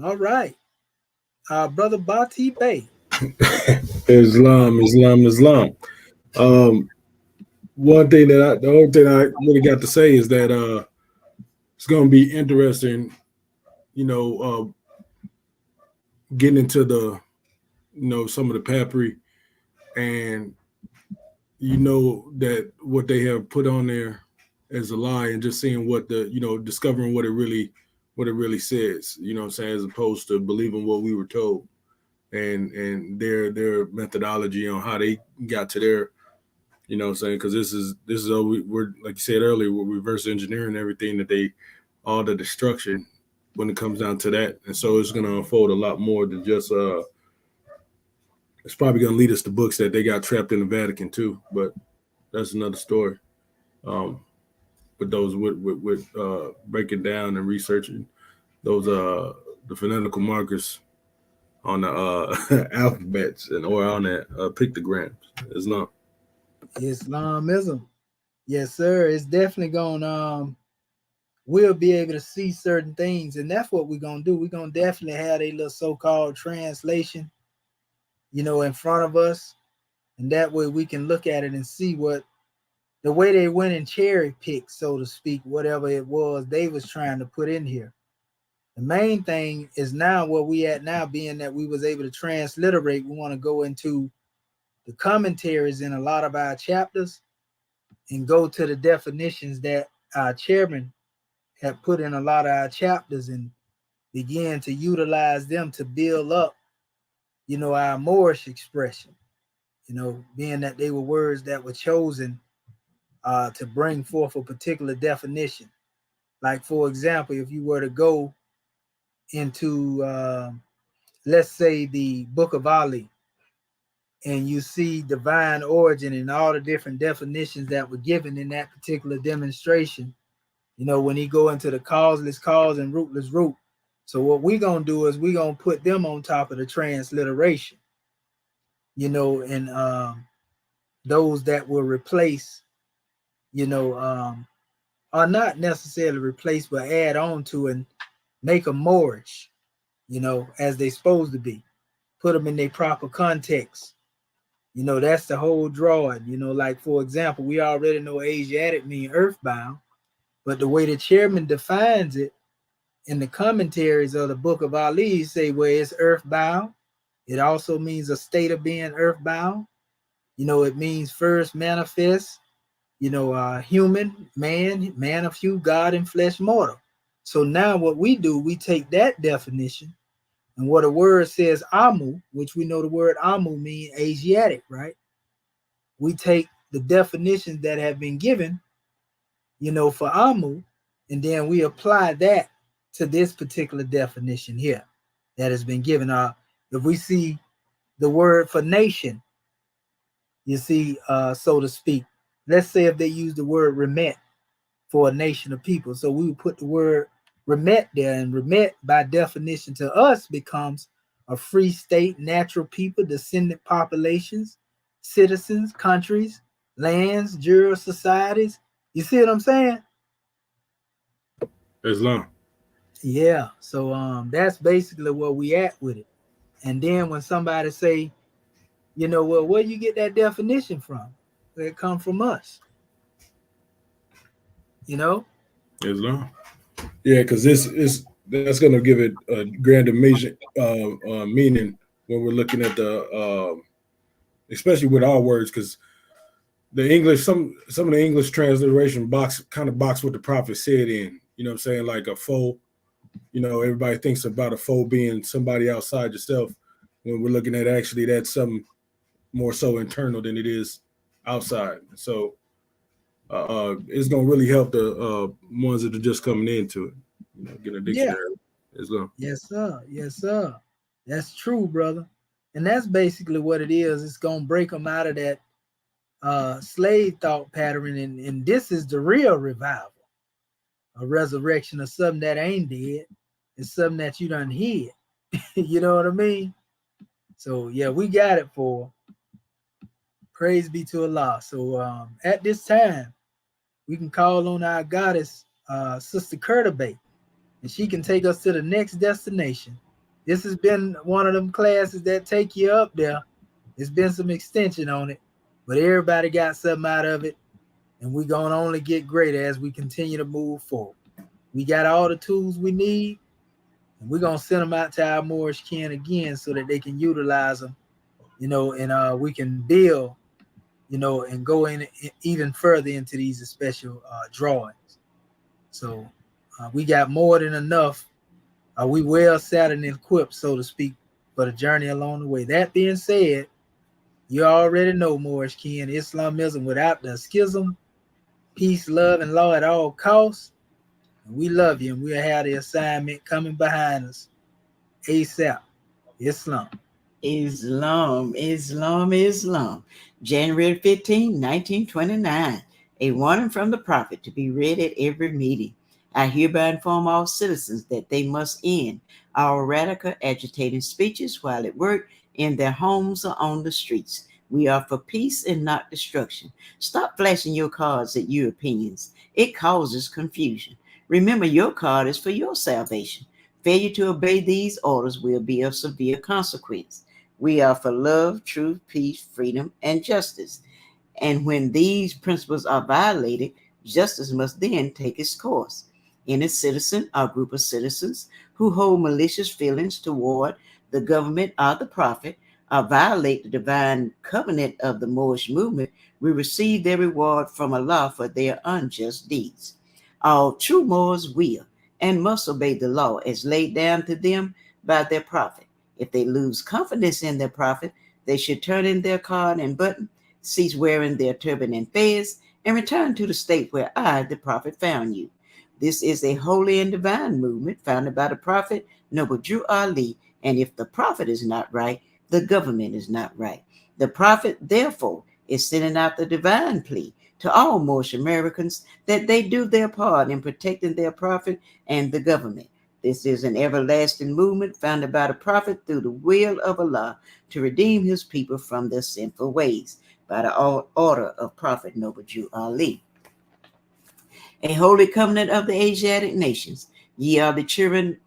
All right. Brother Bati Bey. Islam. The only thing I really got to say is that it's going to be interesting, getting into the, some of the papyri, and that what they have put on there as a lie, and just seeing what discovering what it really says, what I'm saying, as opposed to believing what we were told, and their methodology on how they got to their, what I'm saying, because this is we're, like you said earlier, we're reverse engineering everything that all the destruction when it comes down to that. And so it's going to unfold a lot more than just it's probably going to lead us to books that they got trapped in the Vatican too, but that's another story. But those with breaking down and researching those the phonetical markers on the alphabets or on that pictograms. Islamism. Yes, sir. It's definitely going we'll be able to see certain things, and that's what we're gonna do. We're gonna definitely have a little so-called translation, in front of us, and that way we can look at it and see what the way they went and cherry picked, so to speak, whatever it was they was trying to put in here. The main thing is now where we at now, being that we was able to transliterate, we want to go into the commentaries in a lot of our chapters and go to the definitions that our chairman had put in a lot of our chapters and begin to utilize them to build up, our Moorish expression, being that they were words that were chosen to bring forth a particular definition. Like, for example, if you were to go into, let's say, the Book of Ali, and you see divine origin and all the different definitions that were given in that particular demonstration, when he go into the causeless cause and rootless root. So what we're going to do is we're going to put them on top of the transliteration, and those that will replace, are not necessarily replace, but add on to and make them Moorish, as they supposed to be. Put them in their proper context. That's the whole drawing. Like, for example, we already know Asiatic means earthbound, but the way the chairman defines it in the commentaries of the Book of Ali, say where it's earthbound, it also means a state of being earthbound. It means first manifest, human, man of hue, God in flesh mortal. So now what we do, we take that definition, and what a word says Amu, which we know the word Amu means Asiatic, right? We take the definitions that have been given, for Amu, and then we apply that to this particular definition here that has been given. If we see the word for nation, You see, so to speak. Let's say if they use the word remit for a nation of people. So we would put the word remit there, and remit by definition to us becomes a free state, natural people, descendant populations, citizens, countries, lands, jurors, societies. You see what I'm saying? Islam. Yeah. So that's basically where we at with it. And then when somebody say, you know, well, where you get that definition from? Where it come from us? You know? Islam. Yeah, because this is that's going to give it a grander meaning when we're looking at the, especially with our words, because the English, some of the English transliteration box what the prophet said in. You know what I'm saying? Like a foe. You know, everybody thinks about a foe being somebody outside yourself. When we're looking at actually that's something more so internal than it is outside. So it's gonna really help the ones that are just coming into it. You know, get a Yeah. dictionary as well. Yes, sir. Yes, sir. That's true, brother. And that's basically what it is. It's gonna break them out of that slave thought pattern, and this is the real revival, a resurrection of something that ain't dead. It's something that you done hid. You know what I mean? So yeah, we got it for. Praise be to Allah. So at this time, we can call on our goddess, Sister Kurtabay, and she can take us to the next destination. This has been one of them classes that take you up there. There's been some extension on it, but everybody got something out of it, and we're going to only get greater as we continue to move forward. We got all the tools we need, and we're going to send them out to our Moorish kin again so that they can utilize them, you know, and we can build, you know, and go in even further into these special drawings. So we got more than enough. We well set and equipped, so to speak, for the journey along the way. That being said, you already know, Moorish kin, Islamism without the schism, peace, love, and law at all costs. And we love you, and we'll have the assignment coming behind us ASAP. Islam. Islam, Islam, Islam. January 15, 1929. A warning from the prophet to be read at every meeting. I hereby inform all citizens that they must end our radical agitating speeches while at work, in their homes, or on the streets. We are for peace and not destruction. Stop flashing your cards at Europeans. It causes confusion. Remember, your card is for your salvation. Failure to obey these orders will be of severe consequence. We are for love, truth, peace, freedom, and justice. And when these principles are violated, justice must then take its course. Any citizen or group of citizens who hold malicious feelings toward the government or the prophet or violate the divine covenant of the Moorish movement will receive their reward from Allah for their unjust deeds. All true Moors will and must obey the law as laid down to them by their prophet. If they lose confidence in their prophet, they should turn in their card and button, cease wearing their turban and fez, and return to the state where I, the prophet, found you. This is a holy and divine movement founded by the prophet, noble Drew Ali, and if the prophet is not right, the government is not right. The prophet, therefore, is sending out the divine plea to all Moorish Americans that they do their part in protecting their prophet and the government. This is an everlasting movement founded by the prophet through the will of Allah to redeem his people from their sinful ways by the order of Prophet Noble Jew Ali. A holy covenant of the Asiatic nations. Ye are the children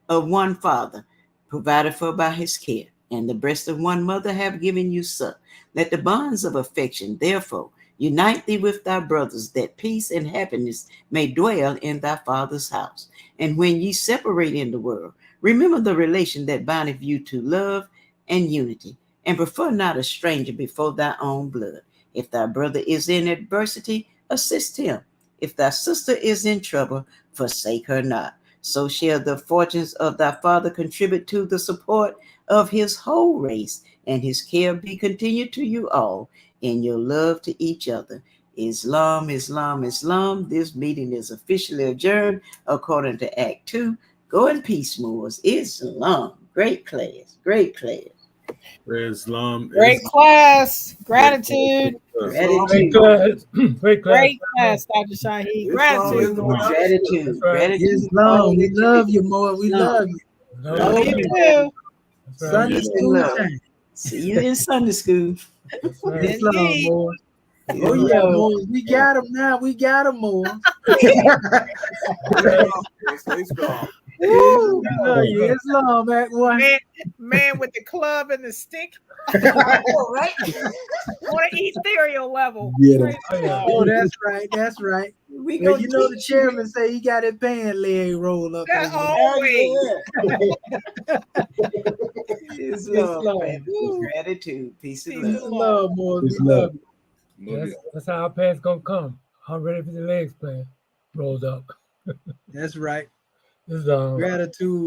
of one father, provided for by his care, and the breast of one mother have given you suck. Let the bonds of affection, therefore, unite thee with thy brothers, that peace and happiness may dwell in thy father's house. And when ye separate in the world, remember the relation that bindeth you to love and unity, and prefer not a stranger before thy own blood. If thy brother is in adversity, assist him. If thy sister is in trouble, forsake her not. So shall the fortunes of thy father contribute to the support of his whole race, and his care be continued to you all in your love to each other. Islam, Islam, Islam. This meeting is officially adjourned according to Act 2. Go in peace, Moors. Islam. Great class. Great class. Islam Great is class. Gratitude. Gratitude. Great class. Great class. Great class, Dr. Shahi. Gratitude. Gratitude. That's right. Gratitude. Islam, we love you more. We Islam. love you. Love you too. That's right. Sunday Peace and school love. time. See you in Sunday school. That's right. Islam, Indeed. more. Peace Oh and yeah, love. more. We got him now. We got him more. Woo. We love you. Islam, Act 1. Man with the club and the stick All right. on an ethereal level. Get 'em. Praise Oh, yeah. Oh, that's right. That's right. We Well, gonna you know the teach chairman say he got his pant leg rolled up. That over there. always. Islam, man. Woo. Gratitude. Peace and Peace love. and Love, more. We Peace, love love. you. Love you. That's how our pants gonna come. I'm ready for the legs playing. Rolled up. That's right. This is Gratitude.